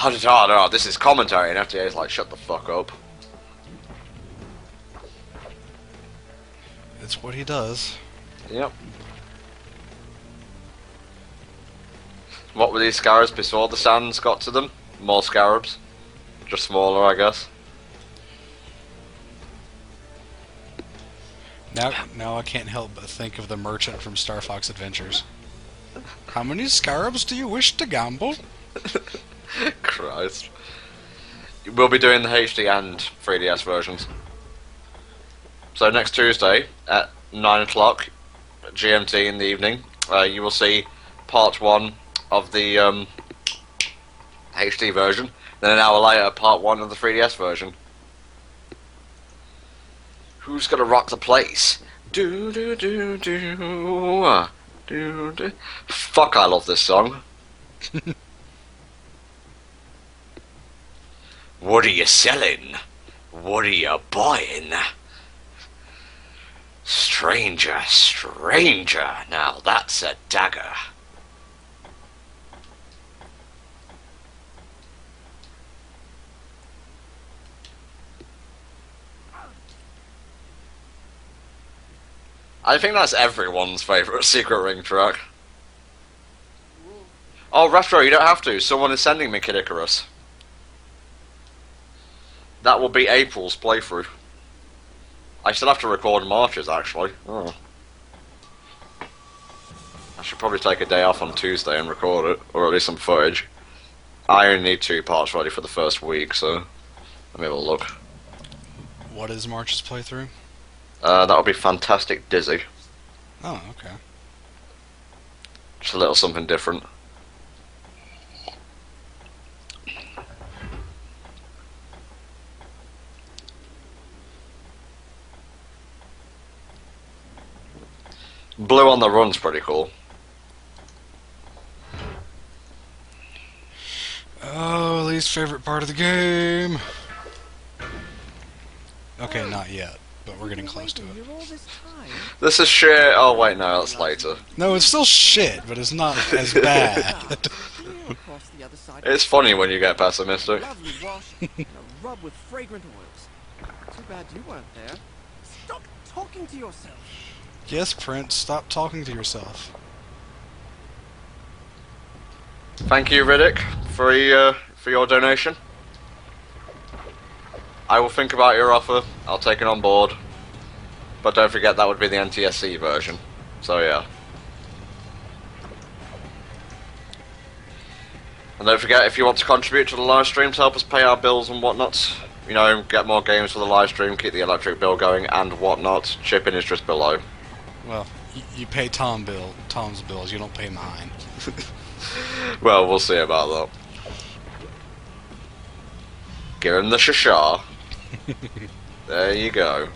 oh, this is commentary, and FTA is like, shut the fuck up. It's what he does. Yep. What were these scarabs before the sands got to them? More scarabs. Just smaller, I guess. Now I can't help but think of the merchant from Star Fox Adventures. How many scarabs do you wish to gamble? Christ. We'll be doing the HD and 3DS versions. So next Tuesday at 9 o'clock GMT in the evening, you will see part 1 of the HD version. Then an hour later, part 1 of the 3DS version. Who's gonna rock the place? Do do do do do do. Fuck! I love this song. What are you selling? What are you buying? Stranger, stranger. Now that's a dagger. I think that's everyone's favourite Secret Ring track. Oh, Retro, you don't have to. Someone is sending me Kid Icarus. That will be April's playthrough. I still have to record March's, actually. Oh. I should probably take a day off on Tuesday and record it, or at least some footage. I only need 2 parts ready for the first week, so let me have a look. What is March's playthrough? That'll be Fantastic Dizzy. Oh, okay. Just a little something different. Blue on the Run's pretty cool. Oh, least favorite part of the game. Okay, not yet, but we're getting close to it. This is shit. Oh wait, no, that's later. No, it's still shit, but it's not as bad. It's funny when you get pessimistic. Lovely wash and a rub with fragrant oils. Too bad you weren't there. Stop talking to yourself. Yes, Prince, stop talking to yourself. Thank you, Riddick, for your donation. I will think about your offer. I'll take it on board. But don't forget that would be the NTSC version. So yeah. And don't forget, if you want to contribute to the live stream to help us pay our bills and whatnot, you know, get more games for the live stream, keep the electric bill going and whatnot, shipping is just below. Well, you pay Tom's bills, you don't pay mine. Well, we'll see about that. Give him the shasha. There you go.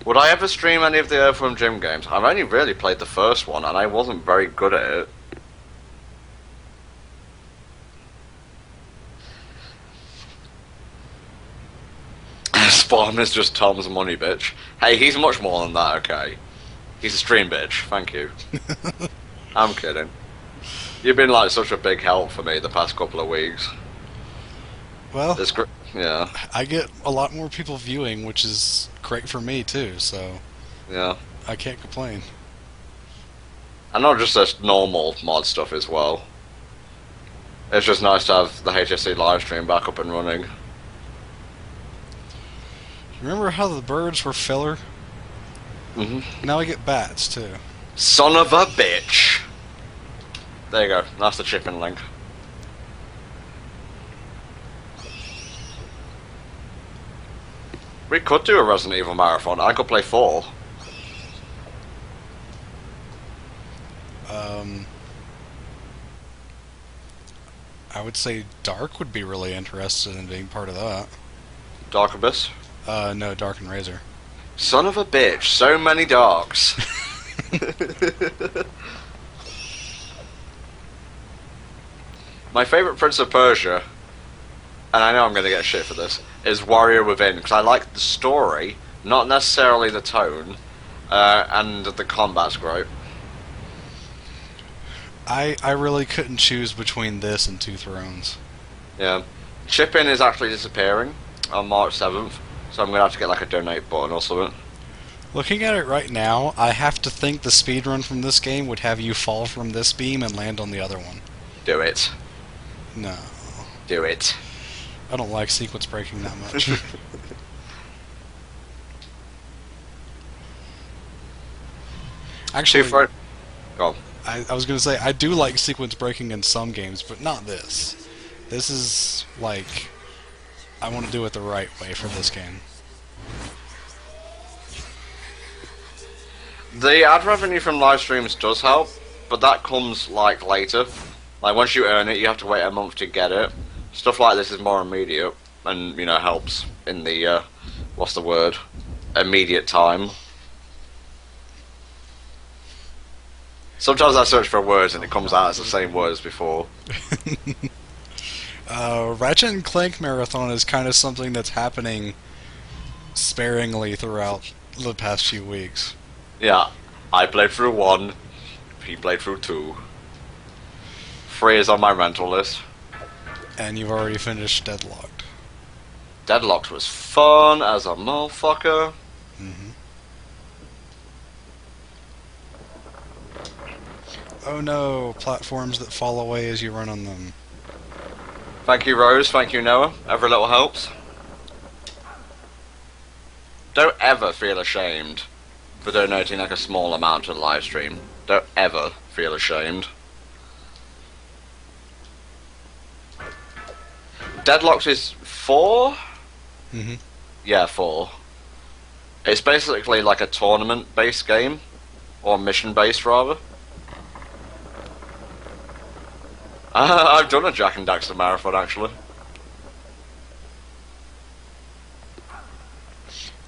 Would I ever stream any of the Earthworm Jim games? I've only really played the first one, and I wasn't very good at it. Spawn is just Tom's money bitch. Hey, he's much more than that, okay? He's a stream bitch, thank you. I'm kidding. You've been like such a big help for me the past couple of weeks. Well, yeah. I get a lot more people viewing, which is great for me too, so Yeah. I can't complain. And not just this normal mod stuff as well. It's just nice to have the HFC livestream back up and running. Remember how the birds were filler? Now we get bats, too. Son of a bitch! There you go, that's the chicken link. We could do a Resident Evil marathon. I could play 4. I would say Dark would be really interested in being part of that. Dark Abyss? No, Dark and Razor. Son of a bitch, so many darks. My favourite Prince of Persia, and I know I'm going to get shit for this, is Warrior Within, because I like the story, not necessarily the tone, and the combat's great. I really couldn't choose between this and Two Thrones. Yeah. Chip-In is actually disappearing on March 7th, so I'm going to have to get like a donate button or something. Looking at it right now, I have to think the speedrun from this game would have you fall from this beam and land on the other one. Do it. No. Do it. I don't like sequence breaking that much. Actually, Go on. I was going to say, I do like sequence breaking in some games, but not this. This is, like, I want to do it the right way for this game. The ad revenue from live streams does help, but that comes, like, later. Like, once you earn it, you have to wait a month to get it. Stuff like this is more immediate, and, you know, helps in the, what's the word? Immediate time. Sometimes I search for words and it comes out as the same word as before. Ratchet and Clank Marathon is kind of something that's happening sparingly throughout the past few weeks. Yeah, I played through 1, he played through 2. 3 is on my rental list. And you've already finished Deadlocked. Deadlocked was fun as a motherfucker. Oh no, platforms that fall away as you run on them. Thank you, Rose. Thank you, Noah. Every little helps. Don't ever feel ashamed for donating like a small amount to the live stream. Don't ever feel ashamed. Deadlocked is 4? Yeah, 4. It's basically like a tournament-based game. Or mission-based, rather. I've done a Jack and Daxter marathon, actually.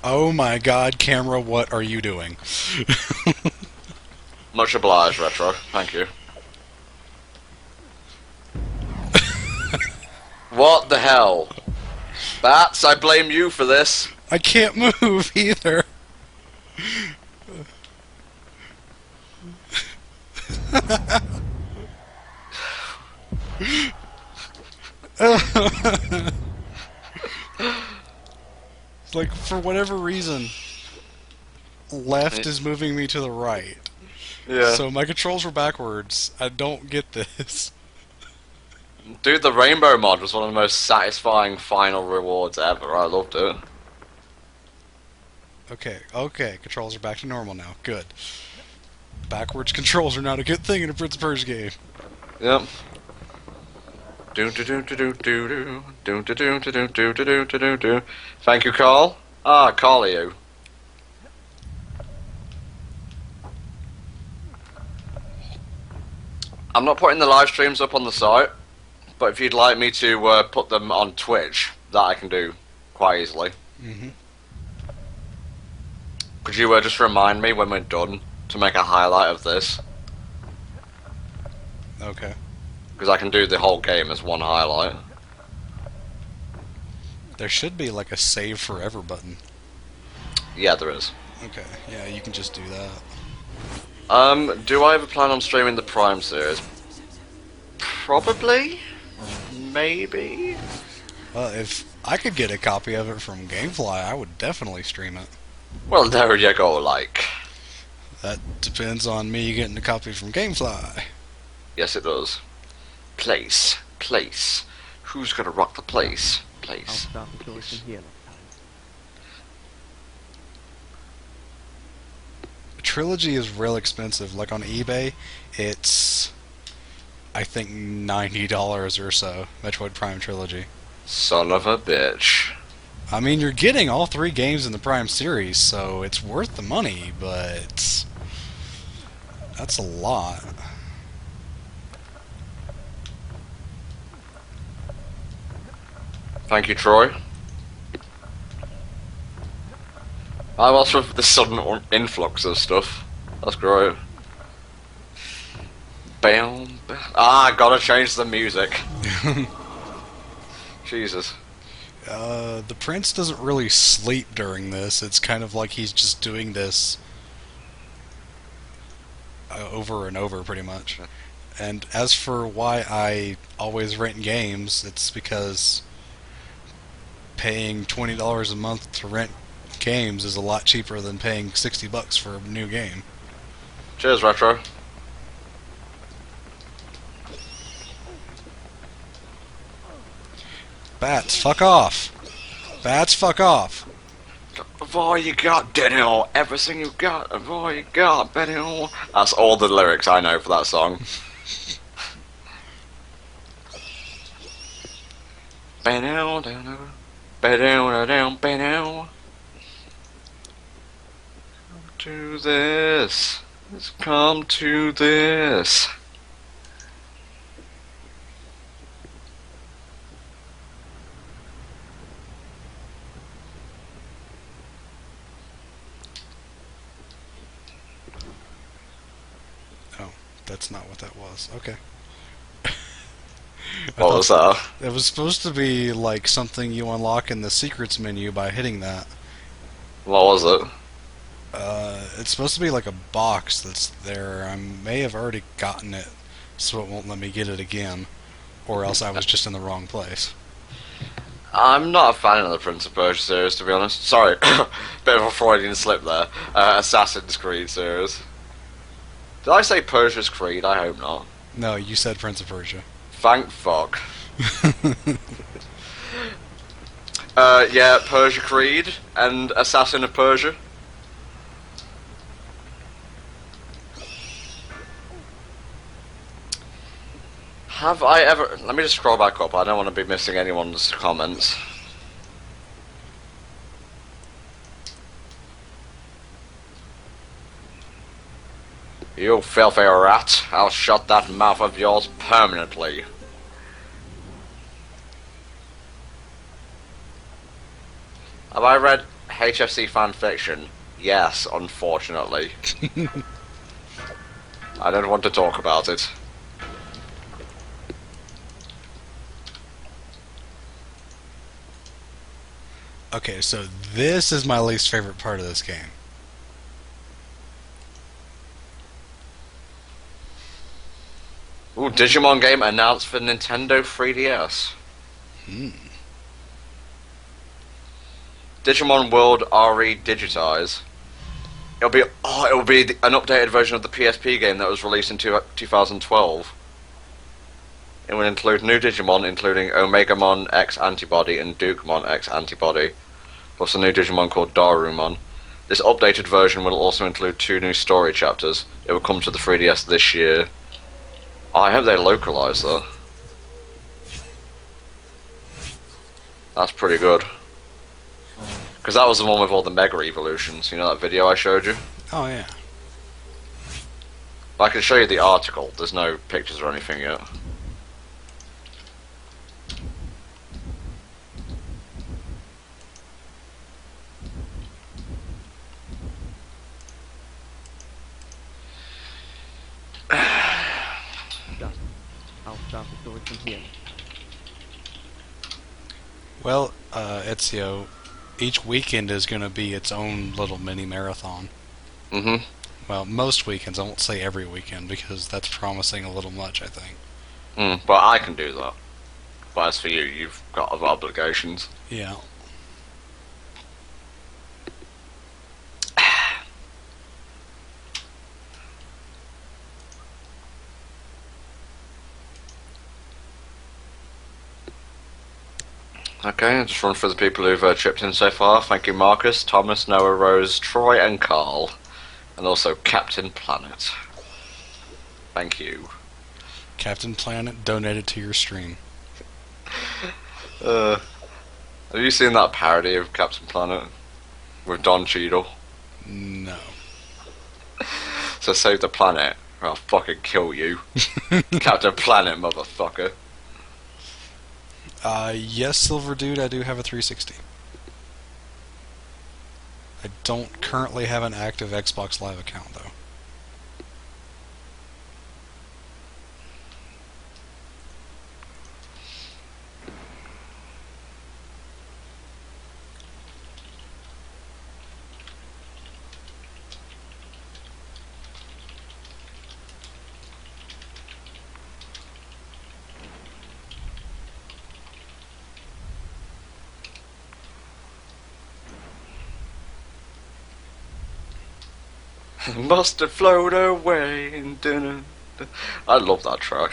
Oh my god, camera, what are you doing? Much obliged, Retro. Thank you. What the hell? Bats, I blame you for this. I can't move either. Like, for whatever reason, left is moving me to the right. Yeah. So my controls were backwards. I don't get this. Dude, the Rainbow mod was one of the most satisfying final rewards ever. I loved it. Okay, controls are back to normal now. Good. Backwards controls are not a good thing in a Prince of Persia game. Yep. Do. Thank you, Carl. Ah, Carl, are you? I'm not putting the live streams up on the site, but if you'd like me to put them on Twitch, that I can do quite easily. Could you just remind me when we're done to make a highlight of this? Okay. Because I can do the whole game as one highlight. There should be like a save forever button. Yeah, there is. Okay, yeah, you can just do that. Do I ever plan on streaming the Prime series? Probably? Maybe? Well, if I could get a copy of it from Gamefly, I would definitely stream it. Well, there you go, like. That depends on me getting a copy from GameFly. Yes, it does. Place. Who's gonna rock the place? I'll Place. start the story from here next time. A trilogy is real expensive. Like on eBay, it's I think $90 or so. Metroid Prime trilogy. Son of a bitch. I mean, you're getting all 3 games in the Prime series, so it's worth the money, but that's a lot. Thank you, Troy. I'm also with the sudden influx of stuff. That's great. Bam. I gotta change the music. Jesus. The prince doesn't really sleep during this. It's kind of like he's just doing this over and over, pretty much. And as for why I always rent games, it's because paying $20 a month to rent games is a lot cheaper than paying $60 for a new game. Cheers, Retro. Bats, fuck off! Bats, fuck off! Of all you got, Daniel. Everything you got. Of all you got, Daniel. That's all the lyrics I know for that song. Ba-dow, down, ba-dow, down, ba-dow. To this. Let's come to this. Oh, that's not what that was. Okay. What was that? It was supposed to be like something you unlock in the secrets menu by hitting that. What was it? It's supposed to be like a box that's there. I may have already gotten it, so it won't let me get it again. Or else I was just in the wrong place. I'm not a fan of the Prince of Persia series, to be honest. Sorry, bit of a Freudian slip there. Assassin's Creed series. Did I say Persia's Creed? I hope not. No, you said Prince of Persia. Thank fuck. Yeah, Persia Creed and Assassin of Persia. Have I ever... Let me just scroll back up, I don't want to be missing anyone's comments. You filthy rat, I'll shut that mouth of yours permanently. Have I read HFC fanfiction? Yes, unfortunately. I don't want to talk about it. Okay, so this is my least favorite part of this game. Ooh, Digimon game announced for Nintendo 3DS. Digimon World RE Digitize. It'll be an updated version of the PSP game that was released in 2012. It will include new Digimon, including Omegamon X Antibody and Dukemon X Antibody, plus a new Digimon called Darumon. This updated version will also include 2 new story chapters. It will come to the 3DS this year. I hope they localize that. That's pretty good. Because that was the one with all the Mega Evolutions. You know that video I showed you? Oh, yeah. I can show you the article. There's no pictures or anything yet. Done. I'll start the story from here. Well, Ezio, each weekend is going to be its own little mini marathon. Mm-hmm. Well, most weekends. I won't say every weekend because that's promising a little much, I think. But I can do that. But as for you, you've got other obligations. Yeah. Okay, I'll just run through the people who've chipped in so far. Thank you, Marcus, Thomas, Noah, Rose, Troy, and Carl. And also Captain Planet. Thank you. Captain Planet donated to your stream. Have you seen that parody of Captain Planet? With Don Cheadle? No. So save the planet, or I'll fucking kill you. Captain Planet, motherfucker. Yes, Silver Dude, I do have a 360. I don't currently have an active Xbox Live account, though. Must have float away and dun. I love that track.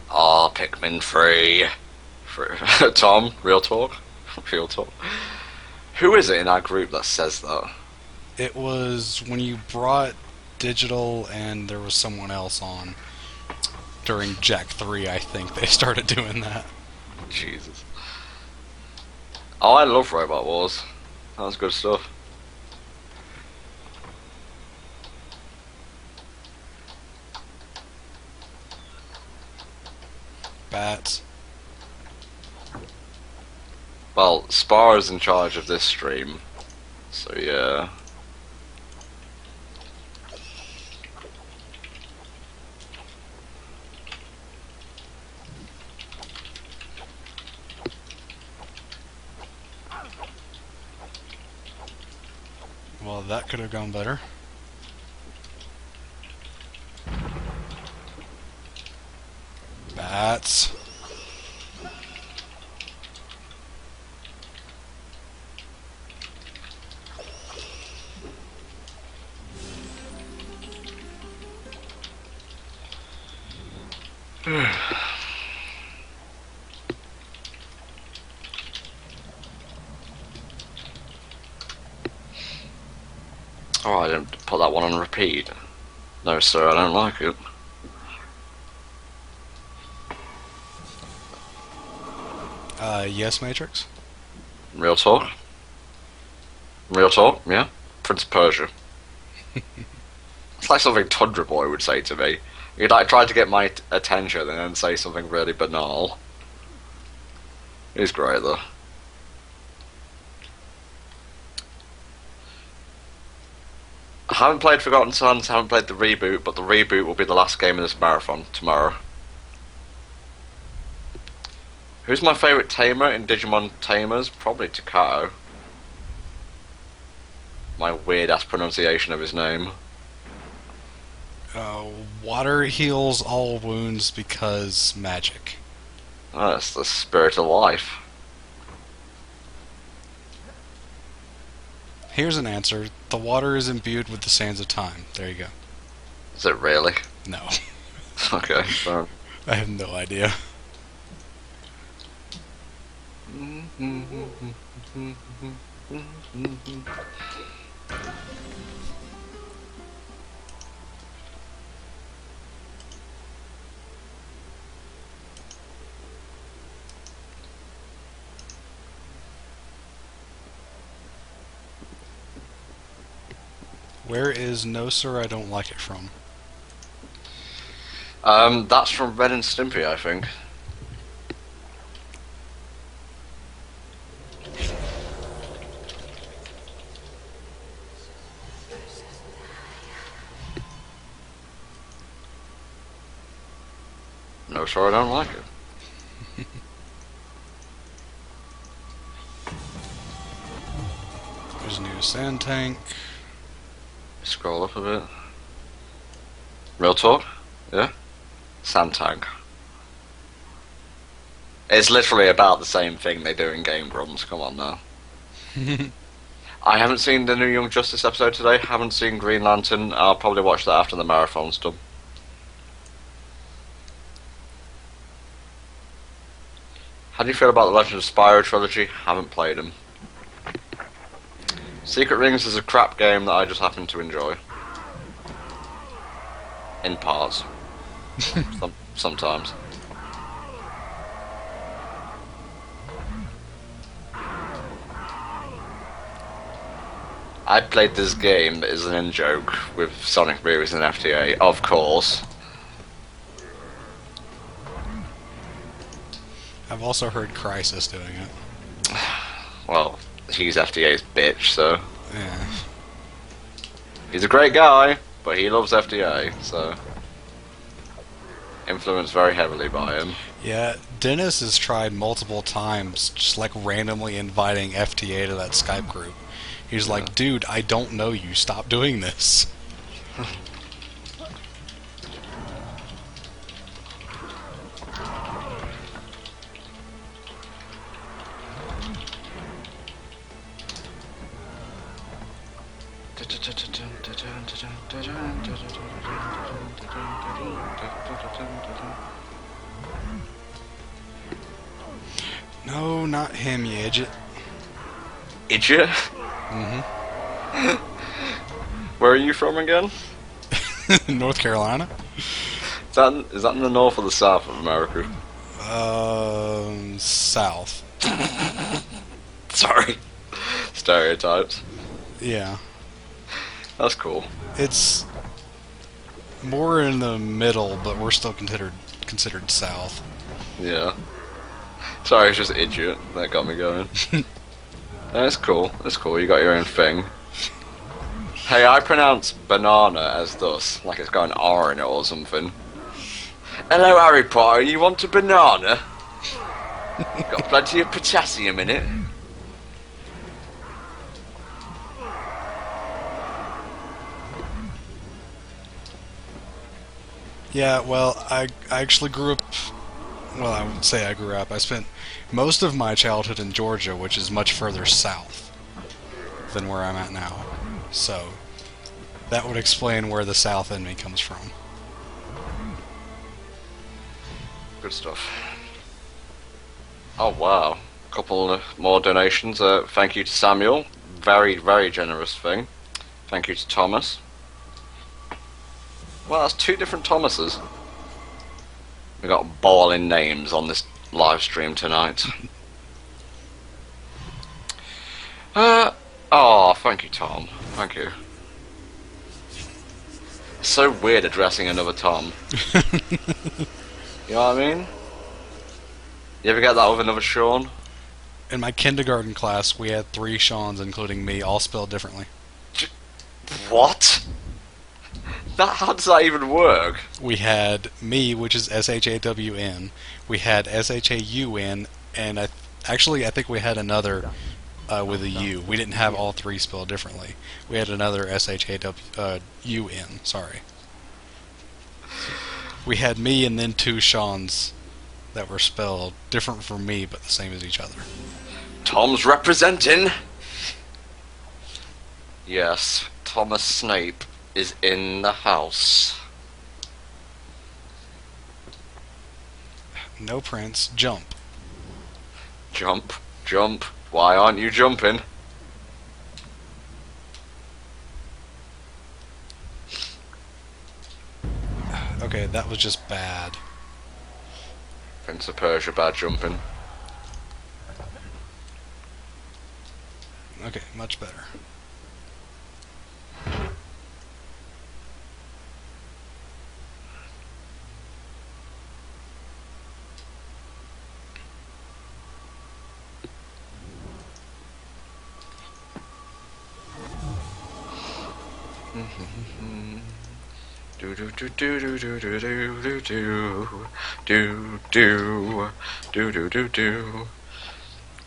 Ah, Pikmin 3. Tom, real talk? Real talk. Who is it in our group that says that? It was when you brought Digital and there was someone else on during Jack 3, I think they started doing that. Jesus. Oh, I love Robot Wars. That was good stuff. Bats. Well, Spar is in charge of this stream, so yeah. Well, that could have gone better. Bats. Oh, I didn't put that one on repeat. No, sir, I don't like it. Yes, Matrix? Real talk? Real talk, yeah? Prince of Persia. It's like something Tundra Boy would say to me. He'd like try to get my attention and then say something really banal. He's great though. I haven't played Forgotten Sons, haven't played the reboot, but the reboot will be the last game of this marathon tomorrow. Who's my favourite tamer in Digimon Tamers? Probably Takato. My weird ass pronunciation of his name. Water heals all wounds because magic. Oh, that's the spirit of life. Here's an answer. The water is imbued with the sands of time. There you go. Is it really? No. Okay, fair. I have no idea. Where is No Sir, I Don't Like It from? That's from Ren and Stimpy, I think. No, sir, I don't like it. There's a new sand tank. Scroll up a bit. Real talk? Yeah? Sand tank. It's literally about the same thing they do in Game Grumps, come on now. I haven't seen the new Young Justice episode today, haven't seen Green Lantern, I'll probably watch that after the marathon's done. How do you feel about the Legend of Spyro trilogy? Haven't played them. Secret Rings is a crap game that I just happen to enjoy. In parts. Sometimes. I played this game as an in-joke with Sonic Movies and FTA, of course. I've also heard Crisis doing it. Well, he's FTA's bitch, so... Yeah. He's a great guy, but he loves FTA, so... Influenced very heavily by him. Yeah, Dennis has tried multiple times, just like randomly inviting FTA to that Skype group. He's like, dude, I don't know you, stop doing this. No, not him, you idiot. Idiot? Mm-hmm. Where are you from again? North Carolina? Is that in the north or the south of America? South. Sorry. Stereotypes. Yeah. That's cool. It's more in the middle, but we're still considered south. Yeah. Sorry, it's just idiot that got me going. That's cool. That's cool. You got your own thing. Hey, I pronounce banana as thus, like it's got an R in it or something. Hello, Harry Potter. You want a banana? Got plenty of potassium in it. Yeah, well, I actually grew up... Well, I wouldn't say I grew up. I spent most of my childhood in Georgia, which is much further south than where I'm at now. So, that would explain where the south in me comes from. Good stuff. Oh, wow. A couple more donations. Thank you to Samuel. Very, very generous thing. Thank you to Thomas. Well, that's two different Thomases. We got balling names on this live stream tonight. Oh, thank you, Tom. Thank you. It's so weird addressing another Tom. You know what I mean? You ever get that with another Sean? In my kindergarten class, we had 3 Seans, including me, all spelled differently. What? How does that even work? We had me, which is S-H-A-W-N. We had S-H-A-U-N, and I think we had another with a U. We didn't have all 3 spelled differently. We had another S-H-A-W-U-N, sorry. We had me and then 2 Seans that were spelled different from me, but the same as each other. Tom's representing. Yes, Thomas Snape is in the house. No, Prince, jump. Jump, jump. Why aren't you jumping? Okay, that was just bad. Prince of Persia, bad jumping. Okay, much better. Do do do do do do do do do do do do do do do.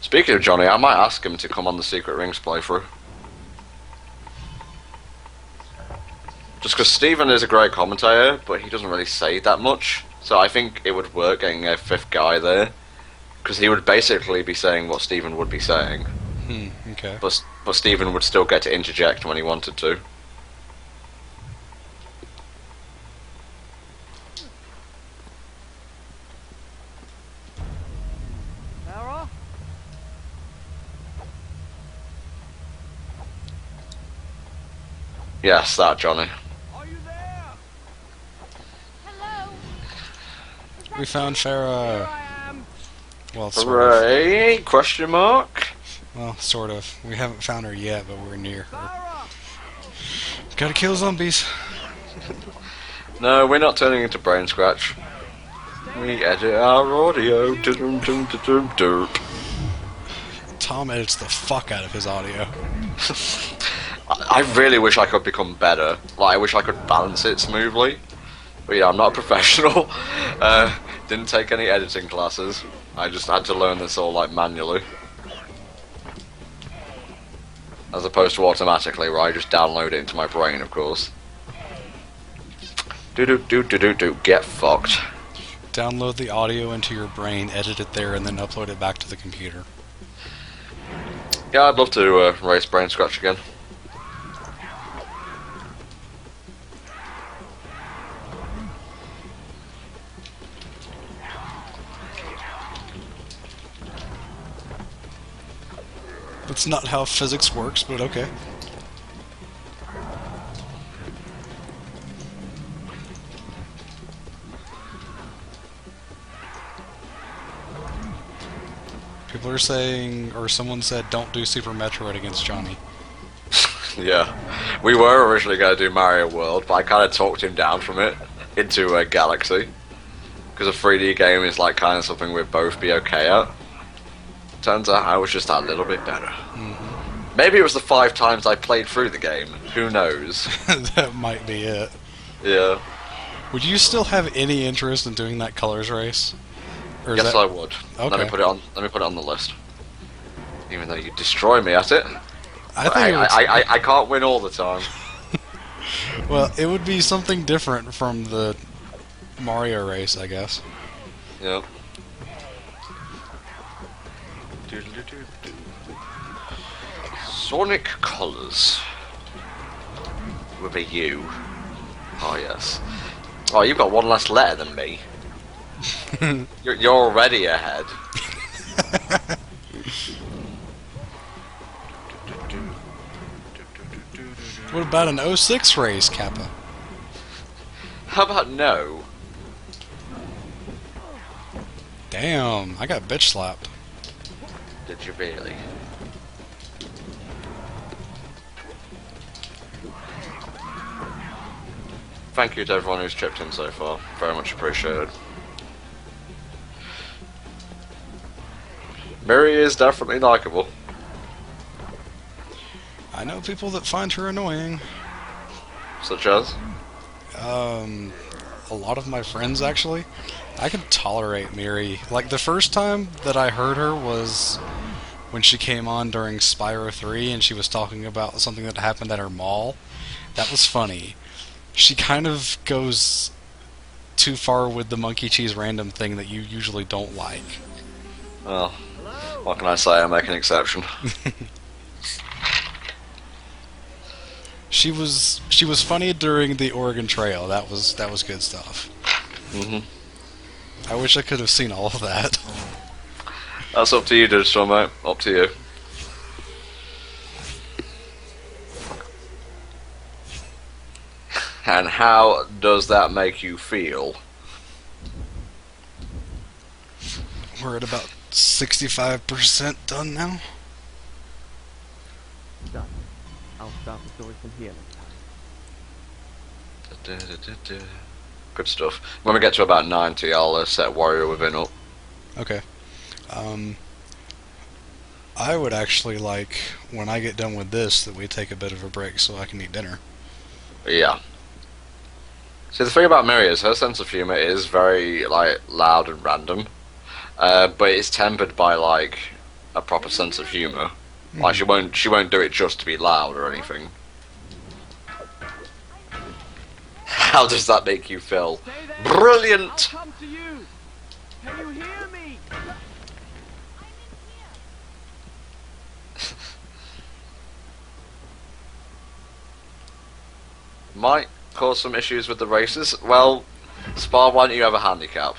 Speaking of Johnny, I might ask him to come on the Secret Rings playthrough. Just because Stephen is a great commentator, but he doesn't really say that much. So I think it would work getting a 5th guy there, because he would basically be saying what Stephen would be saying. Okay. But Stephen would still get to interject when he wanted to. Yes, that Johnny. Are you there? Hello? We found Here Farah. I am. Well, sort of. Hooray? Question mark? Well, sort of. We haven't found her yet, but we're near her. Farah. Gotta kill zombies. No, we're not turning into Brain Scratch. We edit our audio. Derp. Tom edits the fuck out of his audio. I really wish I could become better. Like, I wish I could balance it smoothly. But yeah, I'm not a professional. Didn't take any editing classes. I just had to learn this all, like, manually. As opposed to automatically, where I just download it into my brain, of course. Do. Get fucked. Download the audio into your brain, edit it there, and then upload it back to the computer. Yeah, I'd love to race Brain Scratch again. That's not how physics works, but okay. People are saying, or someone said, don't do Super Metroid against Johnny. Yeah. We were originally going to do Mario World, but I kind of talked him down from it into a Galaxy. Because a 3D game is like kind of something we'd both be okay at. Turns out I was just that little bit better. Mm-hmm. Maybe it was the 5 times I played through the game. Who knows? That might be it. Yeah. Would you still have any interest in doing that colors race? Or is Yes, that... I would. Okay. Let me put it on the list. Even though you destroy me at it. I think it would... I can't win all the time. Well, it would be something different from the Mario race, I guess. Yep. Sonic Colors. With a U. Oh, yes. Oh, you've got one less letter than me. You're already ahead. What about an 06 race, Kappa? How about no? Damn, I got bitch slapped. Did you really? Thank you to everyone who's chipped in so far. Very much appreciated. Mary is definitely likable. I know people that find her annoying. Such as? A lot of my friends, actually. I can tolerate Miri. Like, the first time that I heard her was when she came on during Spyro 3 and she was talking about something that happened at her mall. That was funny. She kind of goes too far with the monkey cheese random thing that you usually don't like. Well, what can I say? I make an exception. She was funny during the Oregon Trail. That was good stuff. Mhm. I wish I could have seen all of that. That's up to you, Digital, mate. Up to you. And how does that make you feel? We're at about 65% done now. Done. I'll start the story from here next time. Good stuff. When we get to about 90, I'll set Warrior Within up. Okay. I would actually like, when I get done with this, that we take a bit of a break so I can eat dinner. Yeah. See, the thing about Miri is her sense of humor is very, like, loud and random. But it's tempered by, like, a proper sense of humor. Like, she won't do it just to be loud or anything. How does that make you feel? Stay there. Brilliant! I'll come to you. Can you hear me? Might cause some issues with the races. Well, Spar, why don't you have a handicap?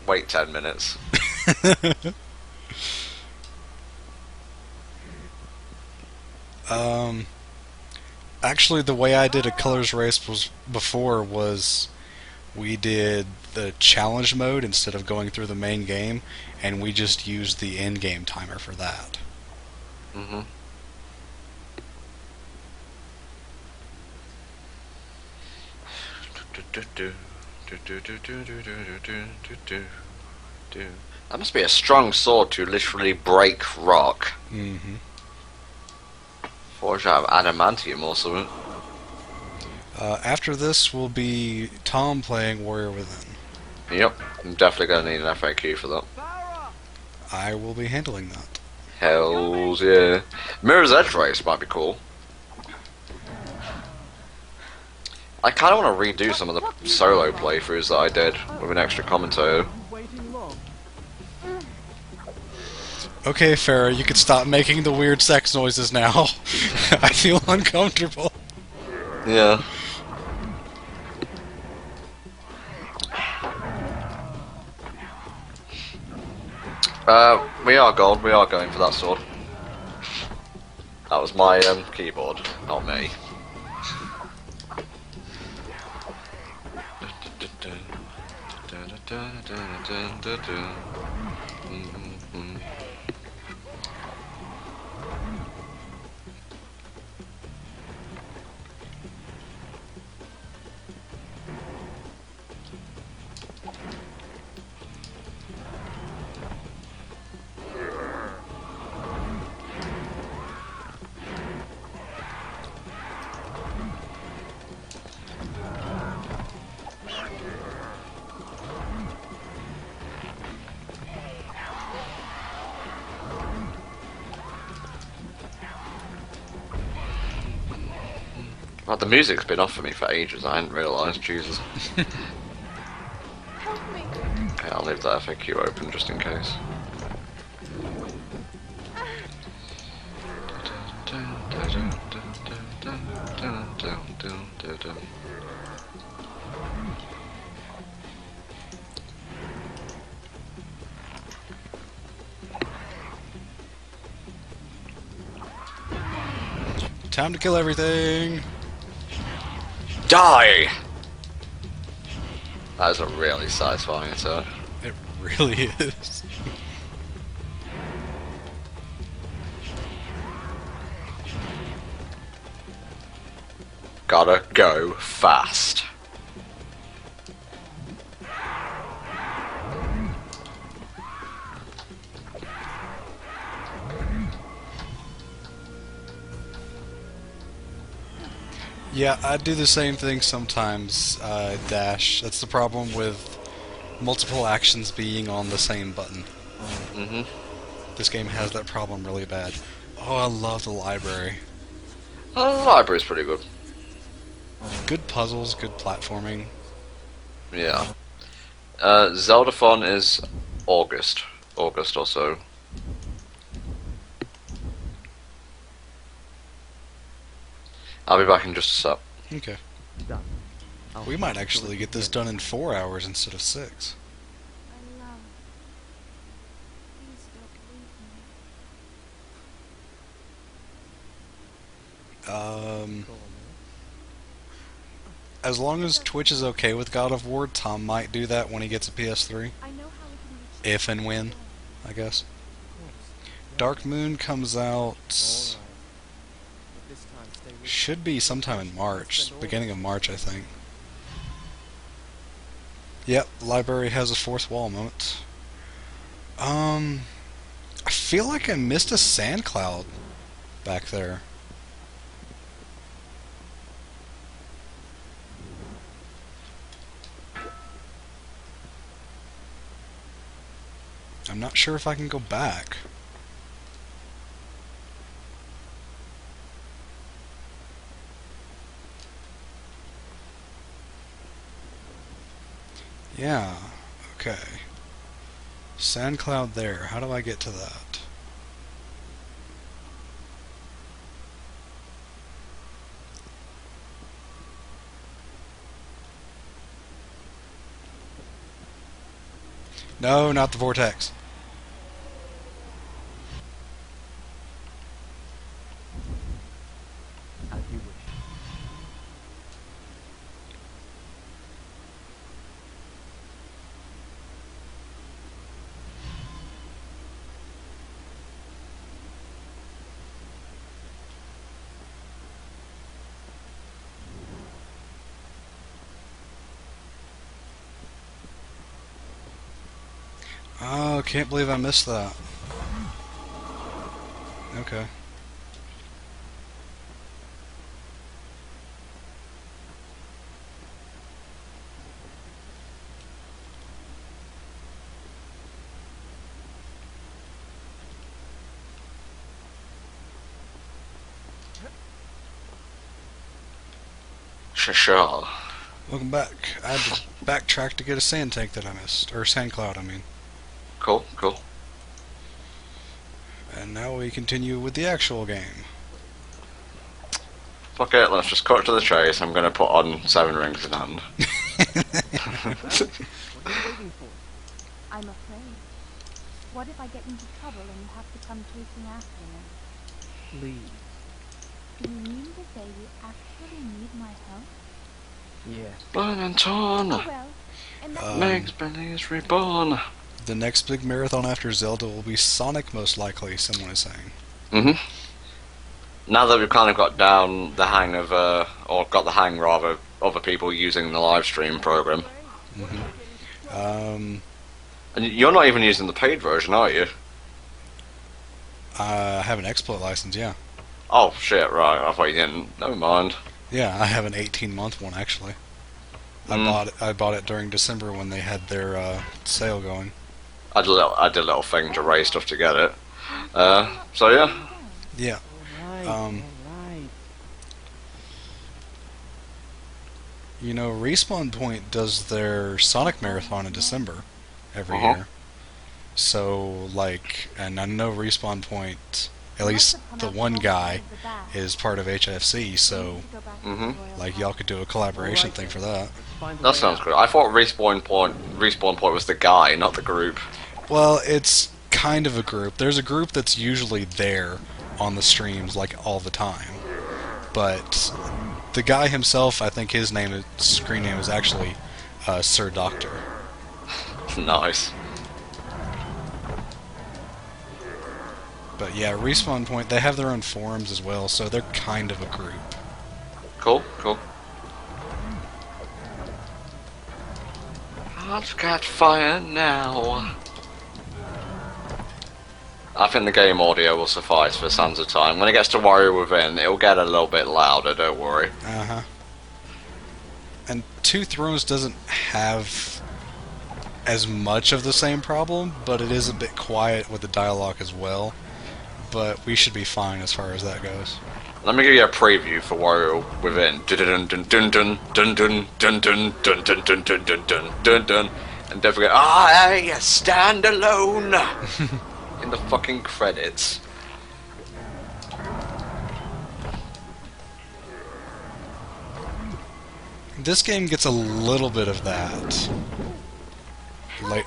Wait 10 minutes. Actually, the way I did a colors race was we did the challenge mode instead of going through the main game, and we just used the end game timer for that. Mm-hmm. That must be a strong sword to literally break rock. Mm-hmm. Forged out of adamantium or something. After this will be Tom playing Warrior Within. Yep, I'm definitely going to need an FAQ for that. I will be handling that. Hells yeah. Mirror's Edge race might be cool. I kind of want to redo some of the solo playthroughs that I did with an extra commentator. Waiting long. Okay, Farrah, you can stop making the weird sex noises now. I feel uncomfortable. Yeah. We are gold. We are going for that sword. That was my keyboard, not me. Well, the music's been off for me for ages. I hadn't realised. Jesus. Help me. Okay, I'll leave that FAQ open just in case. Time to kill everything. Die! That is a really satisfying attack. It really is. Gotta go fast. Yeah, I do the same thing sometimes, Dash. That's the problem with multiple actions being on the same button. Mm-hmm. This game has that problem really bad. Oh, I love the library. The library's pretty good. Good puzzles, good platforming. Yeah. Zeldathon is August. August or so. I'll be back in just a sec. Okay. Done. We might actually get this done in 4 hours instead of 6. I love. Please don't leave me. As long as Twitch is okay with God of War, Tom might do that when he gets a PS3. I know how we can reach. If and when, I guess. Dark Moon comes out... But this time stay with Should be sometime in March. Beginning of March, I think. Yep, library has a fourth wall moment. I feel like I missed a sand cloud back there. I'm not sure if I can go back. Yeah, okay. Sand cloud there. How do I get to that? No, not the vortex. as you wish. Oh, can't believe I missed that. Okay. Sure. Welcome back. I had to backtrack to get a sand tank that I missed. Or sand cloud, I mean. Cool, cool. And now we continue with the actual game. Fuck it, let's just cut to the chase. I'm gonna put on 7 rings in hand. What are you waiting for? I'm afraid. What if I get into trouble and you have to come chasing after me? Please. Do you mean to say you actually need my help? Yes. Burn and torn. Oh well. And that Makes Billy's reborn. The next big marathon after Zelda will be Sonic, most likely, someone is saying. Now that we've kind of got down the hang of, or got the hang rather, of other people using the live stream program. And you're not even using the paid version, are you? I have an exploit license, yeah. Oh shit, right, I thought you didn't. Never mind. Yeah, I have an 18-month one, actually. I bought it during December when they had their sale going. I did a little thing to raise stuff to get it. So yeah. Yeah. Alright. You know, Respawn Point does their Sonic Marathon in December every year. So, like, and I know Respawn Point, at least the one guy, is part of HFC, so, like, y'all could do a collaboration thing for that. That sounds good. I thought Respawn Point was the guy, not the group. Well, it's kind of a group. There's a group that's usually there on the streams, like, all the time. But the guy himself, I think his screen name is actually Sir Doctor. Nice. But yeah, Respawn Point, they have their own forums as well, so they're kind of a group. Cool, cool. I've got fire now. I think the game audio will suffice for Sands of Time. When it gets to Warrior Within, it'll get a little bit louder, don't worry. Uh-huh. And Two Thrones doesn't have as much of the same problem, but it is a bit quiet with the dialogue as well. But we should be fine as far as that goes. Let me give you a preview for Warrior Within. Dun dun dun dun dun dun dun dun dun dun dun dun dun dun dun dun. And don't forget, I stand alone in the fucking credits. This game gets a little bit of that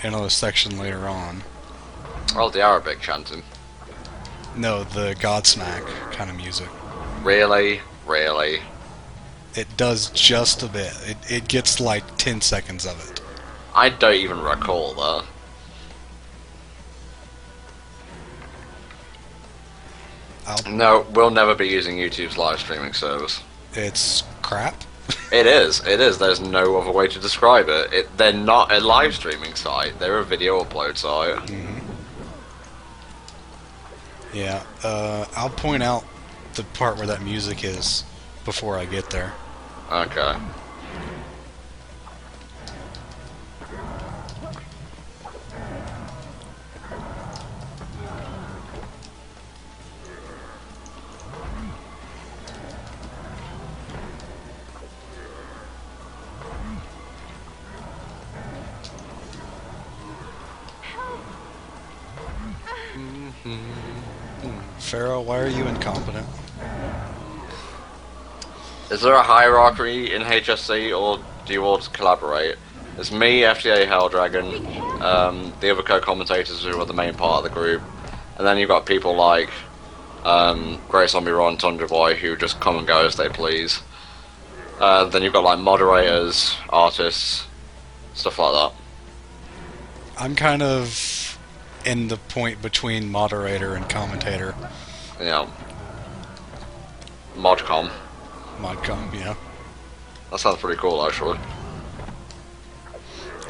in a section later on. Oh, the Arabic chanting. No, the Godsmack kind of music. Really? Really? It does just a bit. It gets like 10 seconds of it. I don't even recall that. No, we'll never be using YouTube's live streaming service. It's crap. It is. There's no other way to describe it. They're not a live streaming site. They're a video upload site. Yeah, I'll point out the part where that music is before I get there. Okay. Pharaoh, why are you incompetent? Is there a hierarchy in HFC, or do you all just collaborate? It's me, FDA Helldragon, the other co-commentators who are the main part of the group, and then you've got people like Great Zombie Ron, Tundra Boy, who just come and go as they please. Then you've got like moderators, artists, stuff like that. I'm kind of in the point between moderator and commentator. Yeah. Modcom. Modcom, yeah. That sounds pretty cool, actually.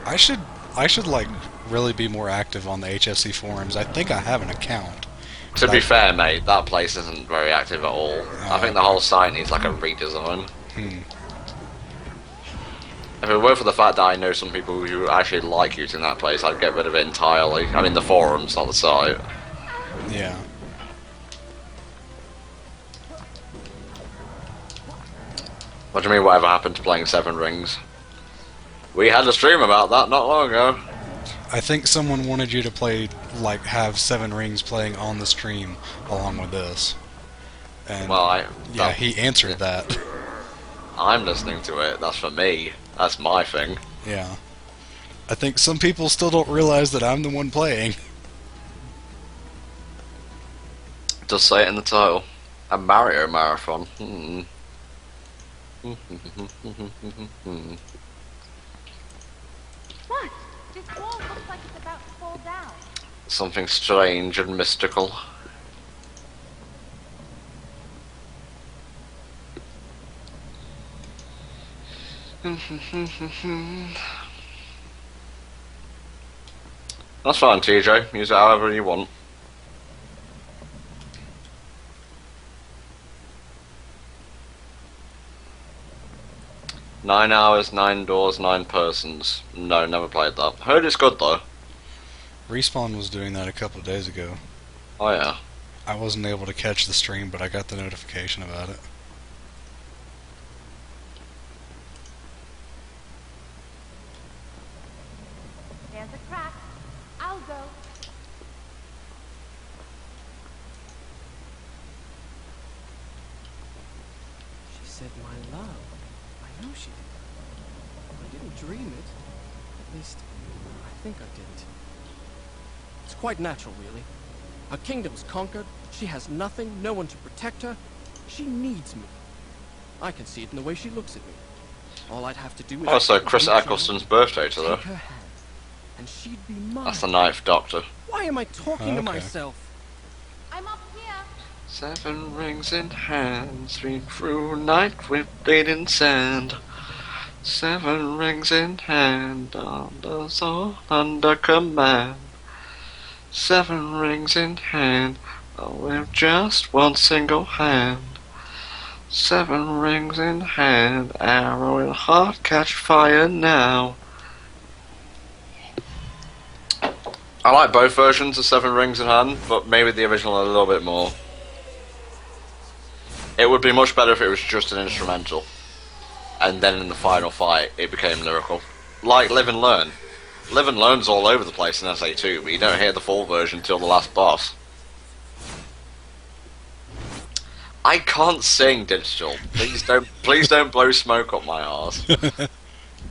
I should I should like really be more active on the HFC forums. I think I have an account. To but be I- fair, mate, that place isn't very active at all. I think the whole site needs like a redesign. If it weren't for the fact that I know some people who actually like using that place, I'd get rid of it entirely. I mean, the forums, not the site. Yeah. What do you mean, whatever happened to playing Seven Rings? We had a stream about that not long ago. I think someone wanted you to play, like, have Seven Rings playing on the stream along with this. And Well, yeah, he answered that. I'm listening to it. That's for me. That's my thing. Yeah. I think some people still don't realize that I'm the one playing. Does say it in the title. A Mario Marathon. What? This wall looks like it's about to fall down. Something strange and mystical. That's fine, TJ. Use it however you want. Nine hours, 9 doors, 9 persons. No, never played that. Heard it's good though. Respawn was doing that a couple of days ago. Oh yeah. I wasn't able to catch the stream, but I got the notification about it. There's a crack. I'll go. She said my love. I know she did. I didn't dream it. At least, I think I didn't. It's quite natural, really. Her kingdom's conquered. She has nothing, no one to protect her. She needs me. I can see it in the way she looks at me. All I'd have to do is... Also, Chris reach out, Eccleston's birthday today. take her hand, and she'd be mine. That's the Ninth Doctor. Why am I talking to Okay. myself? I'm up here. 7 rings in hand, 3 through night with bleeding sand. 7 rings in hand, under command. 7 rings in hand, with just one single hand. 7 rings in hand, arrow in heart, catch fire now. I like both versions of 7 rings in hand, but maybe the original a little bit more. It would be much better if it was just an instrumental, and then in the final fight it became lyrical. Like Live and Learn. Live and Learn's all over the place in SA2, but you don't hear the full version until the last boss. I can't sing, Digital. Please don't blow smoke up my arse.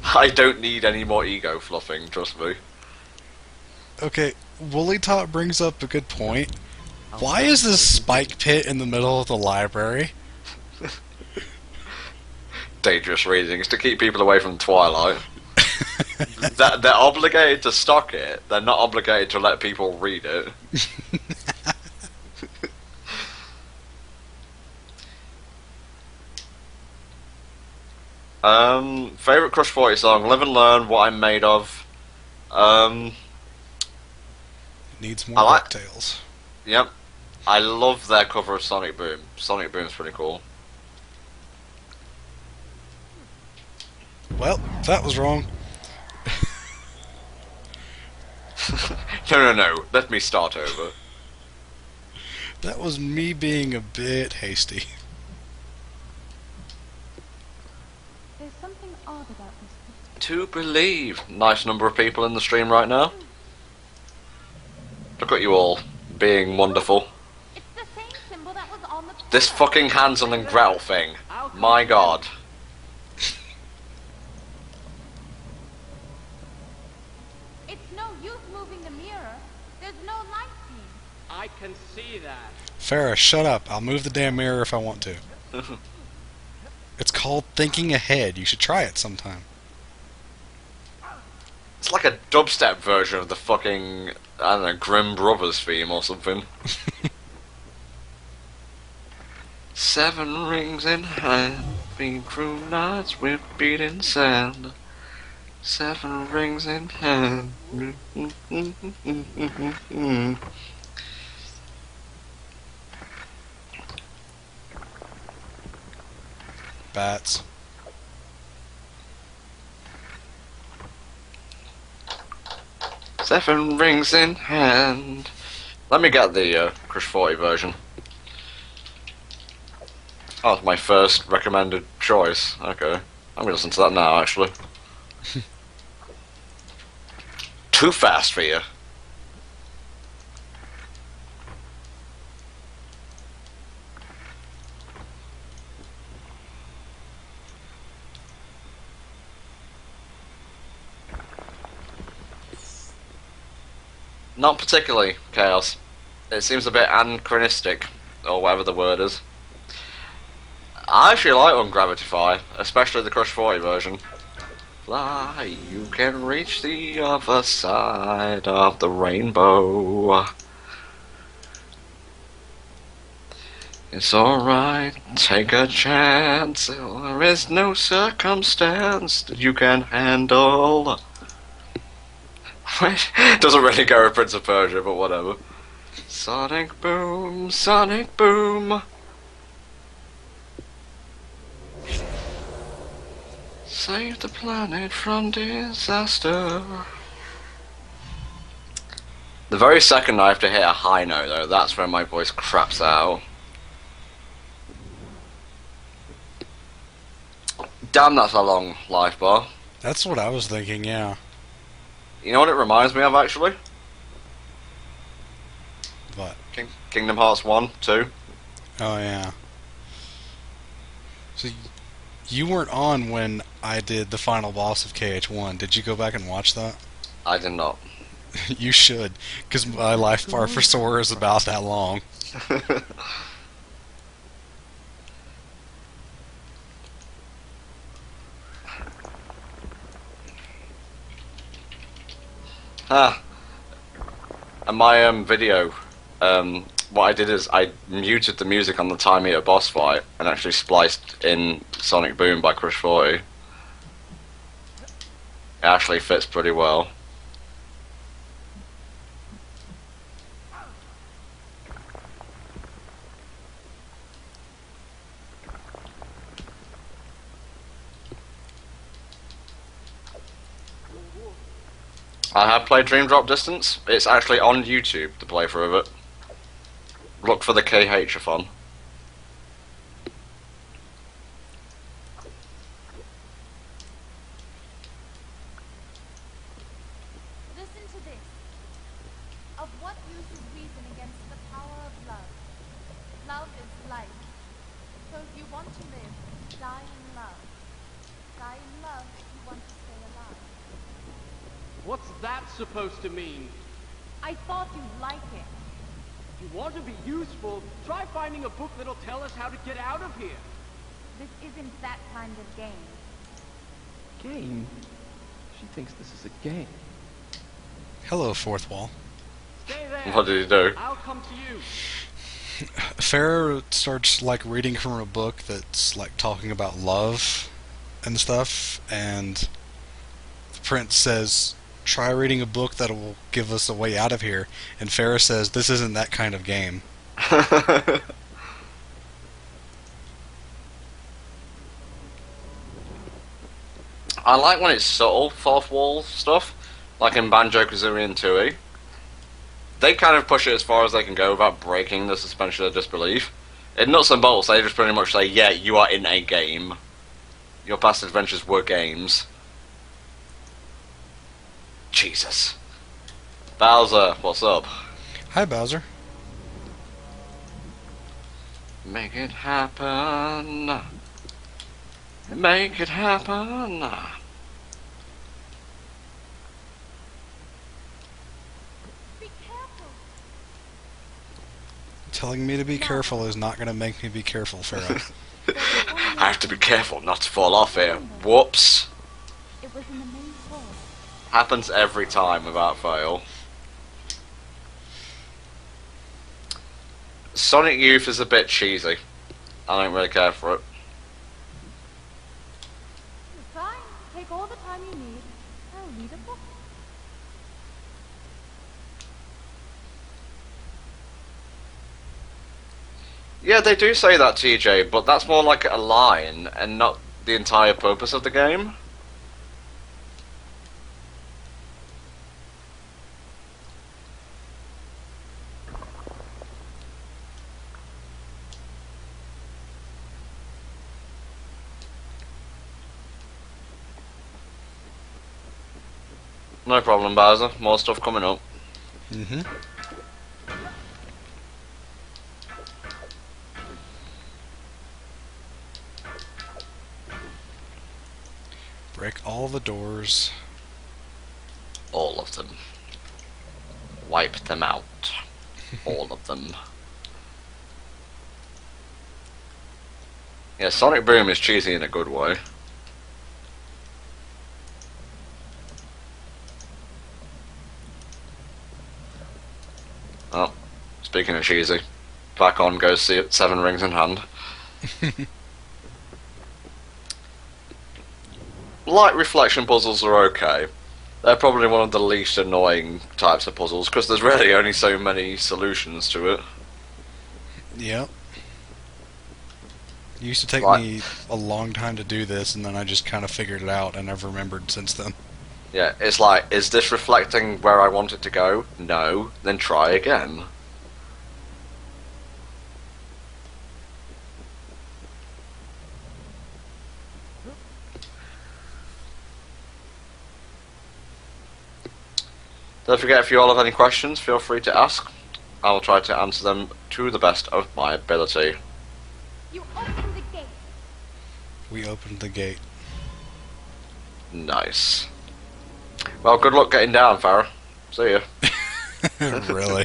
I don't need any more ego fluffing, trust me. Okay, Woolly Tot brings up a good point. Why is this spike pit in the middle of the library? Dangerous readings to keep people away from Twilight. They're obligated to stock it. They're not obligated to let people read it. Favorite Crush 40 song: Live and Learn, What I'm Made Of. Needs more I like- DuckTales. Yep. I love their cover of Sonic Boom. Sonic Boom's pretty cool. Well, that was wrong. No. Let me start over. That was me being a bit hasty. There's something odd about this pit. To believe. Nice number of people in the stream right now. Look at you all, being wonderful. It's the same symbol that was on the This pillar. fucking Hansel and Gretel thing. My god. It's no use moving the mirror. There's no light beam. I can see that. Farrah, shut up. I'll move the damn mirror if I want to. It's called thinking ahead. You should try it sometime. It's like a dubstep version of the fucking, I don't know, Grimm Brothers theme or something. 7 rings in hand, been through nights with beating sand. 7 rings in hand. Bats. Seven rings in hand. Let me get the Crush 40 version. Oh, it's my first recommended choice. Okay. I'm gonna listen to that now, actually. Too fast for you. Not particularly, Chaos. It seems a bit anachronistic, or whatever the word is. I actually like Ungravify, especially the Crush 40 version. Fly, you can reach the other side of the rainbow. It's alright, take a chance. There is no circumstance that you can handle. Doesn't really go with Prince of Persia, but whatever. Sonic boom, sonic boom. Save the planet from disaster. The very second I have to hit a high note, though, that's when my voice craps out. Damn, that's a long life bar. That's what I was thinking, yeah. You know what it reminds me of, actually? But Kingdom Hearts 1, 2. oh yeah. So you weren't on when I did the final boss of KH1. Did you go back and watch that? I did not. You should, because my life bar for Sora is about that long. Ah. And my video, what I did is I muted the music on the Time Eater boss fight and actually spliced in Sonic Boom by Crush 40. It actually fits pretty well. I have played Dream Drop Distance. It's actually on YouTube, the playthrough of it. Look for the KH-a-thon. Listen to this. Of what use is reason against the power of love? Love is life. So if you want to live, die in love. Die in love if you want to stay alive. What's that supposed to mean? I thought you'd like it. If you want to be useful, try finding a book that'll tell us how to get out of here. This isn't that kind of game. Game? She thinks this is a game. Hello, fourth wall. Stay there. What did he do? I'll come to you. Farrah starts like reading from a book that's like talking about love and stuff, and the prince says, try reading a book that will give us a way out of here, and Farrah says, this isn't that kind of game. I like when it's subtle fourth wall stuff, like in Banjo-Kazooie and Tooie. They kind of push it as far as they can go without breaking the suspension of disbelief. In Nuts and Bolts, they just pretty much say, yeah, you are in a game. Your past adventures were games. Jesus. Bowser, what's up? Hi, Bowser. Make it happen. Make it happen. Be careful. Telling me to be careful is not going to make me be careful, Farrah. I have to be careful not to fall off here. Whoops. It was in the main hall. Happens every time without fail. Sonic Youth is a bit cheesy. I don't really care for it. Fine. Take all the time you need. Yeah, they do say that, TJ, but that's more like a line and not the entire purpose of the game. No problem, Bowser. More stuff coming up. Mm-hmm. Break all the doors. All of them. Wipe them out. All of them. Yeah, Sonic Boom is cheesy in a good way. Oh, speaking of cheesy, back on goes Seven Rings in Hand. Light reflection puzzles are okay. They're probably one of the least annoying types of puzzles because there's really only so many solutions to it. Yep. It used to take me a long time to do this, and then I just kind of figured it out, and I've remembered since then. Yeah, it's like, is this reflecting where I want it to go? No. Then try again. Don't forget, if you all have any questions, feel free to ask. I will try to answer them to the best of my ability. You open the gate. We opened the gate. Nice. Well, good luck getting down, Farrah. See ya. Really?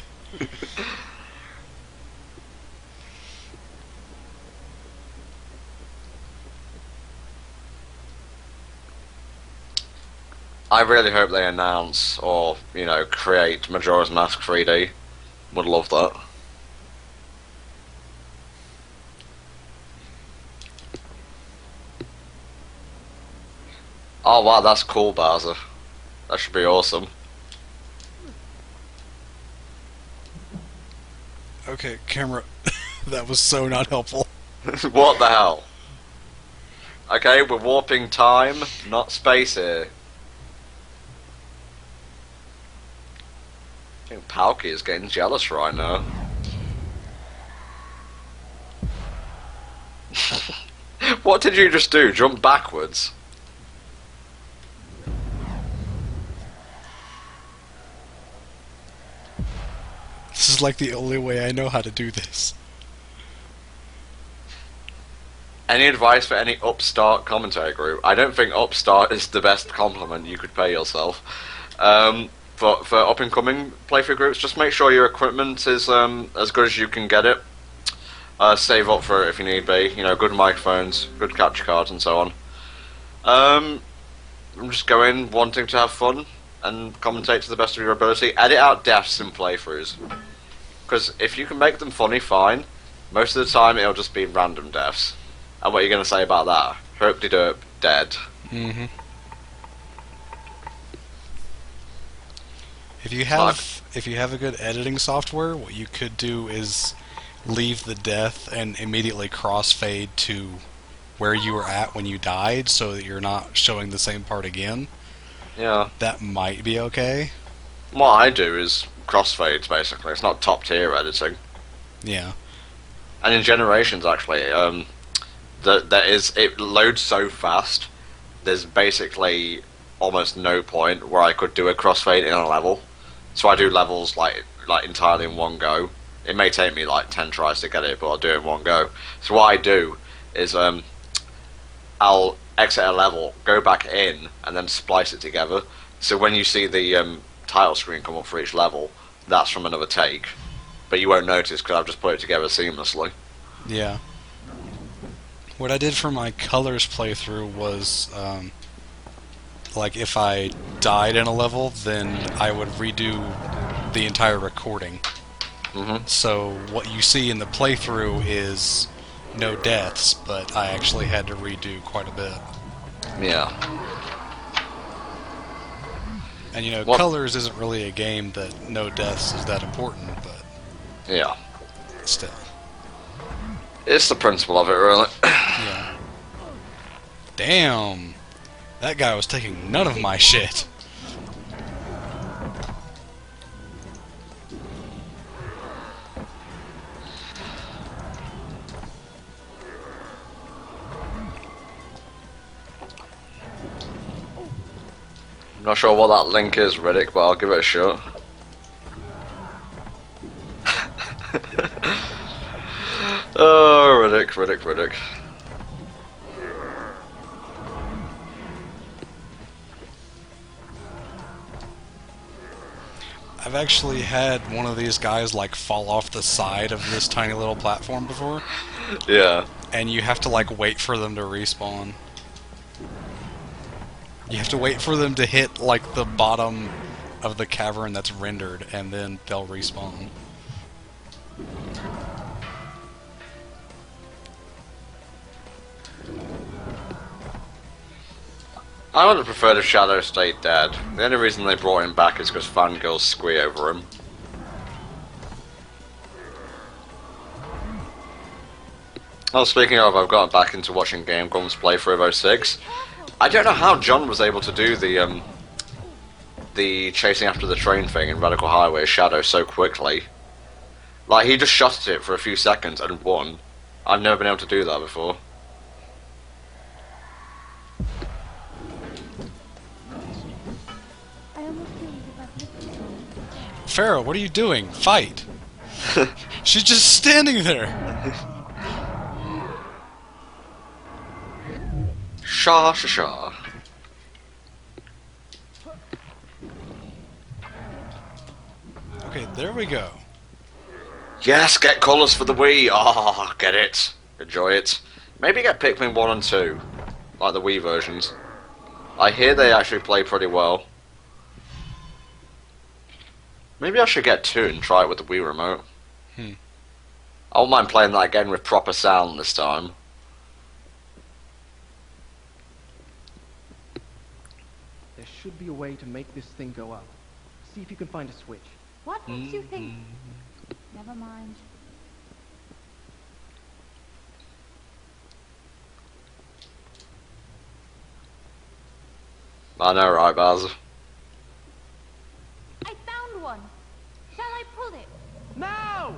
I really hope they announce or, create Majora's Mask 3D. Would love that. Oh wow, that's cool, Bowser. That should be awesome. Okay, camera. That was so not helpful. What the hell? Okay, we're warping time, not space here. I think Palkia is getting jealous right now. What did you just do? Jump backwards? This is like the only way I know how to do this. Any advice for any upstart commentary group? I don't think upstart is the best compliment you could pay yourself. But for up-and-coming playthrough groups, just make sure your equipment is as good as you can get it. Save up for it if you need be. Good microphones, good capture cards, and so on. Just go in wanting to have fun and commentate to the best of your ability. Edit out deaths in playthroughs. Because if you can make them funny, fine. Most of the time, it'll just be random deaths. And what are you going to say about that? Herp-de-derp, dead. Mm-hmm. If you have a good editing software, what you could do is leave the death and immediately crossfade to where you were at when you died, so that you're not showing the same part again. Yeah. That might be okay. What I do is crossfades, basically. It's not top-tier editing. Yeah. And in Generations, actually, it loads so fast, there's basically almost no point where I could do a crossfade in a level. So I do levels like entirely in one go. It may take me like 10 tries to get it, but I'll do it in one go. So what I do is I'll exit a level, go back in, and then splice it together. So when you see the title screen come up for each level, that's from another take. But you won't notice because I've just put it together seamlessly. Yeah. What I did for my colors playthrough was, like, if I died in a level, then I would redo the entire recording. Mm-hmm. So what you see in the playthrough is no deaths, but I actually had to redo quite a bit. Yeah. And Colors isn't really a game that no deaths is that important, but Yeah. still. It's the principle of it, really. Yeah. Damn. That guy was taking none of my shit. I'm not sure what that link is, Riddick, but I'll give it a shot. Oh, Riddick, Riddick, Riddick. I've actually had one of these guys like fall off the side of this tiny little platform before, Yeah. and you have to like wait for them to respawn. You have to wait for them to hit like the bottom of the cavern that's rendered, and then they'll respawn. I would have preferred if Shadow stayed dead. The only reason they brought him back is because fangirls squee over him. Oh, speaking of, I've gotten back into watching Game Grumps playthrough of 06. I don't know how John was able to do the chasing after the train thing in Radical Highway Shadow so quickly. Like, he just shot at it for a few seconds and won. I've never been able to do that before. I almost feel as if I've lived this long. Farrah, what are you doing? Fight! She's just standing there! Shaw, shaw, shaw. Okay, there we go. Yes, get colours for the Wii! Ah, get it. Enjoy it. Maybe get Pikmin 1 and 2. Like the Wii versions. I hear they actually play pretty well. Maybe I should get 2 and try it with the Wii remote. I won't mind playing that again with proper sound this time. There should be a way to make this thing go up. See if you can find a switch. What makes you think? Never mind. I know, right, Baz? I found one. Shall I pull it? No!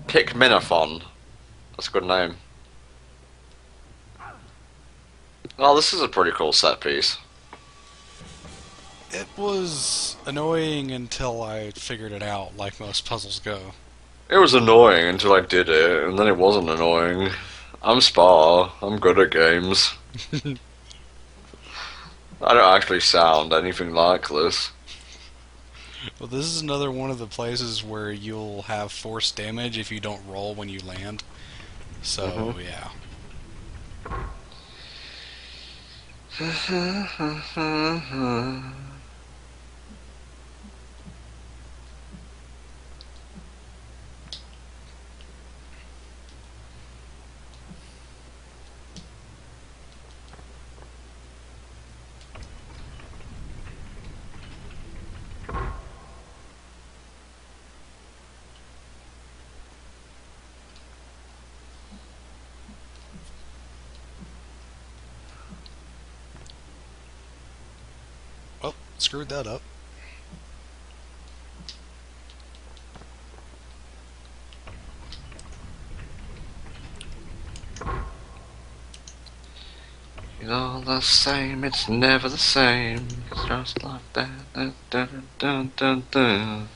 Pikminathon. That's a good name. Oh, this is a pretty cool set piece. It was annoying until I figured it out, like most puzzles go. It was annoying until I did it, and then it wasn't annoying. I'm Spar. I'm good at games. I don't actually sound anything like this. Well, this is another one of the places where you'll have force damage if you don't roll when you land. So, yeah. Well, screwed that up. It's all the same, it's never the same. It's just like that. Dun, dun, dun, dun, dun.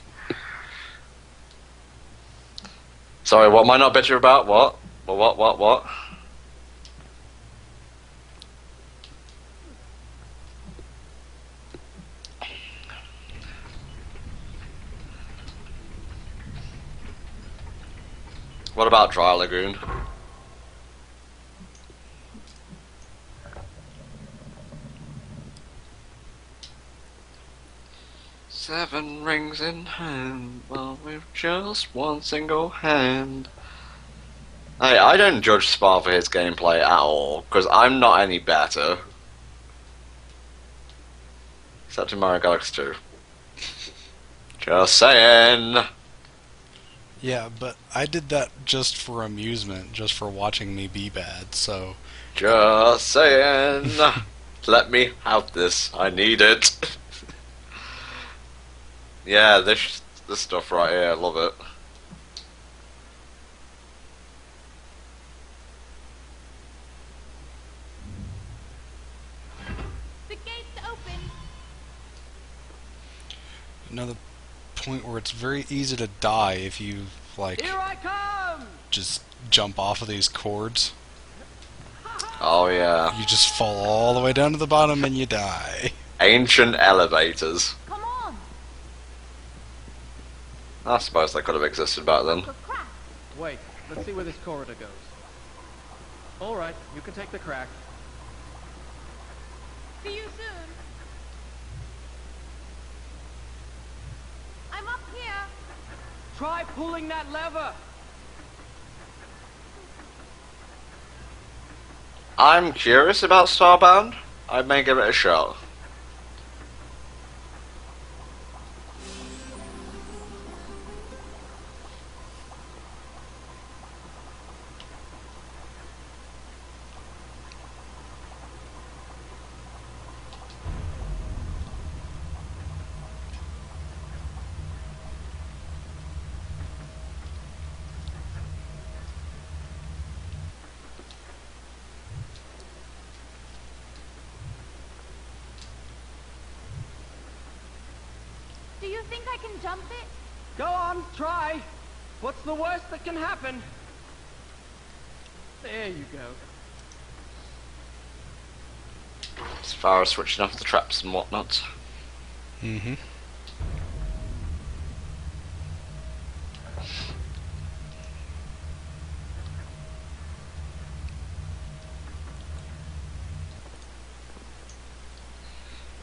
Sorry, what am I not bitter about? What? What? What about Dry Lagoon? Seven rings in hand, well, with just one single hand. Hey, I don't judge Spar for his gameplay at all, because I'm not any better. Except in Mario Galaxy 2. Just saying. Yeah, but I did that just for amusement, just for watching me be bad, so... Just saying. Let me have this. I need it. Yeah, this stuff right here, I love it. The gate's open. Another point where it's very easy to die if you, like, Here I come! just jump off of these cords. Oh yeah. You just fall all the way down to the bottom and you die. Ancient elevators. Come on. I suppose they could have existed back then. The crack. Wait, let's see where this corridor goes. Alright, you can take the crack. See you soon. I'm up here. Try pulling that lever! I'm curious about Starbound. I may give it a shot. Do you think I can jump it? Go on, try! What's the worst that can happen? There you go. As far as switching off the traps and whatnot. Mm-hmm.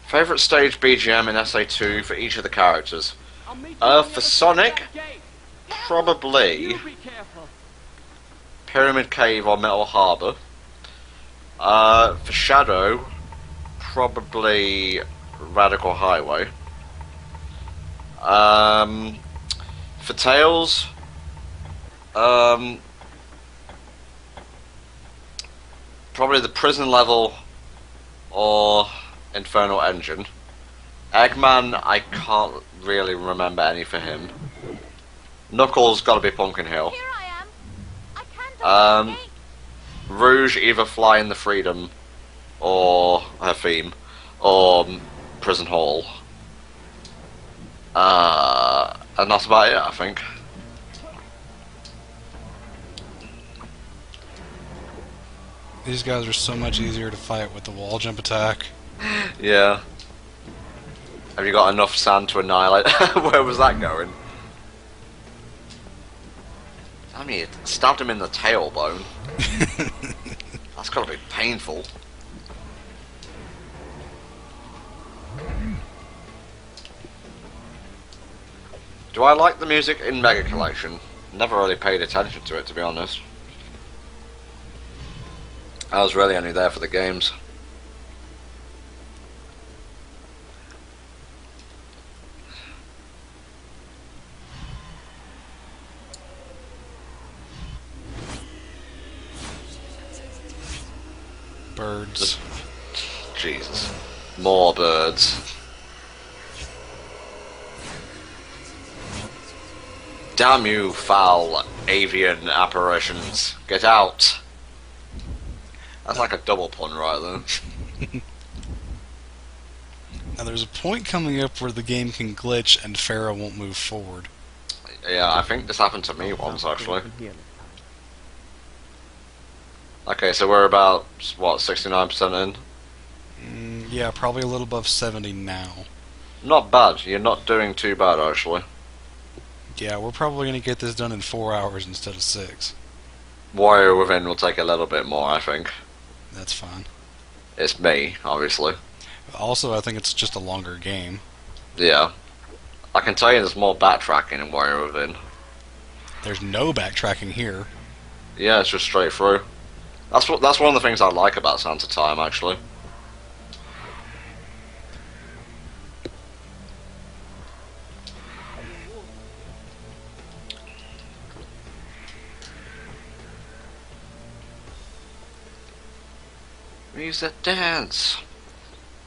Favourite stage BGM in SA2 for each of the characters? I'll meet you on the For other side of Sonic, that gate. probably You be careful. Pyramid Cave or Metal Harbour. For Shadow, probably Radical Highway. For Tails, probably the prison level or Infernal Engine. Eggman, I can't really remember any for him. Knuckles got to be Pumpkin Hill. Here I am. I can't open the gate. Rouge, either Fly in the Freedom or her theme or Prison Hall. And that's about it, I think. These guys are so much easier to fight with the wall jump attack. Yeah. Have you got enough sand to annihilate? Where was that going? I mean, it stabbed him in the tailbone. That's gotta be painful. Do I like the music in Mega Collection? Never really paid attention to it, to be honest. I was really only there for the games. Birds. Jesus. More birds. Damn you, foul avian apparitions. Get out. That's like a double pun right there. Now there's a point coming up where the game can glitch and Pharaoh won't move forward. Yeah, I think this happened to me once, actually. Okay, so we're about, what, 69% in? Yeah, probably a little above 70 now. Not bad. You're not doing too bad, actually. Yeah, we're probably going to get this done in 4 hours instead of 6. Warrior Within will take a little bit more, I think. That's fine. It's me, obviously. Also, I think it's just a longer game. Yeah. I can tell you there's more backtracking in Warrior Within. There's no backtracking here. Yeah, it's just straight through. That's one of the things I like about Sands of Time, actually. Music dance.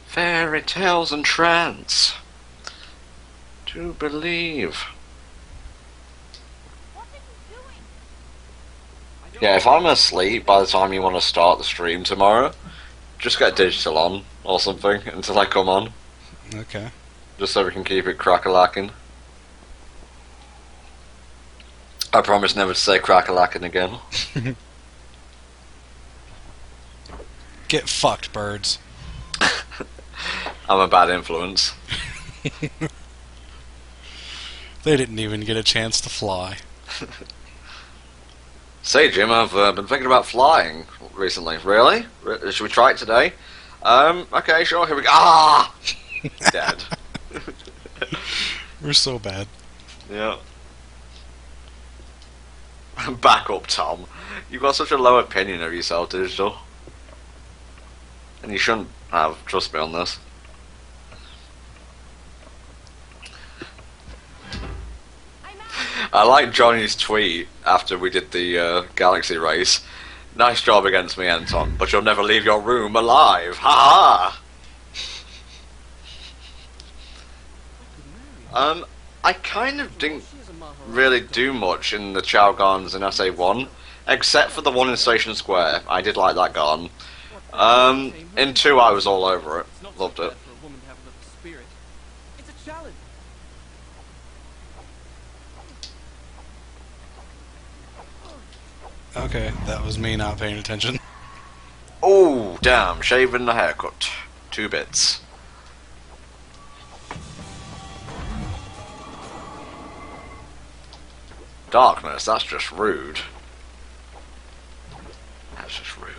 Fairy tales and trance. To believe. What are you doing? Yeah, if I'm asleep by the time you want to start the stream tomorrow, just get digital on or something until I come on. Okay. Just so we can keep it crack-a-lacking. I promise never to say crack-a-lacking again. Get fucked, birds. I'm a bad influence. They didn't even get a chance to fly. Say, Jim, I've been thinking about flying recently. Really? Should we try it today? Okay, sure, here we go. Ah! Dead. We're so bad. Yeah. Back up, Tom. You've got such a low opinion of yourself, Digital. And you shouldn't have, trust me on this. I like Johnny's tweet after we did the Galaxy race. Nice job against me, Anton, but you'll never leave your room alive. Ha ha! I kind of didn't really do much in the Chow Gardens in SA1, except for the one in Station Square. I did like that garden. In 2 I was all over it. It's not Loved so it. bad for a woman to have a little spirit. It's a challenge. Okay, that was me not paying attention. Oh, damn, shaving the haircut. 2 bits. Darkness, that's just rude. That's just rude.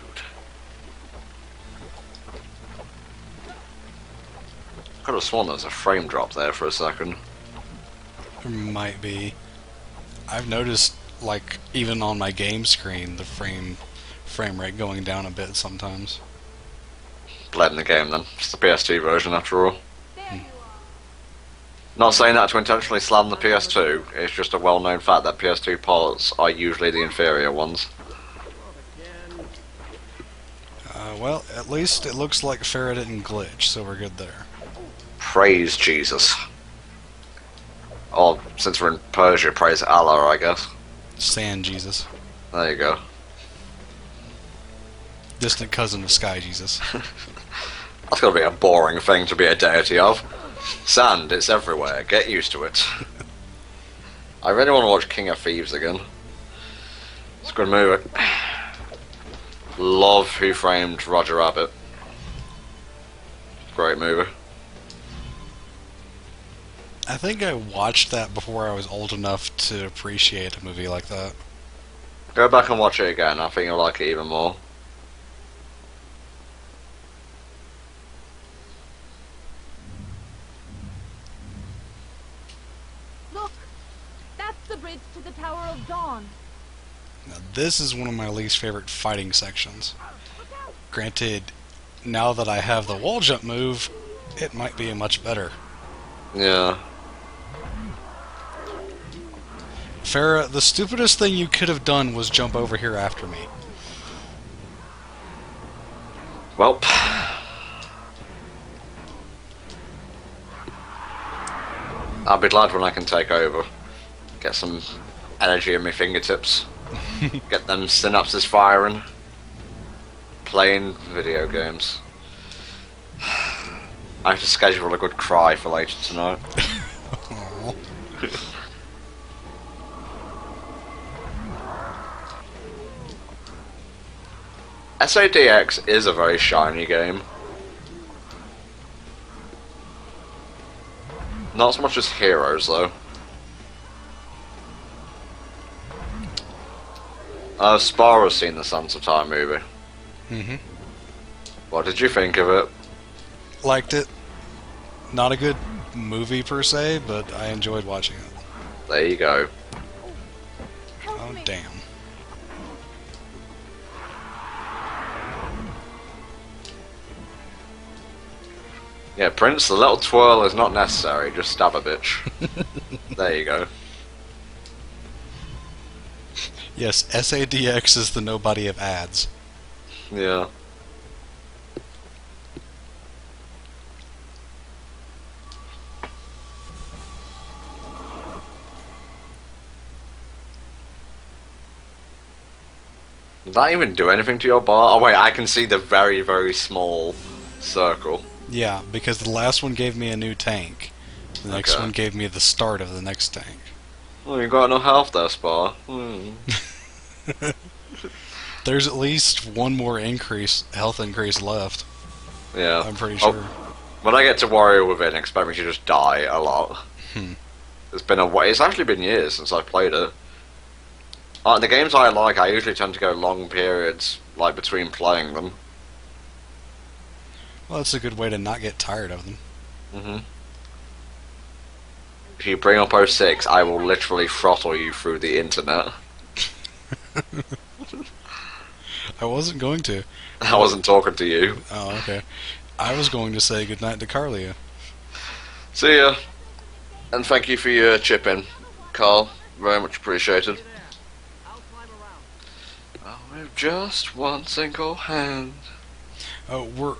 Could have sworn there was a frame drop there for a second. There might be. I've noticed, like, even on my game screen, the frame rate going down a bit sometimes. Bled in the game then. It's the PS2 version after all. There you are. Not saying that to intentionally slam the PS2, it's just a well-known fact that PS2 ports are usually the inferior ones. Again. Well, at least it looks like Farrah didn't glitch, so we're good there. Praise Jesus. Or, since we're in Persia, praise Allah, I guess. Sand Jesus. There you go. Distant cousin of Sky Jesus. That's gotta be a boring thing to be a deity of. Sand, it's everywhere. Get used to it. I really want to watch King of Thieves again. It's a good movie. Love Who Framed Roger Rabbit. Great movie. I think I watched that before I was old enough to appreciate a movie like that. Go back and watch it again. I think you'll like it even more. Look! That's the bridge to the Tower of Dawn. Now, this is one of my least favorite fighting sections. Look out! Granted, now that I have the wall jump move, it might be much better. Yeah. Farrah, the stupidest thing you could have done was jump over here after me. Well. I'll be glad when I can take over. Get some energy in my fingertips. Get them synapses firing. Playing video games. I have to schedule a good cry for later tonight. Aw. SADX is a very shiny game. Not so much as Heroes, though. Sparrow's seen the Sands of Time movie. Mm-hmm. What did you think of it? Liked it. Not a good movie per se, but I enjoyed watching it. There you go. Help Oh, me! damn. Yeah, Prince, the little twirl is not necessary. Just stab a bitch. There you go. Yes, SADX is the nobody of ads. Yeah. Did that even do anything to your bar? Oh wait, I can see the very, very small circle. Yeah, because the last one gave me a new tank. The next Okay. one gave me the start of the next tank. Oh, you got enough health there, Spar. There's at least one more health increase left. Yeah. I'm pretty sure. When I get to Warrior Within, expect me to just die a lot. It's been it's actually been years since I've played it. The games I like, I usually tend to go long periods, like, between playing them. Well, it's a good way to not get tired of them. If you bring up 06, I will literally throttle you through the internet. I wasn't going to. I wasn't talking to you. Oh, okay. I was going to say goodnight to Carlia. See ya. And thank you for your chip in, Carl. Very much appreciated. I'll climb around. Oh, with just one single hand. Oh, we're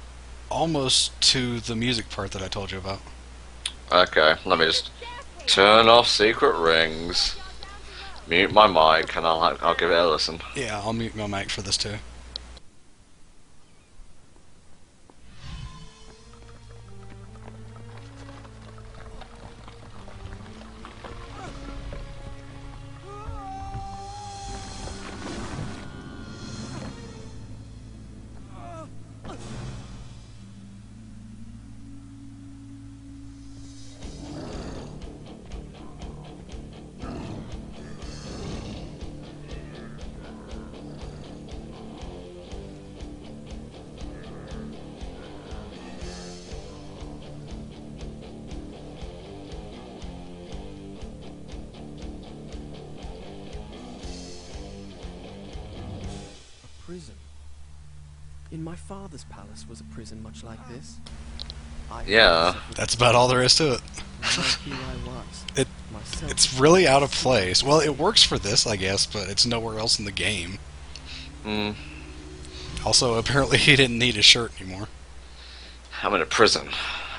almost to the music part that I told you about. Okay, let me just turn off secret rings, mute my mic, and I'll give it a listen. Yeah, I'll mute my mic for this too. Prison. In my father's palace was a prison much like this. Yeah. That's about all there is to it. Here I was. It- Myself. It's really out of place. Well, it works for this, I guess, but it's nowhere else in the game. Also, apparently he didn't need a shirt anymore. I'm in a prison.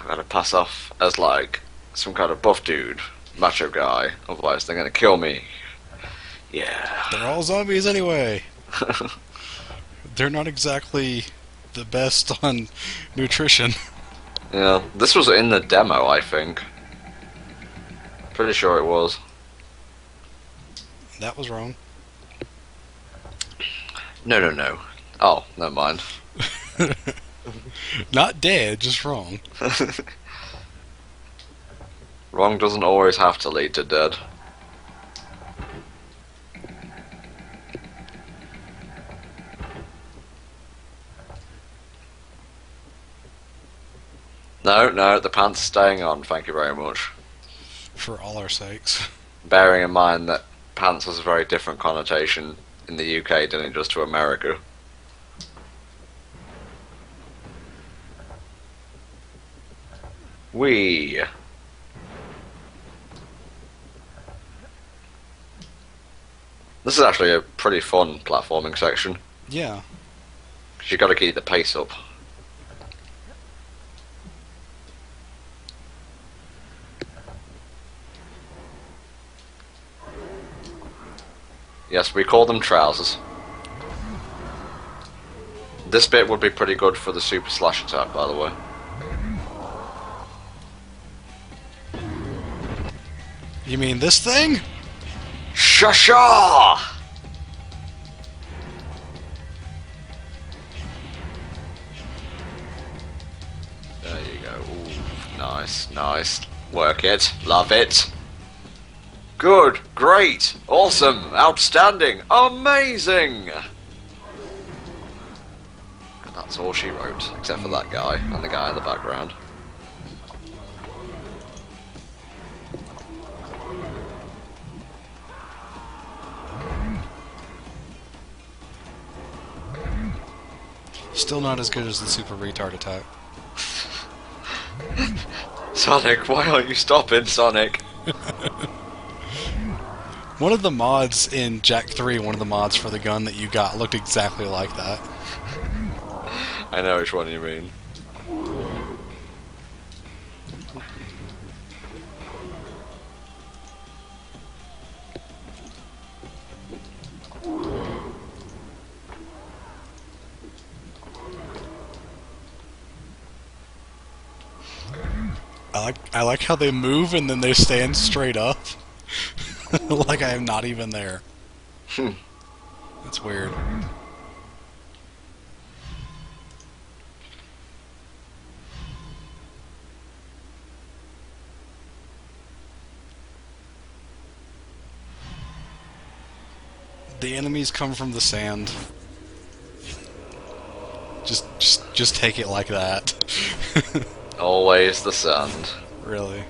I gotta pass off as, like, some kind of buff dude, macho guy, otherwise they're gonna kill me. Yeah. They're all zombies anyway. They're not exactly the best on nutrition. Yeah, this was in the demo, I think. Pretty sure it was. That was wrong. No. Oh, never mind. Not dead, just wrong. Wrong doesn't always have to lead to dead. No, the pants staying on, thank you very much. For all our sakes. Bearing in mind that pants has a very different connotation in the UK than it does to America. Wee. This is actually a pretty fun platforming section, Yeah. because you got to keep the pace up. Yes, we call them trousers. This bit would be pretty good for the super slash attack, by the way. You mean this thing? Shasha! There you go. Ooh, nice. Work it. Love it. Good, great, awesome, outstanding, amazing! And that's all she wrote, except for that guy and the guy in the background. Still not as good as the super retard attack. Sonic, why aren't you stopping, Sonic? One of the mods in Jack 3, one of the mods for the gun that you got looked exactly like that. I know which one you mean. like how they move and then they stand straight up, like I am not even there. That's weird. The enemies come from the sand. Just take it like that. Always the sand. Really.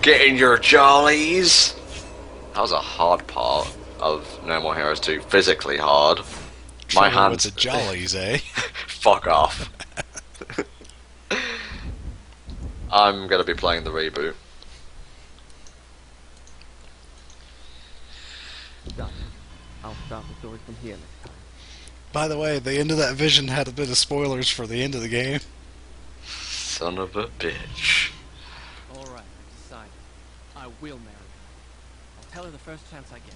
Getting your jollies! That was a hard part of No More Heroes 2. Physically hard. My Trouble hands... with the jollies, eh? Fuck off. I'm gonna be playing the reboot. Done. I'll start the story from here next time. By the way, the end of that vision had a bit of spoilers for the end of the game. Son of a bitch. Alright, I've decided. I will marry her. I'll tell her the first chance I get.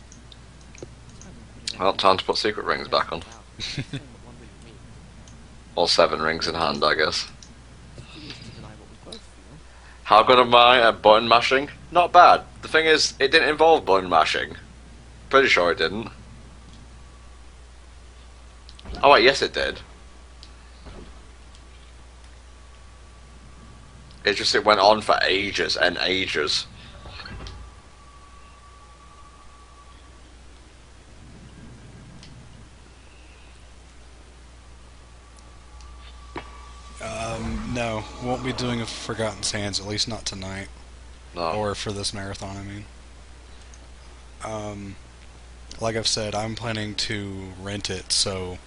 Well, time to put secret rings back on. All 7 rings in hand, I guess. How good am I at button mashing? Not bad. The thing is, it didn't involve button mashing. Pretty sure it didn't. Oh wait, yes it did. It went on for ages and ages. No, won't be doing a Forgotten Sands, at least not tonight. No. Or for this marathon, I mean. Like I've said, I'm planning to rent it, so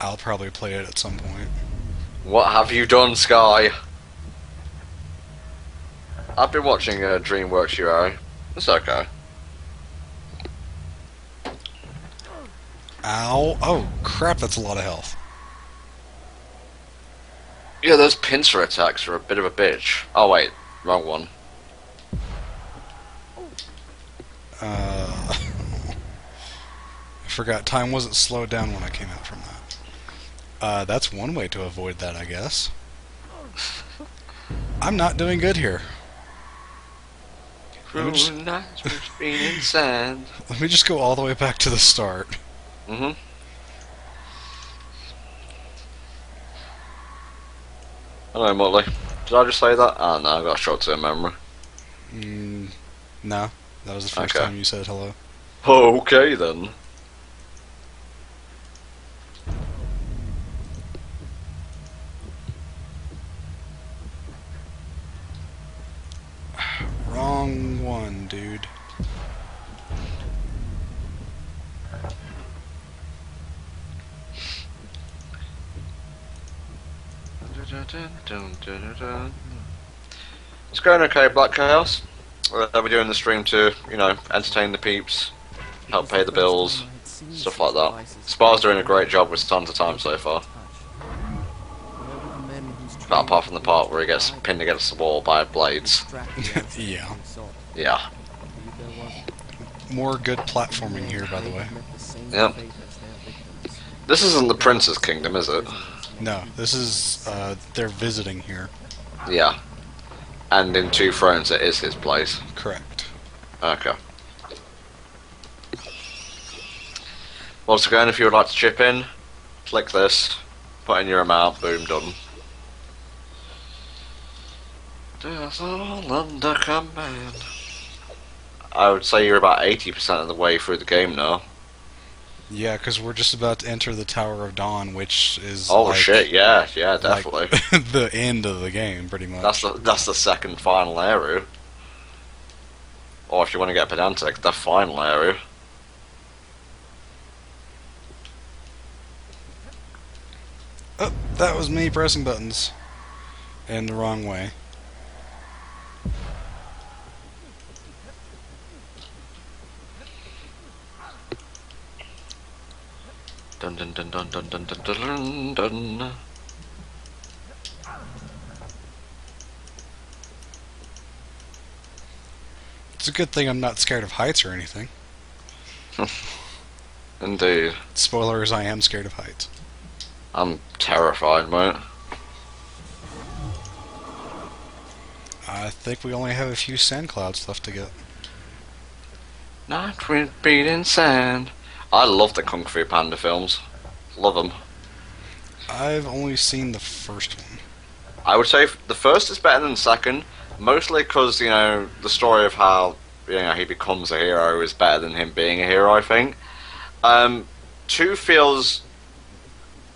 I'll probably play it at some point. What have you done, Sky? I've been watching DreamWorks Yuri. It's okay. Ow. Oh, crap, that's a lot of health. Yeah, those pincer attacks are a bit of a bitch. Oh wait, wrong one. I forgot time wasn't slowed down when I came out from that. That's one way to avoid that, I guess. I'm not doing good here. Let me just go all the way back to the start. Mm-hmm. Hello, Motley. Did I just say that? Oh no, I got a short-term memory. No, that was the first Okay. time you said hello. Okay then. Wrong one, dude. It's going okay, Black Chaos. We're doing the stream to, you know, entertain the peeps, help pay the bills, stuff like that. Spar's doing a great job with Tons of Time so far. But apart from the part where he gets pinned against the wall by blades. Yeah. Yeah. More good platforming here, by the way. Yep. This isn't the Prince's Kingdom, is it? No, this is, they're visiting here. Yeah. And in Two Thrones it is his place. Correct. Okay. Once again, if you would like to chip in, click this, put in your amount, boom, done. There's all under command. I would say you're about 80% of the way through the game now. Yeah, because we're just about to enter the Tower of Dawn, which is Oh like, shit, yeah, definitely. like the end of the game, pretty much. That's the second final area. Or if you want to get pedantic, the final area. Oh, that was me pressing buttons. In the wrong way. Dun dun dun dun dun dun dun dun dun. It's a good thing I'm not scared of heights or anything. Indeed. Spoilers, I am scared of heights. I'm terrified, mate. I think we only have a few sand clouds left to get. Night wind beating sand. I love the Kung Fu Panda films. Love them. I've only seen the first one. I would say the first is better than the second, mostly because, you know, the story of how, you know, he becomes a hero is better than him being a hero, I think. 2 feels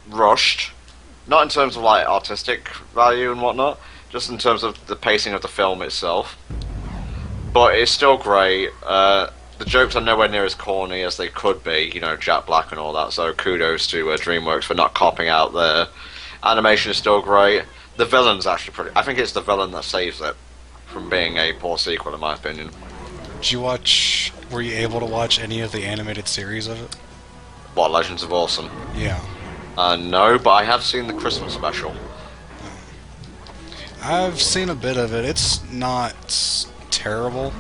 rushed, not in terms of, like, artistic value and whatnot, just in terms of the pacing of the film itself. But it's still great. The jokes are nowhere near as corny as they could be, you know, Jack Black and all that, so kudos to DreamWorks for not copping out there. Animation is still great. The villain's actually pretty... I think it's the villain that saves it from being a poor sequel, in my opinion. Did you watch... Were you able to watch any of the animated series of it? What, Legends of Awesome? Yeah. No, but I have seen the Christmas special. I've seen a bit of it. It's not terrible.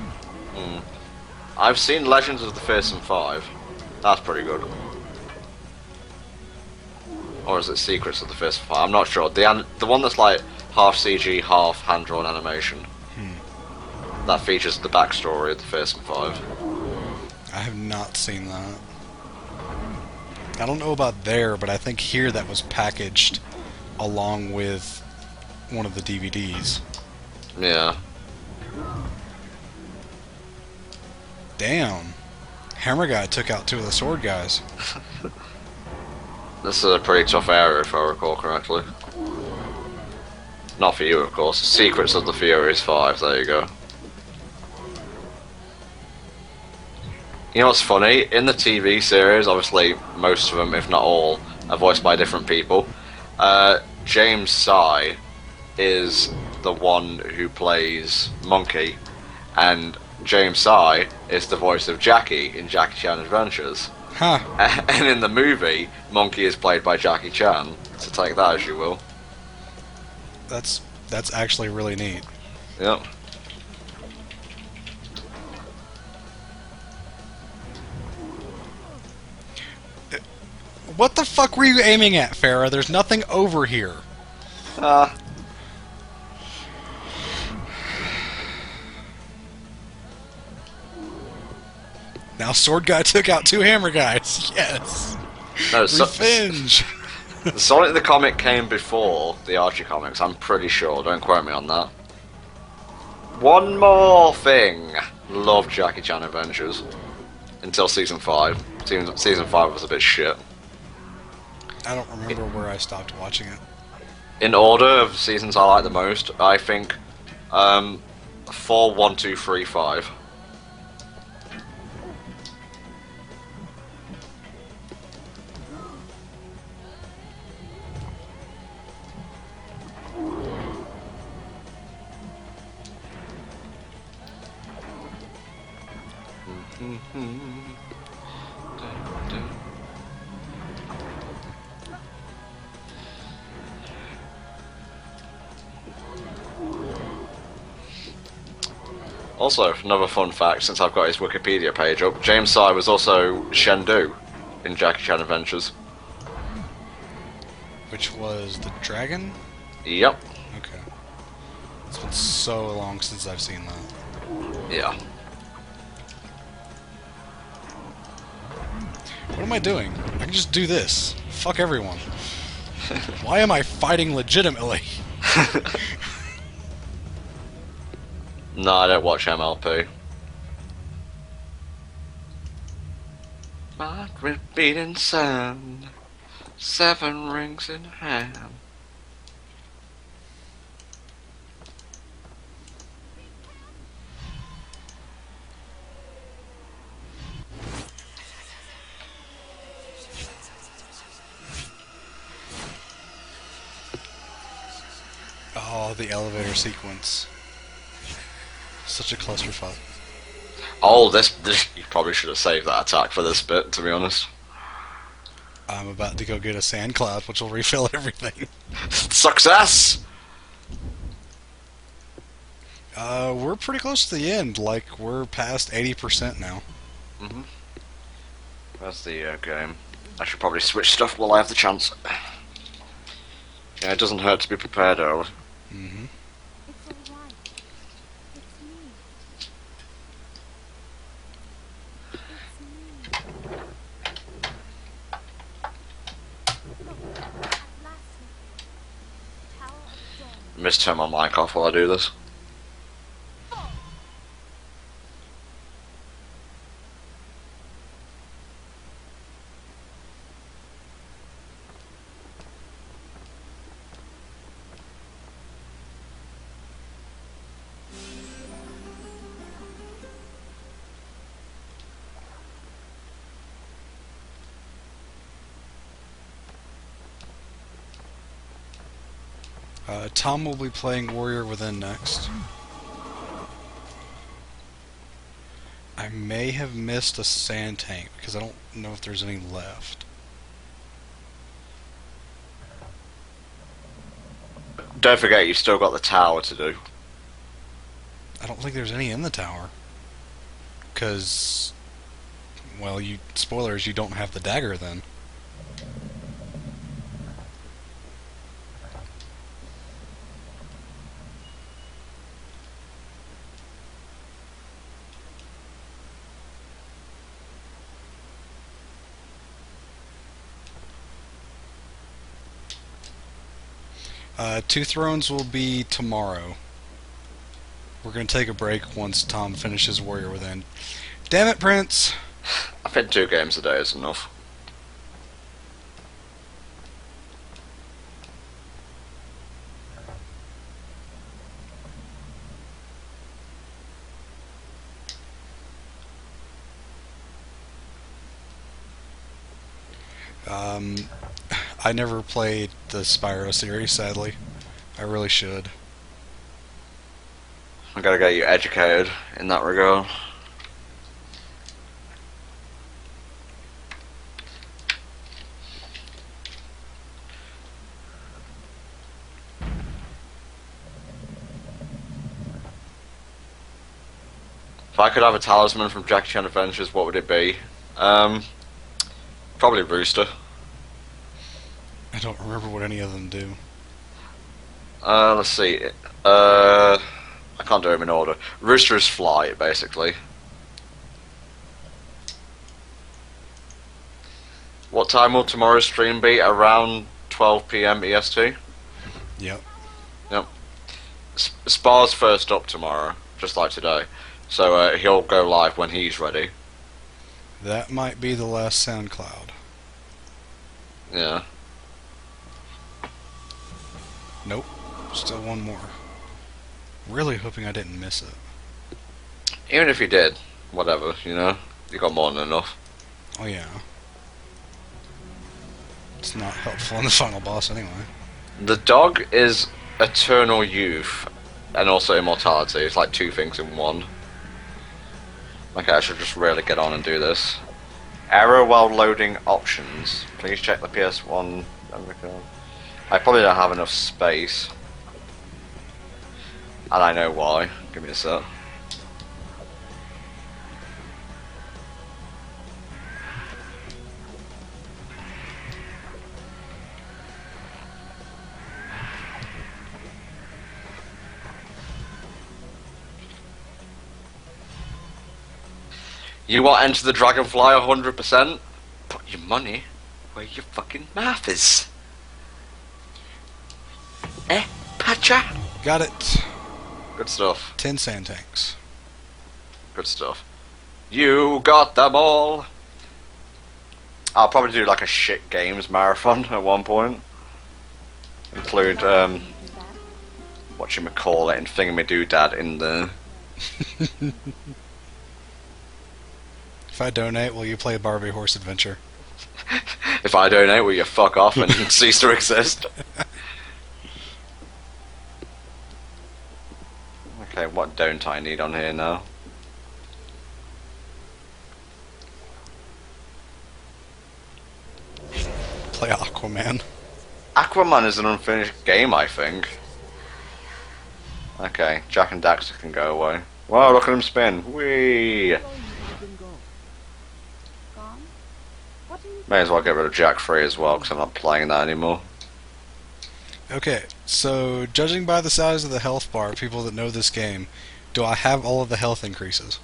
I've seen Legends of the Fearsome Five. That's pretty good. Or is it Secrets of the Fearsome Five? I'm not sure. The one that's like half CG, half hand-drawn animation. That features the backstory of the Fearsome Five. I have not seen that. I don't know about there, but I think here that was packaged along with one of the DVDs. Yeah. Damn. Hammer Guy took out 2 of the sword guys. This is a pretty tough area, if I recall correctly. Not for you, of course. Secrets of the Furious 5, there you go. You know what's funny? In the TV series, obviously most of them, if not all, are voiced by different people. James Sy is the one who plays Monkey, and James Sy is the voice of Jackie in Jackie Chan Adventures. Huh. And in the movie, Monkey is played by Jackie Chan, so take that as you will. That's actually really neat. Yep. What the fuck were you aiming at, Farah? There's nothing over here. Now Sword Guy took out 2 Hammer Guys. Yes. No, Revenge. Sonic the comic came before the Archie comics, I'm pretty sure. Don't quote me on that. One more thing. Love Jackie Chan Adventures. Until season 5. Season 5 was a bit shit. I don't remember where I stopped watching it. In order of seasons I like the most, I think 4, 1, 2, 3, 5. Also, another fun fact, since I've got his Wikipedia page up, James Sy was also Shendu in Jackie Chan Adventures. Which was the dragon? Yep. Okay. It's been so long since I've seen that. Yeah. What am I doing? I can just do this. Fuck everyone. Why am I fighting legitimately? No, I don't watch MLP. Madrid beating sand, 7 rings in hand. Oh, the elevator sequence. Such a clusterfuck. Oh, this you probably should have saved that attack for this bit, to be honest. I'm about to go get a sand cloud, which will refill everything. Success! We're pretty close to the end. Like, we're past 80% now. Mm-hmm. That's the game. I should probably switch stuff while I have the chance. Yeah, it doesn't hurt to be prepared, early. Mm-hmm. It's all right. turn my mic off while I do this. Tom will be playing Warrior Within next. I may have missed a sand tank because I don't know if there's any left. Don't forget, you've still got the tower to do. I don't think there's any in the tower. Because, well, spoilers, you don't have the dagger then. Two Thrones will be tomorrow. We're going to take a break once Tom finishes Warrior Within. Damn it, Prince! I think 2 games a day is enough. I never played the Spyro series, sadly. I really should. I gotta get you educated in that regard. If I could have a talisman from Jackie Chan Adventures, what would it be? Probably Rooster. I don't remember what any of them do. Let's see. I can't do them in order. Rooster is fly, basically. What time will tomorrow's stream be? Around 12 PM EST? Yep. Yep. Spar's first up tomorrow, just like today. So he'll go live when he's ready. That might be the last SoundCloud. Yeah. Nope. Still one more. Really hoping I didn't miss it. Even if you did, whatever, you know? You got more than enough. Oh yeah. It's not helpful in the final boss anyway. The dog is eternal youth and also immortality. It's like 2 things in one. Okay, I should just really get on and do this. Error while loading options. Please check the PS1. I probably don't have enough space. And I know why. Give me a sec. You want to enter the Dragonfly 100%? Put your money where your fucking mouth is. Eh, Pacha? Got it. Good stuff. 10 sand tanks. Good stuff. You got them all. I'll probably do like a shit games marathon at one point. Include whatchamacallit and Thingamadoodad in there. If I donate, will you play Barbie Horse Adventure? If I donate, will you fuck off and cease to exist? Okay, what don't I need on here now? Play Aquaman. Aquaman is an unfinished game, I think. Okay, Jack and Daxter can go away. Wow, look at him spin. Whee! Gone? What do you May as well get rid of Jack Free as well, because I'm not playing that anymore. Okay, so judging by the size of the health bar, people that know this game, do I have all of the health increases?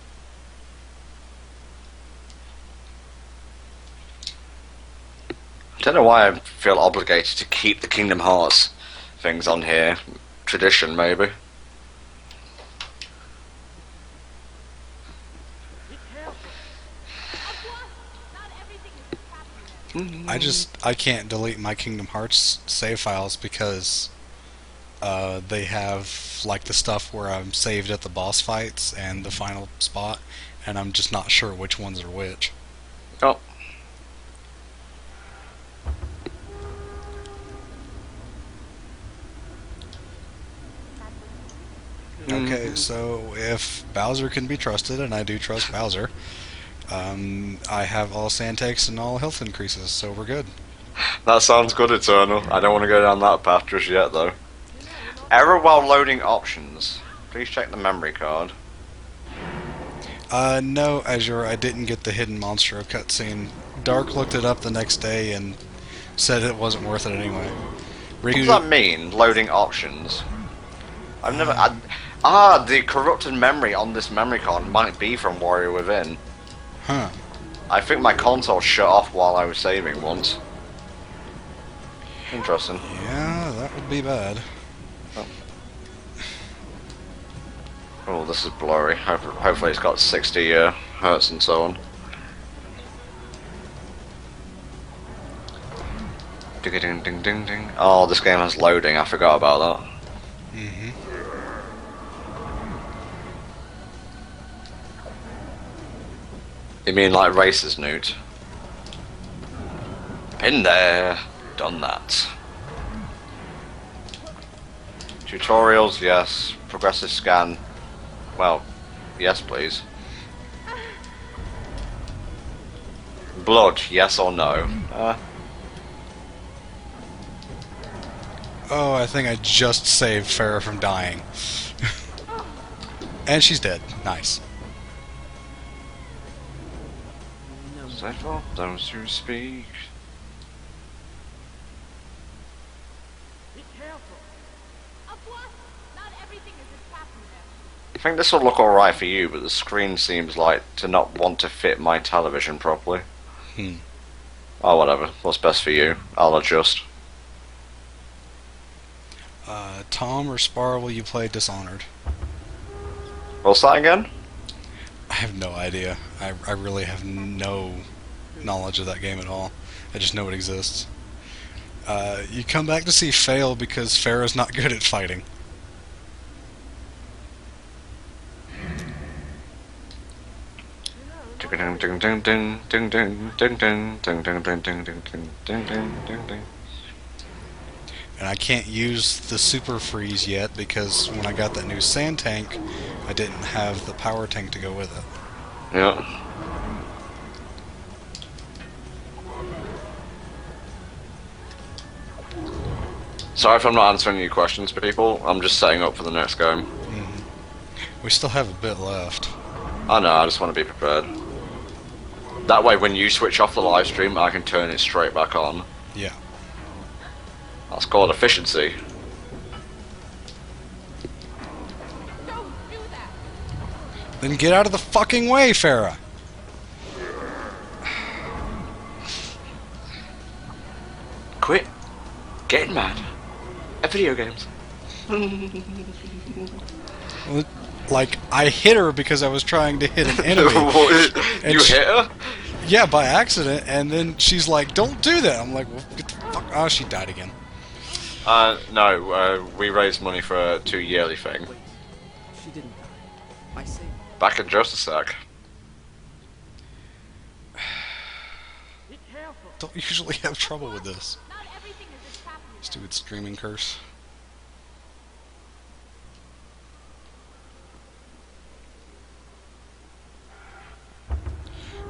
I don't know why I feel obligated to keep the Kingdom Hearts things on here. tradition, maybe. Not everything is happiness. I can't delete my Kingdom Hearts save files because they have like the stuff where I'm saved at the boss fights and the final spot, and I'm just not sure which ones are which. Oh. Okay, so if Bowser can be trusted, and I do trust Bowser, I have all sand takes and all health increases, so we're good. That sounds good, Eternal. I don't want to go down that path just yet, though. Error while loading options. Please check the memory card. No, Azure, I didn't get the hidden monstro cutscene. Dark looked it up the next day and said it wasn't worth it anyway. What does that mean, loading options? I've never... the corrupted memory on this memory card might be from Warrior Within. Huh. I think my console shut off while I was saving once. Interesting. Yeah, that would be bad. Oh, this is blurry. Hopefully it's got 60 hertz and so on. Ding ding ding ding ding. Oh, this game has loading. I forgot about that. Mm-hmm. You mean like races, Newt? Been there, done that. Tutorials, yes. Progressive scan. Well, yes please. Blood, yes or no? Oh, I think I just saved Farrah from dying. And she's dead. Nice. Safe for those who speak. Be careful. Of what? Not everything is as happiness. I think this will look alright for you, but the screen seems like to not want to fit my television properly. Oh, whatever. What's best for you? I'll adjust. Tom or Spar, will you play Dishonored? What's that again? I have no idea. I really have no knowledge of that game at all. I just know it exists. You come back to see Fail because Farrah's not good at fighting. And I can't use the super freeze yet because when I got that new sand tank, I didn't have the power tank to go with it. Yeah. Sorry if I'm not answering your questions, people. I'm just setting up for the next game. We still have a bit left. I know, I just want to be prepared. That way, when you switch off the live stream, I can turn it straight back on. Yeah. That's called efficiency. Don't do that. Then get out of the fucking way, Farrah! Quit getting mad at video games. Like, I hit her because I was trying to hit an enemy. And You hit her? Yeah, by accident, and then she's like, don't do that! I'm like, well, get the fuck... Oh, she died again. No, we raised money for a 2 yearly thing. Wait, she didn't die. I say, Back in just a sec. Be careful. Don't usually have trouble with this. Not everything is as happiness. Stupid streaming curse.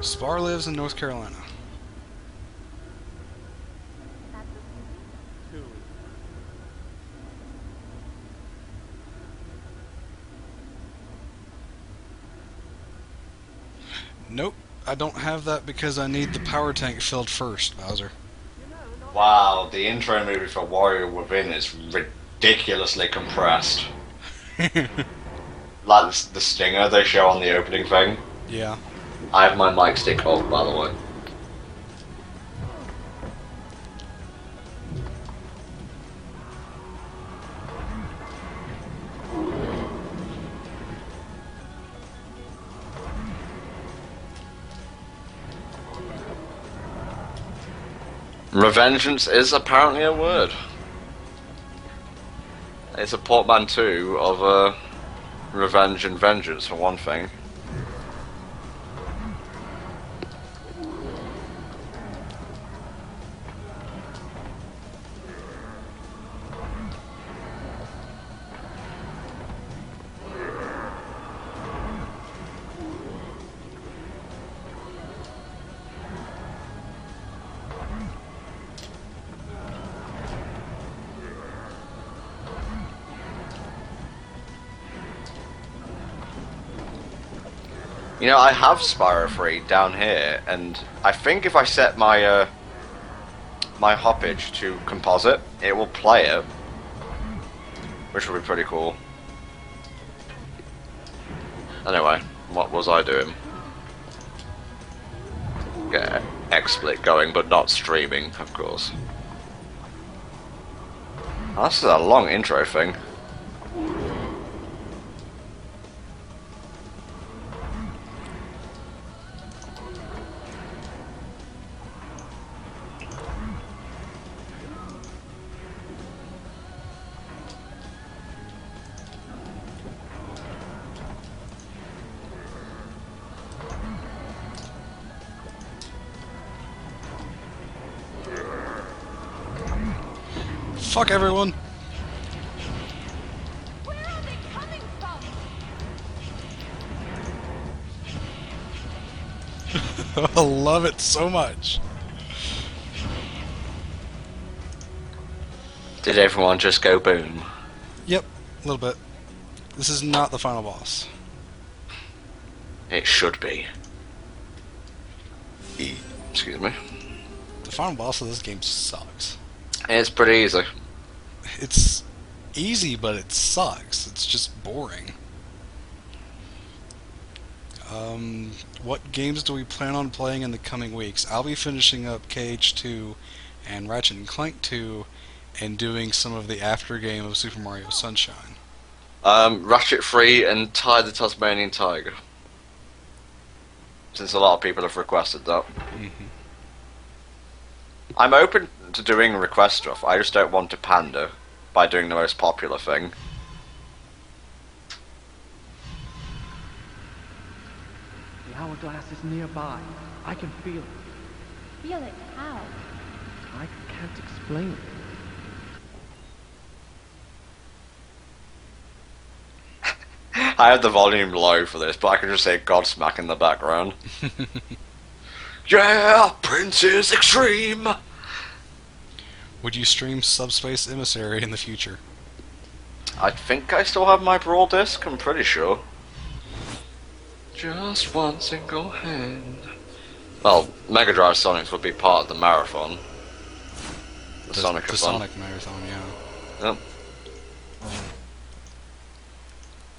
Spar lives in North Carolina. who? Nope, I don't have that because I need the power tank filled first, Bowser. Wow, the intro movie for Warrior Within is ridiculously compressed. Like the stinger they show on the opening thing. Yeah. I have my mic stick off, by the way. Revengeance is apparently a word. It's a portmanteau of revenge and vengeance, for one thing. You know, I have Spyro 3 down here, and I think if I set my my hoppage to composite, it will play it, which will be pretty cool. Anyway, what was I doing? Get XSplit going, but not streaming, of course. Oh, this is a long intro thing. Fuck everyone! Where are they coming from? I love it so much. Did everyone just go boom? Yep, a little bit. This is not the final boss. It should be. Excuse me. The final boss of this game sucks. It's pretty easy. It's easy, but it sucks. It's just boring. What games do we plan on playing in the coming weeks? I'll be finishing up KH2 and Ratchet and Clank 2 and doing some of the after game of Super Mario Sunshine. Ratchet 3 and Ty the Tasmanian Tiger. Since a lot of people have requested that. I'm open to doing request stuff, I just don't want to pander by doing the most popular thing. The hourglass is nearby. I can feel it. Feel it how? I can't explain it. I have the volume low for this, but I can just say Godsmack in the background. Yeah, Princess Extreme! Would you stream Subspace Emissary in the future? I think I still have my Brawl disc, I'm pretty sure. Just one single hand. Well, Mega Drive Sonics would be part of the marathon. The Sonic-a-thon. Sonic Marathon, yeah.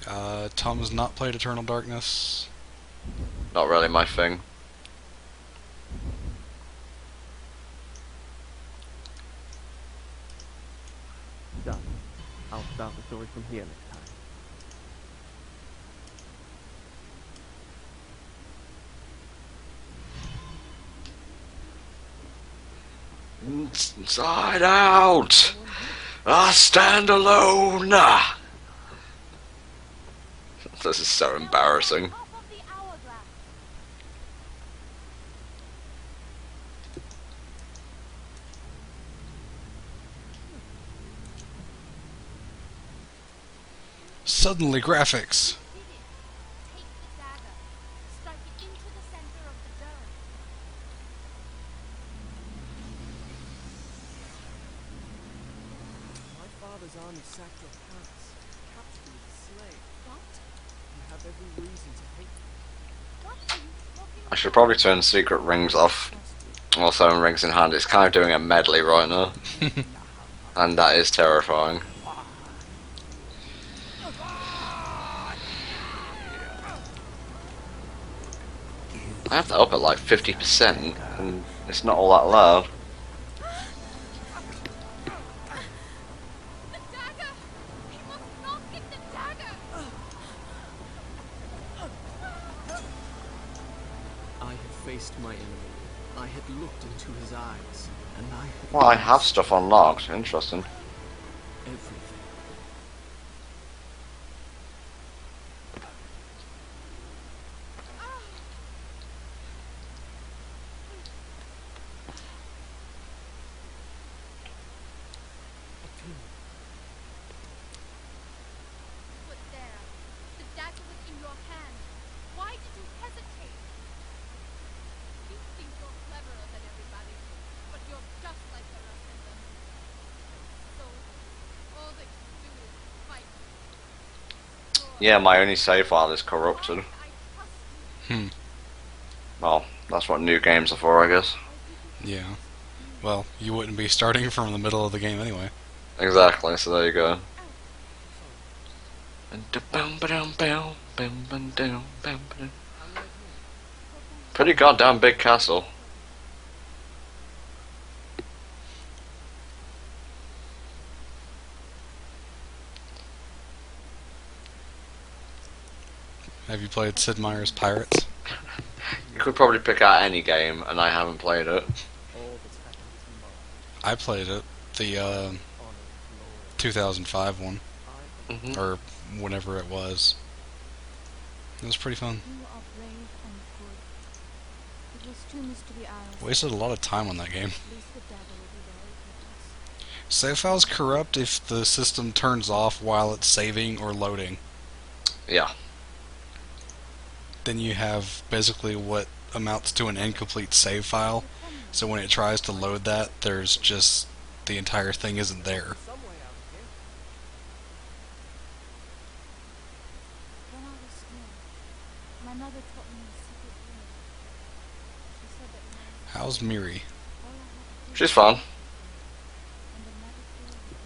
Yep. Tom has not played Eternal Darkness. Not really my thing. Done. I'll start the story from here next time. Inside out! I stand alone! This is so embarrassing. Off of the hourglass. Suddenly graphics. Take the dagger. Strike it into the center of the dome. My father's army sacked your palace, captured you as a slave. What? You have every reason to hate me. What are you talking I should probably turn secret rings off. Also, in rings in hand, it's kind of doing a medley right now. And that is terrifying. I have that up at like 50%, and it's not all that loud. The dagger! He must not get the dagger! I have faced my enemy. I had looked into his eyes, and I had Well, I have lost stuff unlocked. Interesting. everything. But there, the dagger was in your hand. Why did you hesitate? You think you're cleverer than everybody, but you're just like the rest of them. So, all that you do is fight. Yeah, my only save file is corrupted. I trust you. Well, that's what new games are for, I guess. Yeah. Well, you wouldn't be starting from the middle of the game anyway. Exactly, so there you go. Pretty goddamn big castle. Have you played Sid Meier's Pirates? You could probably pick out any game, and I haven't played it. All that's happened tomorrow. I played it. The Honor, glory. 2005 one. Mhm. Or whenever it was. It was pretty fun. You are brave and good. It was too mystery isles. Wasted a lot of time on that game. At least the dagger will be very with us. Save files corrupt if the system turns off while it's saving or loading. Yeah. Then you have basically what amounts to an incomplete save file. So when it tries to load that, there's just the entire thing isn't there. Some way out of here. When I was small, my mother taught me a secret word. She said that when I was How's Miri? all I had to do She's fun. and the magic door would open.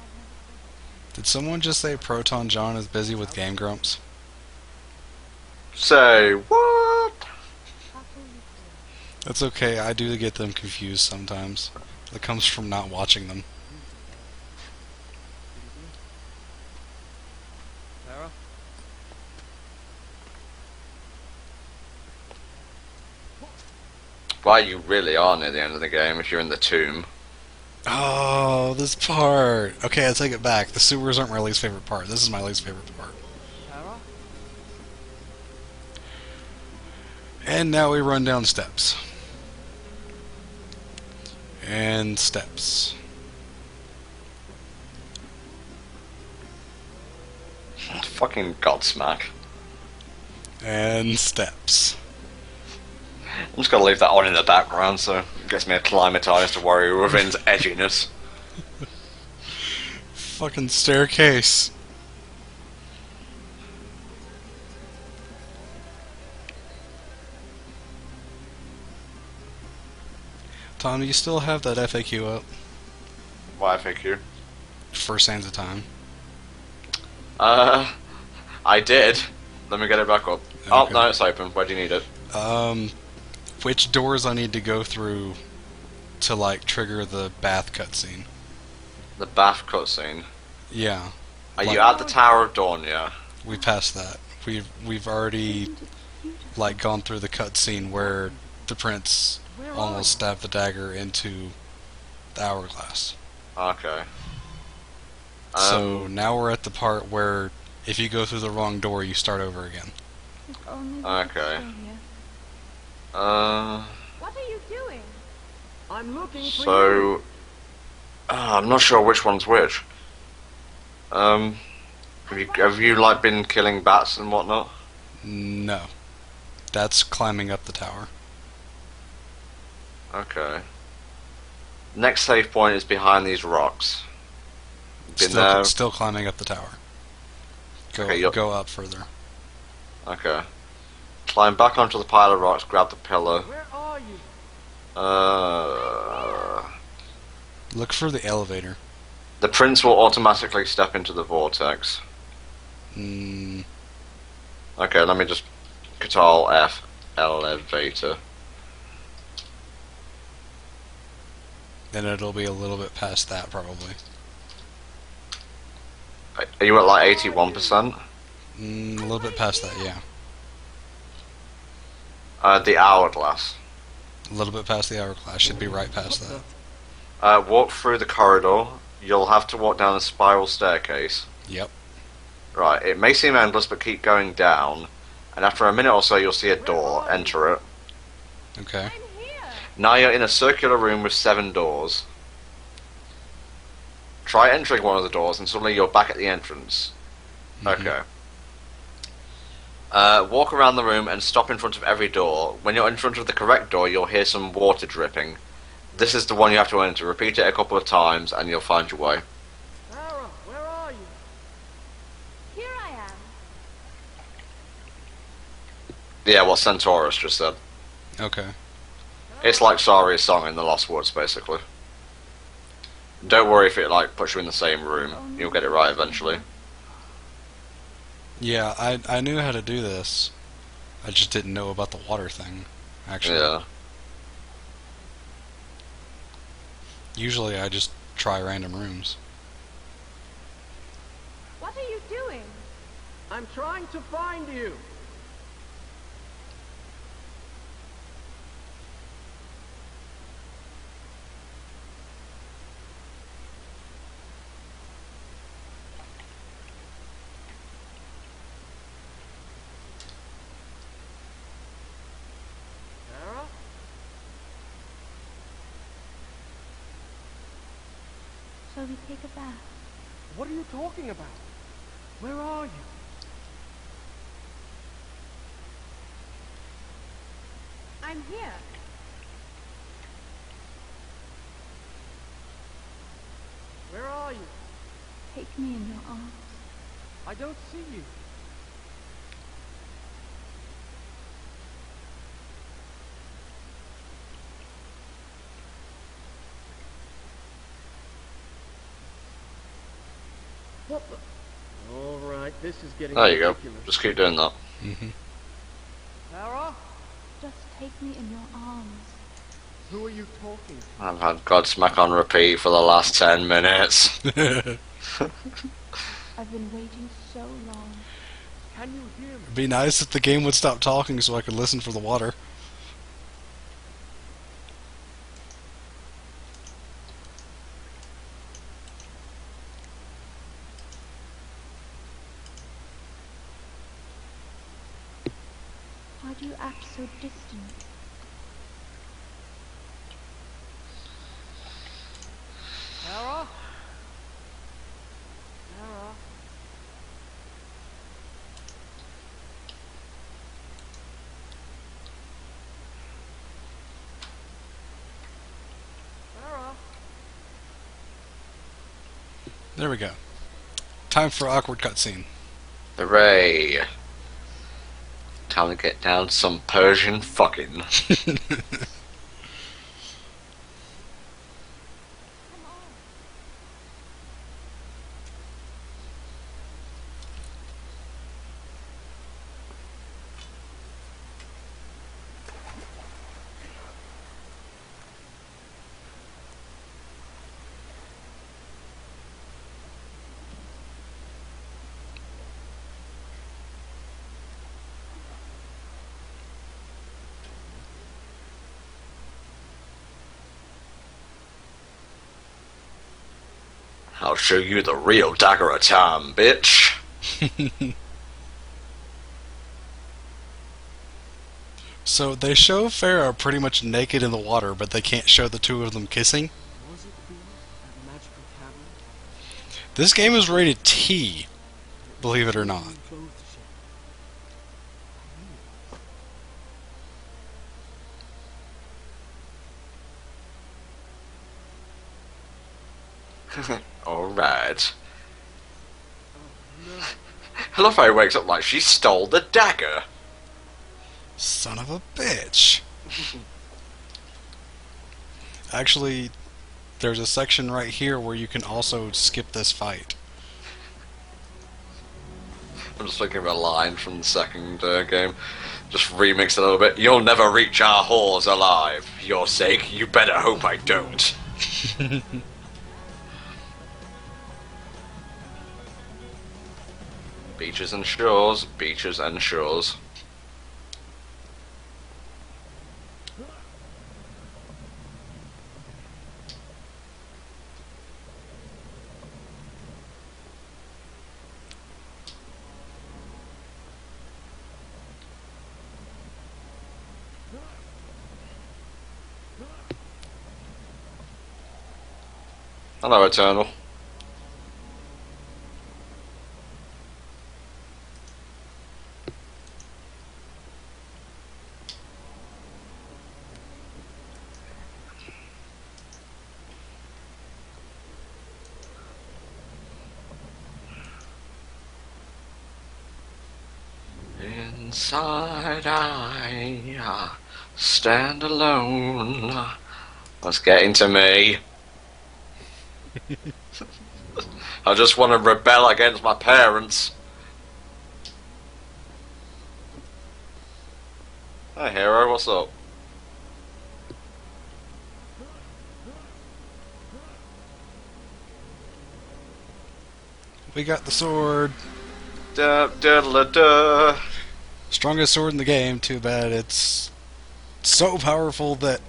I've never forgotten. Did someone just say Proton John is busy with Game Grumps? Say what? How could you feel? That's okay, I do get them confused sometimes. That comes from not watching them. Sarah? Well, you really are near the end of the game if you're in the tomb. Oh, this part! Okay, I take it back. The sewers aren't my least favorite part. This is my least favorite part. Sarah? And now we run down steps. And steps. Fucking Godsmack. And steps. I'm just gonna leave that on in the background so it gets me acclimatized to Warrior Within's edginess. Fucking staircase. Tom, do you still have that FAQ up? Why, thank you. For Sands of Time. I did. Let me get it back up. Oh, Okay. no, it's open. Where do you need it? Which doors I need to go through to, like, trigger the bath cutscene? The bath cutscene. Yeah. Are Like- you at the Tower of Dawn, yeah? We passed that. We've already, like, gone through the cutscene where the prince almost stabbed the dagger into the hourglass. Okay. So now we're at the part where if you go through the wrong door, you start over again. If only we could Okay. stay here. What are you doing? I'm looking for you. So... I'm not sure which one's which. Have you, like, been killing bats and whatnot? No. That's climbing up the tower. Okay. Next save point is behind these rocks. Been there? Still climbing up the tower. Okay, you're- Go up further. Okay. Climb back onto the pile of rocks, grab the pillar. Where are you? Look for the elevator. The prince will automatically step into the vortex. Mm, Okay, let me just Control F, elevator. then it'll be a little bit past that, probably. Are you at like 81%? A little bit past that, yeah. The hourglass. A little bit past the hourglass. Should be right past that. Walk through the corridor. You'll have to walk down a spiral staircase. Yep. Right, it may seem endless, but keep going down. And after a minute or so, you'll see a door. Enter it. Okay. I'm here. Now you're in a circular room with 7 doors. Try entering one of the doors, and suddenly you're back at the entrance. Okay. Walk around the room and stop in front of every door. When you're in front of the correct door, you'll hear some water dripping. This is the one you have to enter. Repeat it a couple of times, and you'll find your way. Sarah, where are you? Here I am. Yeah, what Centaurus just said. Okay. It's like Sari's song in the Lost Woods, basically. Don't worry if it puts you in the same room. You'll get it right eventually. Yeah, I knew how to do this. I just didn't know about the water thing, actually. Yeah. Usually I just try random rooms. What are you doing? I'm trying to find you. Sarah? Shall we take a bath? What are you talking about? Where are you? I'm here. Where are you? Take me in your arms. I don't see you. What the? All right, this is getting There you go. ridiculous. Just keep doing that. Sarah? Just take me in your arms. Who are you talking to? I've had Godsmack on repeat for the last 10 minutes. I've been waiting so long. Can you hear me? It'd be nice if the game would stop talking so I could listen for the water. Why do you act so distant? Sarah? Sarah? Sarah? There we go. Time for awkward cutscene. Hooray. Time to get down to some Persian fucking. Come on. I'll show you the real dagger of time, bitch. So they show Farah pretty much naked in the water, but they can't show the two of them kissing. Was it here at the magical cavern? This game is rated T, believe it or not. We both shared. Alright. No. I love how he wakes up like she stole the dagger. Son of a bitch. Actually, there's a section right here where you can also skip this fight. I'm just thinking of a line from the second game. Just remix it a little bit. You'll never reach our halls alive. For your sake, you better hope I don't. Beaches and shores, beaches and shores. Hello, Eternal. Inside I stand alone. That's getting to me. I just want to rebel against my parents. Hey, hero, what's up? We got the sword. Duh, duh, duh, duh. Strongest sword in the game. Too bad it's so powerful that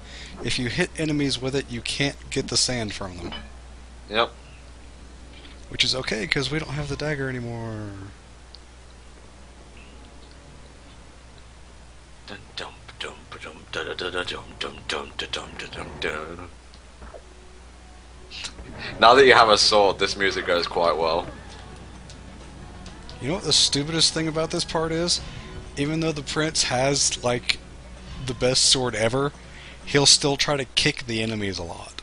if you hit enemies with it, you can't get the sand from them. Yep. Which is okay, because we don't have the dagger anymore. Dun, dum, dum, dum, dum, dum, dum, dum, dum, dum, dum, dum. Now that you have a sword, this music goes quite well. You know what the stupidest thing about this part is? Even though the prince has, like, the best sword ever, he'll still try to kick the enemies a lot.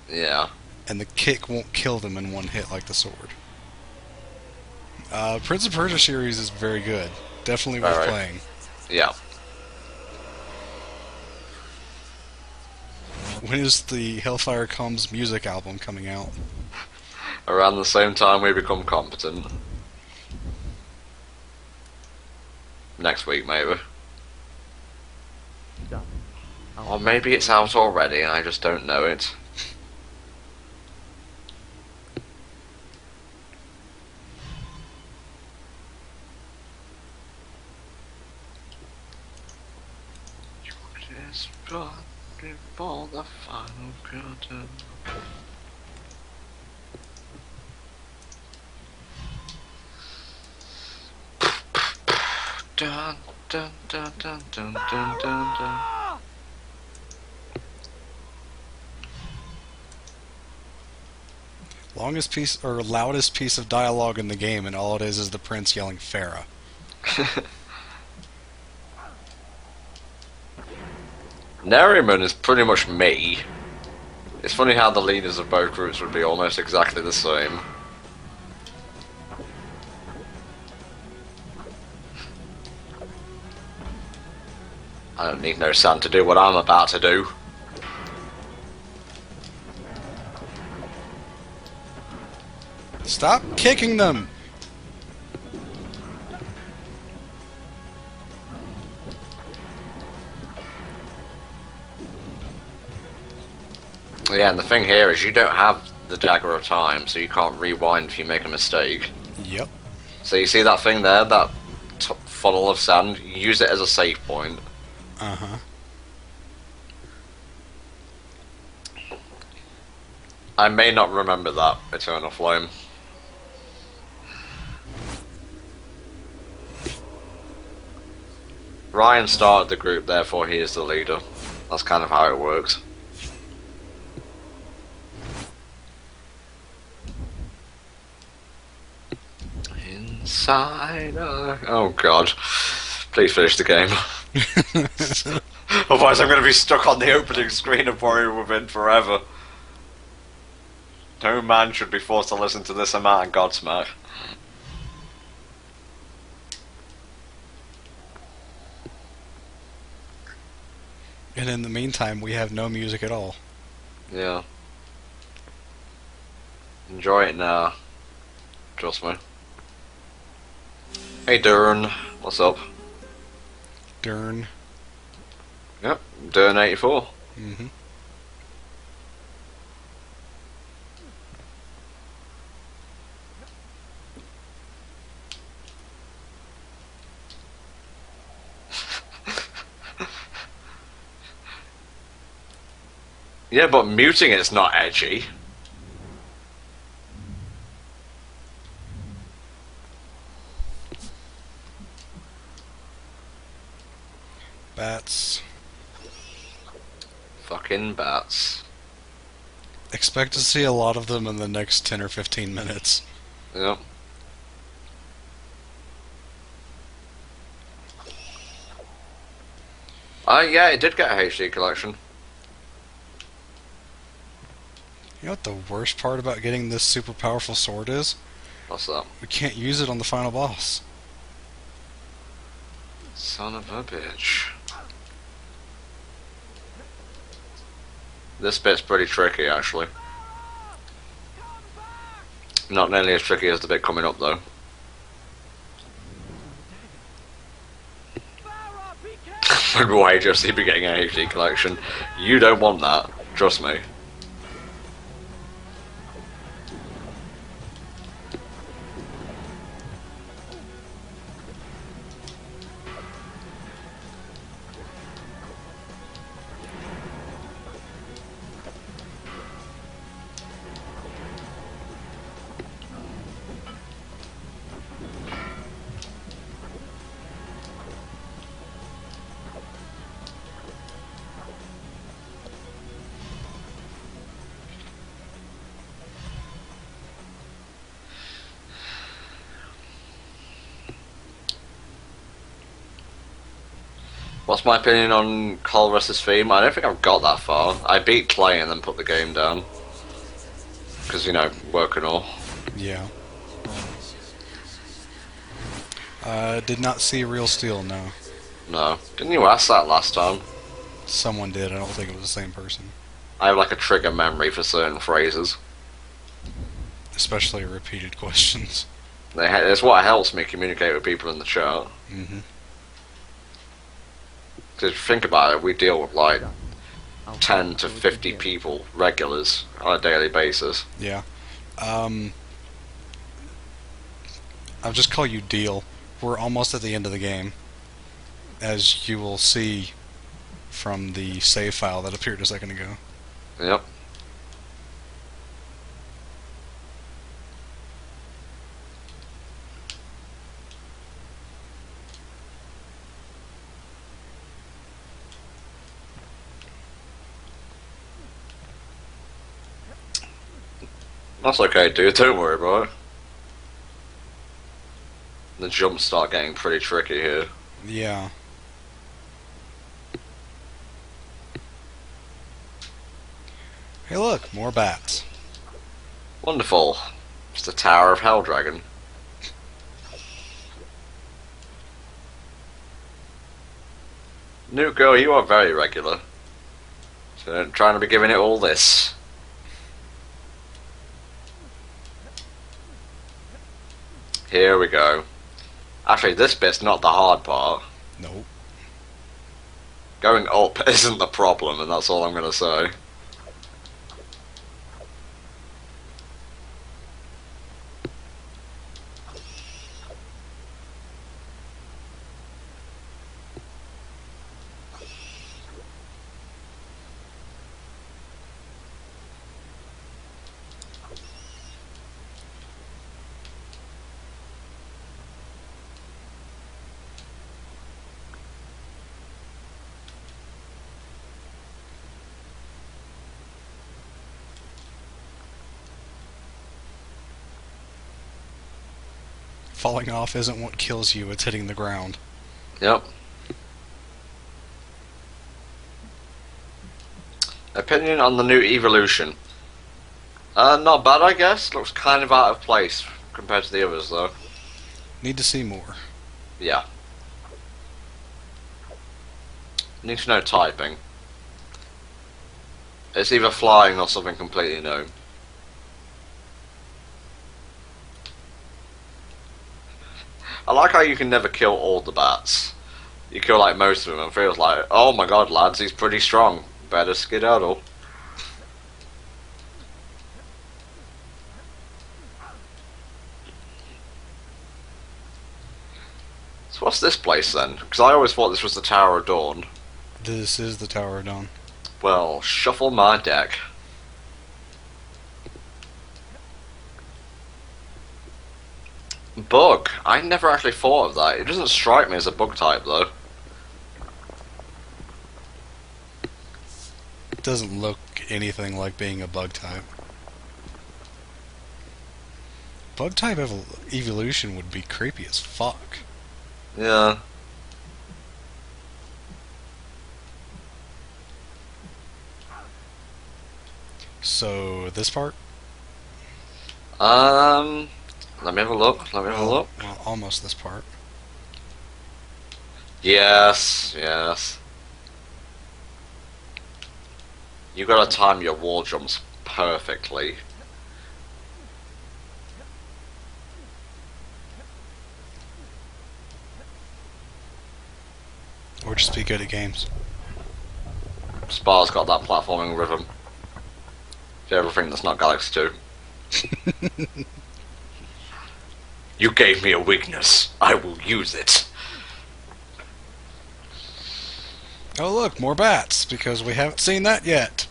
Yeah. And the kick won't kill them in one hit like the sword. Prince of Persia series is very good. Definitely worth playing. Yeah. When is the HellfireComms music album coming out? Around the same time we become competent. Next week, maybe. Or maybe it's out already and I just don't know it. Just before the final curtain. Dun, dun, dun, dun, dun, dun, dun, dun. Longest piece, or loudest piece of dialogue in the game, and all it is the prince yelling Farah. Nerriman is pretty much me. It's funny how the leaders of both groups would be almost exactly the same. I don't need no sand to do what I'm about to do. Stop kicking them! Yeah, and the thing here is you don't have the dagger of time, so you can't rewind if you make a mistake. Yep. So you see that thing there, that funnel of sand, you use it as a save point. Uh-huh. I may not remember that, Eternal Flame. Ryan started the group, therefore he is the leader. That's kind of how it works. Inside. Oh god. Please finish the game. Otherwise I'm going to be stuck on the opening screen of Warrior Within forever. No man should be forced to listen to this amount of Godsmack. And in the meantime, we have no music at all. Yeah. Enjoy it now. Trust me. Hey Dern, what's up? Dern. Yep, Dern 84. Mm-hmm. Yeah, but muting it's not edgy. Bats. Fucking bats. Expect to see a lot of them in the next 10 or 15 minutes. Yep. Yeah, it did get a HD collection. You know what the worst part about getting this super powerful sword is? What's that? We can't use it on the final boss. Son of a bitch. This bit's pretty tricky, actually. Not nearly as tricky as the bit coming up, though. Why just be getting an HD collection? You don't want that. Trust me. What's my opinion on Colress's theme? I don't think I've got that far. I beat Clay and then put the game down. Because, you know, work and all. Yeah. Did not see Real Steel, no. No. Didn't you ask that last time? Someone did, I don't think it was the same person. I have like a trigger memory for certain phrases. Especially repeated questions. It's what helps me communicate with people in the chat. Mm-hmm. Because think about it, we deal with like 10 to 50 people, regulars, on a daily basis. Yeah. I'll just call you Deal. We're almost at the end of the game, as you will see from the save file that appeared a second ago. Yep. That's okay, dude. Don't worry about it. The jumps start getting pretty tricky here. Yeah. Hey look, more bats. Wonderful. It's the Tower of Hell Dragon. New girl, you are very regular. So trying to be giving it all this. Here we go. Actually, this bit's not the hard part. Nope. Going up isn't the problem, and that's all I'm gonna say. Falling off isn't what kills you, it's hitting the ground. Yep. Opinion on the new evolution. Not bad, I guess. Looks kind of out of place compared to the others, though. Need to see more. Yeah. Need to know typing. It's either flying or something completely new. I like how you can never kill all the bats. You kill like most of them and feels like, oh my god lads, he's pretty strong. Better skedaddle. What's this place then? Because I always thought this was the Tower of Dawn. This is the Tower of Dawn. Well, shuffle my deck. Bug. I never actually thought of that. It doesn't strike me as a bug type, though. It doesn't look anything like being a bug type. Bug type evolution would be creepy as fuck. Yeah. So, this part? Let me have a look. Let me have a look. Well, almost this part. Yes, yes. You gotta time your wall jumps perfectly. Or just be good at games. Spar's got that platforming rhythm. For everything that's not Galaxy 2. You gave me a weakness. I will use it. Oh look, more bats, because we haven't seen that yet.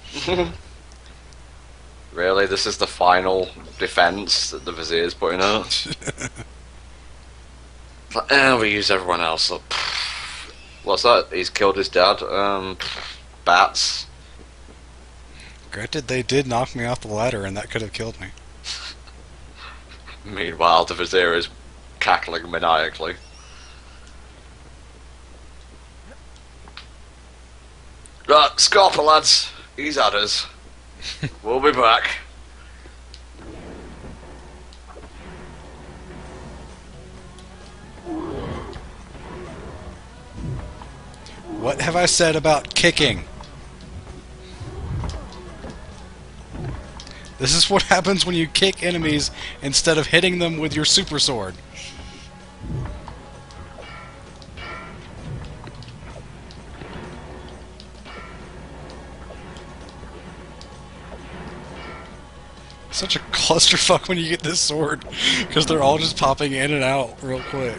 Really? This is the final defense that the Vizier's putting out? We use everyone else up. What's that? He's killed his dad. Bats. Granted, they did knock me off the ladder, and that could have killed me. Meanwhile, the Vizier is cackling maniacally. Right, Scarpa lads, he's at us. We'll be back. What have I said about kicking? This is what happens when you kick enemies instead of hitting them with your super sword. Such a clusterfuck when you get this sword, because they're all just popping in and out real quick.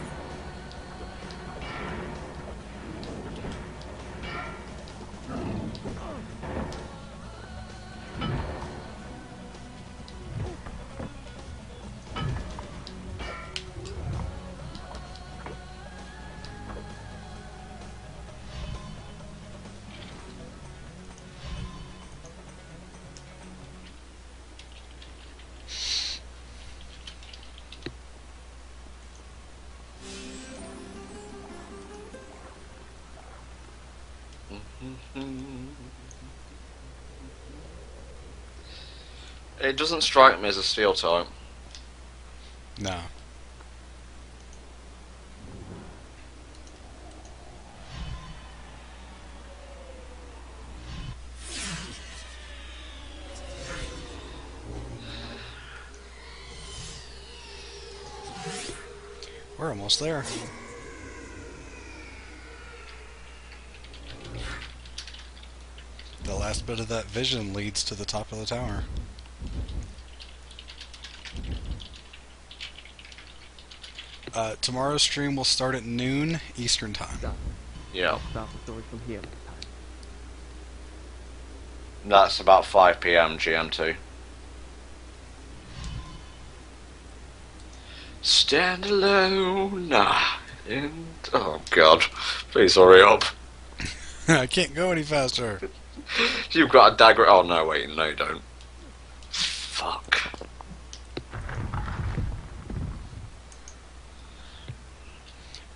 It doesn't strike me as a steel type. No. We're almost there. The last bit of that vision leads to the top of the tower. Tomorrow's stream will start at noon Eastern time. Yeah. Start the story from here next time. That's about 5 PM GMT. Stand alone. And oh god, please hurry up. I can't go any faster. You've got a dagger. Oh no, wait, no, you don't. Fuck.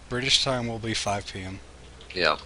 British time will be 5 p.m. Yeah.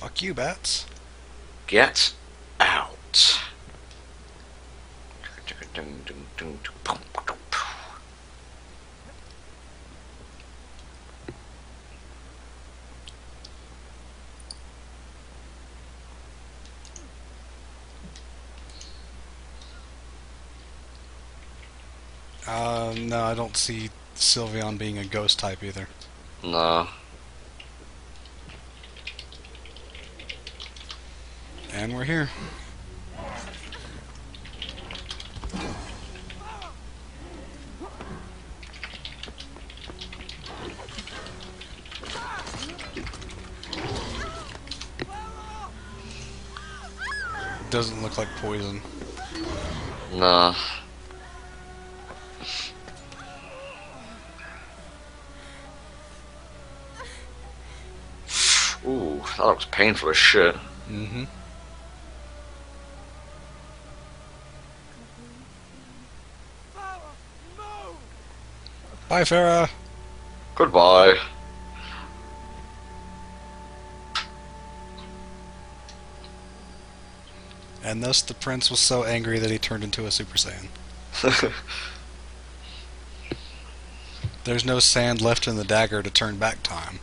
Fuck you, bats. Get out. No, I don't see Sylveon being a ghost type either. No. And we're here. Doesn't look like poison. No. Ooh, that looks painful as shit. Mm-hmm. Bye, Farah. Goodbye. And thus the prince was so angry that he turned into a Super Saiyan. There's no sand left in the dagger to turn back time.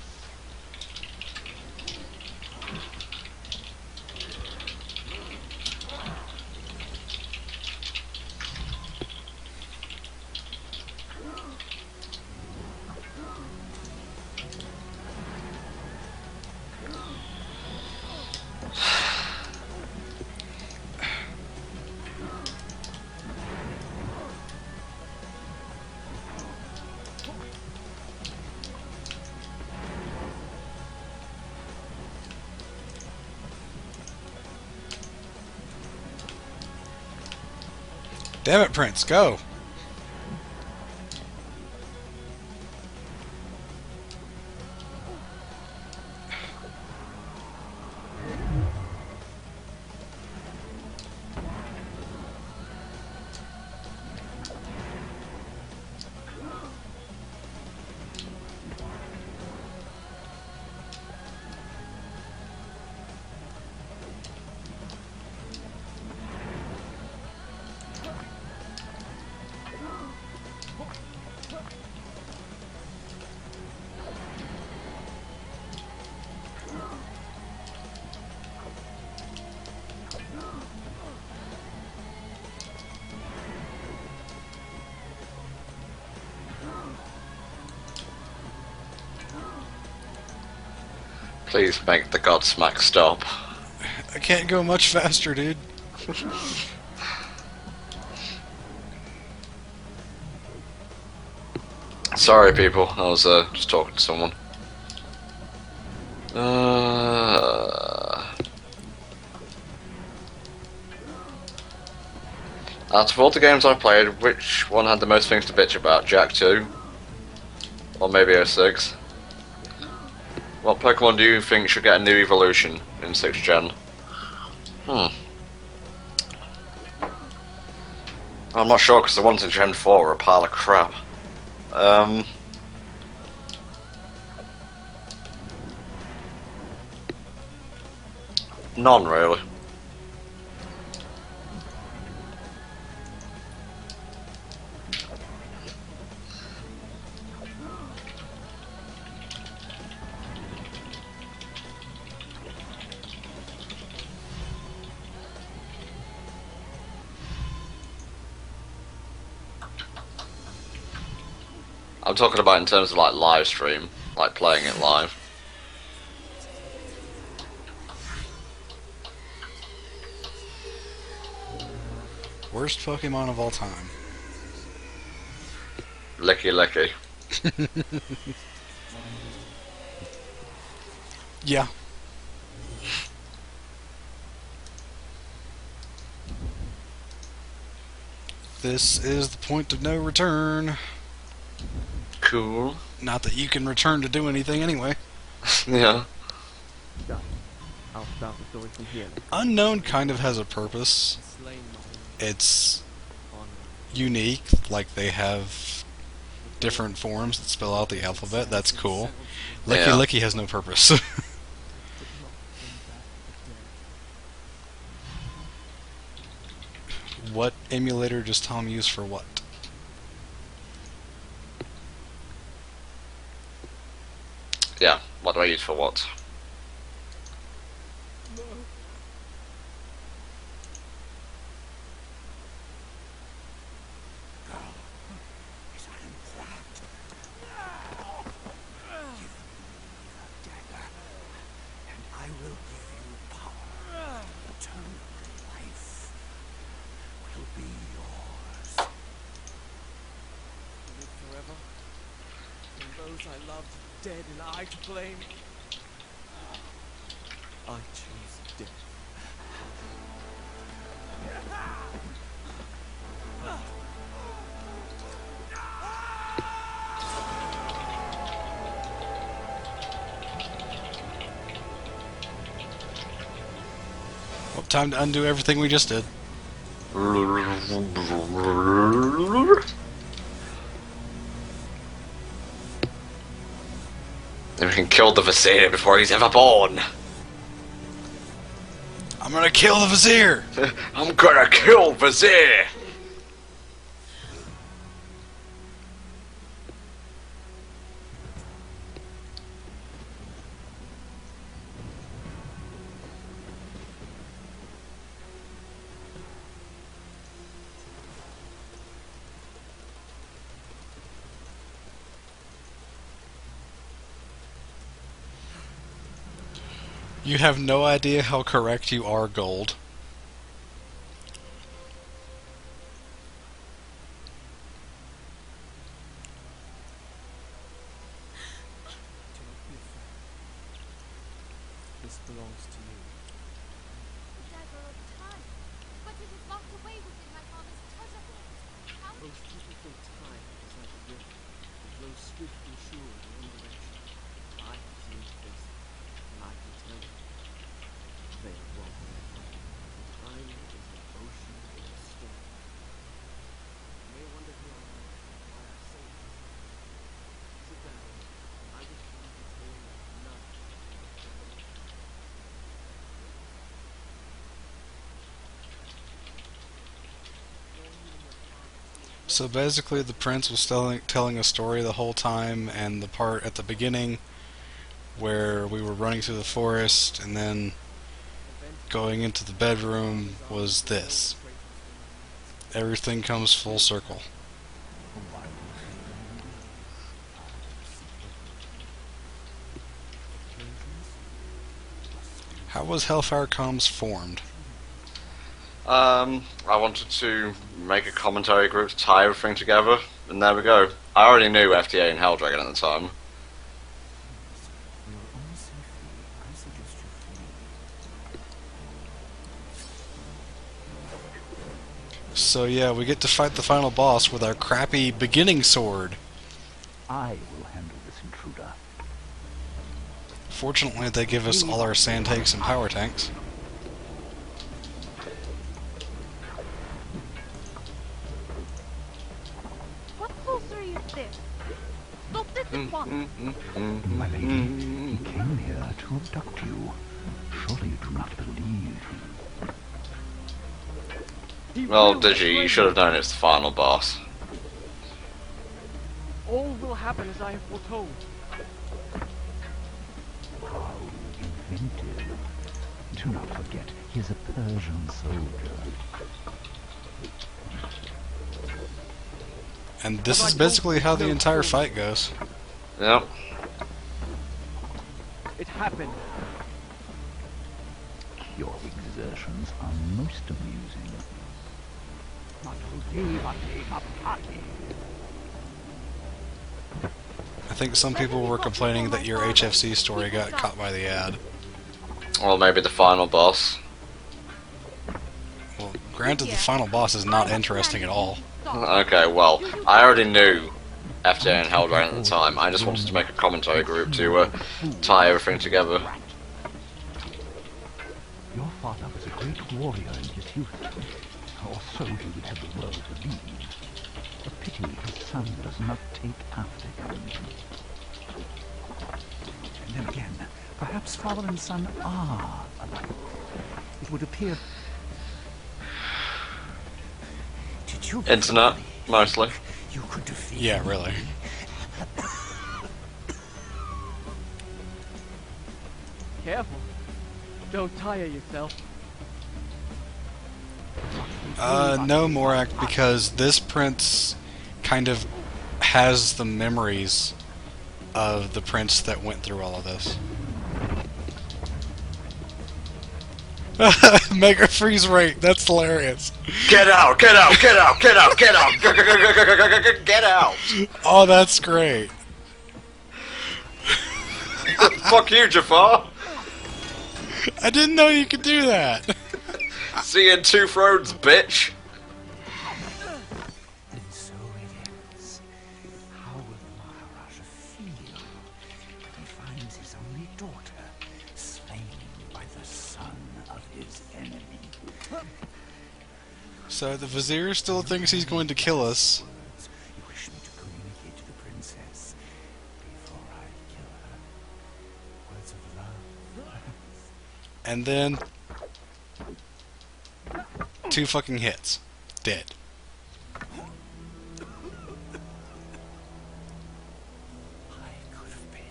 Damn it, Prince, go! Please make the Godsmack stop. I can't go much faster, dude. Sorry, people. I was just talking to someone. Out of all the games I played, which one had the most things to bitch about? Jack 2? Or maybe 06? What Pokemon do you think should get a new evolution in 6th gen? I'm not sure because the ones in Gen 4 are a pile of crap. None really. I'm talking about in terms of like live stream, like playing it live. Worst Pokemon of all time. Licky licky. Yeah. This is the point of no return. Cool. Not that you can return to do anything anyway. Yeah. Done. I'll start the story from here. Unknown kind of has a purpose. Slain It's my honor. unique, like they have different forms that spell out the alphabet. That's cool. Licky Yeah. Licky has no purpose. What emulator does Tom use for what? Yeah, what do I use for what? His iron that. Give me the dagger, and I will give you power. Eternal life will be yours. To live forever, and those I loved dead and I to blame. I choose death. Well, time to undo everything we just did. And we can kill the Vizier before he's ever born. I'm gonna kill the Vizier! I'm gonna kill Vizier! You have no idea how correct you are, Gold. Do not be afraid. This belongs to you. The dagger of time. But it is locked away within my father's treasure vault. How Most people think time is like a river. It flows swift and sure in one direction. I have seen it face it, and I can tell you, they are wrong. Time is an ocean in a storm. You may wonder who I am, why I say this. Sit down. I will tell you the tale like none. So basically, the prince was telling a story the whole time, and the part at the beginning where we were running through the forest and then going into the bedroom was this. Everything comes full circle. How was HellfireComms formed? I wanted to make a commentary group to tie everything together, and there we go. I already knew FDA and Helldragon at the time. So yeah, we get to fight the final boss with our crappy beginning sword. I will handle this intruder. Fortunately, they give us all our sand tanks and power tanks. What sorcery is this? Stop this at once! My lady, he came here to abduct you. Surely you do not believe Well, Digi, you should have known it's the final boss. All will happen as I have foretold. how inventive. Do not forget, he is a Persian soldier. And this is basically how the entire fight goes. Yep. It happened. Your exertions are most amusing. I think some people were complaining that your HFC story got caught by the ad. Well, maybe the final boss. Well, granted, the final boss is not interesting at all. Okay, well, I already knew FDA and Helldragon at the time. I just wanted to make a commentary group to tie everything together. Your father was a great warrior in his youth, or so he would have the world believe. A pity his son does not take after him. And then again, perhaps father and son are alike. It would appear you Internet, mostly. you could defeat Yeah, really. Careful. Don't tire yourself. No, Morak, because this prince kind of has the memories of the prince that went through all of this. Mega freeze rate, that's hilarious. Get out! Get out! Get out! Get out! Get out! Get out! Oh, that's great. Fuck you, Jafar! I didn't know you could do that. See you in 2 thrones, bitch! And so it is. How will the Maharaja feel when he finds his only daughter slain by the son of his enemy? So the Vizier still thinks he's going to kill us. You wish me to communicate to the princess before I kill her. Words of love. And then 2 fucking hits. Dead. I could have been.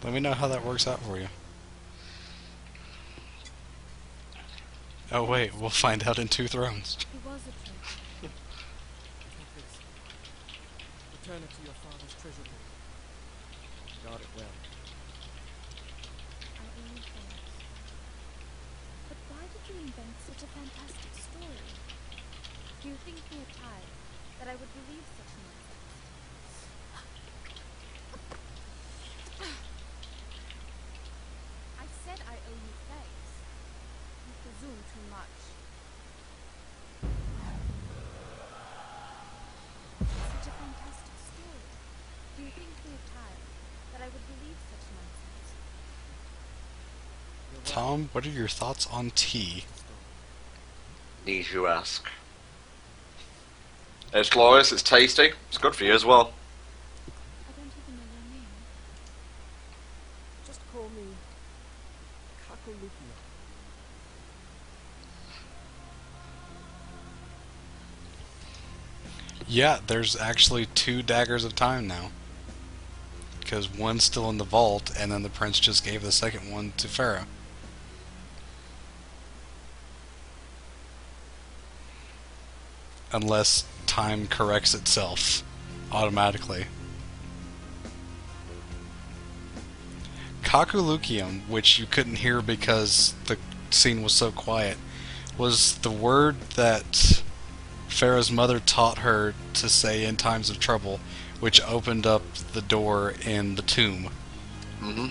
Let me know how that works out for you. Oh wait, we'll find out in 2 thrones. It was a trick. Take this. Return it to your father's treasure vault. Guard it well. I owe you thanks. But why did you invent such a fantastic story? Do you think me a child that I would believe such nonsense? I said I owe you thanks. You presume too much. Such a fantastic story. Do you think me a child that I would believe such nonsense? Tom, what are your thoughts on tea? Need you ask. It's glorious, it's tasty, it's good for you as well. I don't even know your name. Just call me Kakulukia. Yeah, there's actually 2 daggers of time now. Because one's still in the vault, and then the prince just gave the second one to Pharaoh. Unless time corrects itself automatically. Kakulukium, which you couldn't hear because the scene was so quiet, was the word that Pharaoh's mother taught her to say in times of trouble, which opened up the door in the tomb. Mm-hmm.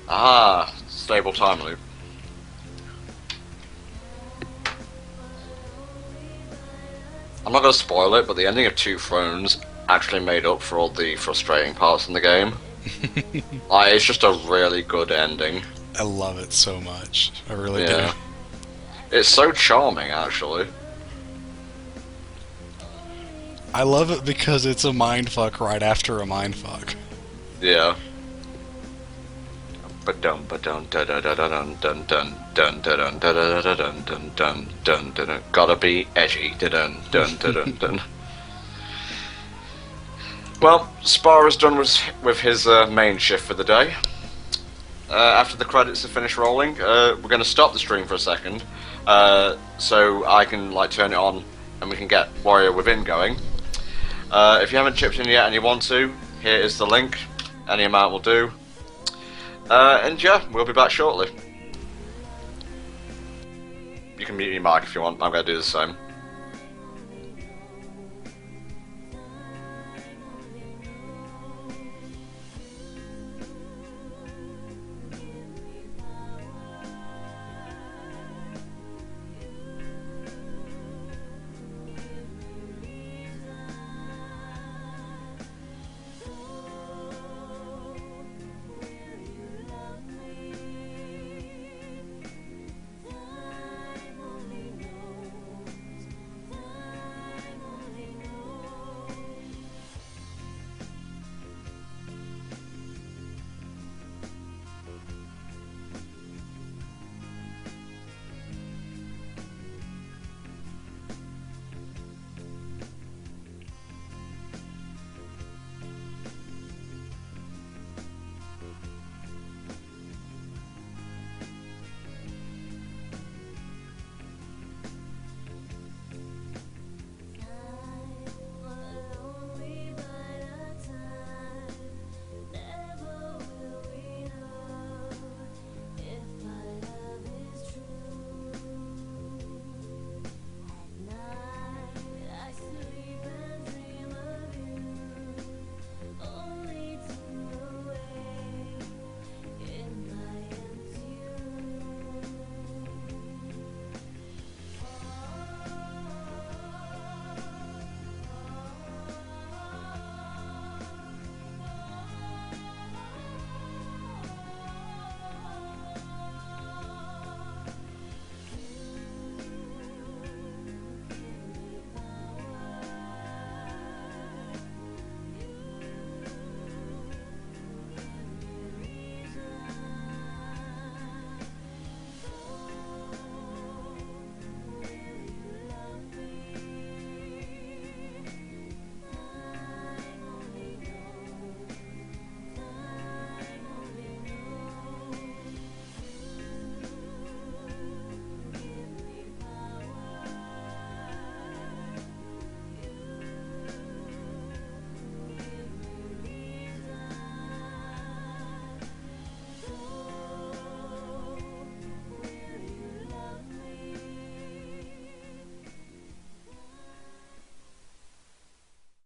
Ah, stable time loop. I'm not going to spoil it, but the ending of 2 Thrones actually made up for all the frustrating parts in the game. It's just a really good ending. I love it so much. I really Yeah. do. It's so charming, actually. I love it because it's a mindfuck right after a mindfuck. Yeah. Ba-dum ba-dum da-da-da-da-dun dun dun dun dun dun dun dun dun dun dun. Gotta be edgy dun dun dun dun. Well, Spar is done with his main shift for the day. After the credits have finished rolling, we're going to stop the stream for a second, so I can turn it on and we can get Warrior Within going. If you haven't chipped in yet and you want to, here is the link. Any amount will do. And yeah, we'll be back shortly. You can mute your mic if you want. I'm going to do the same.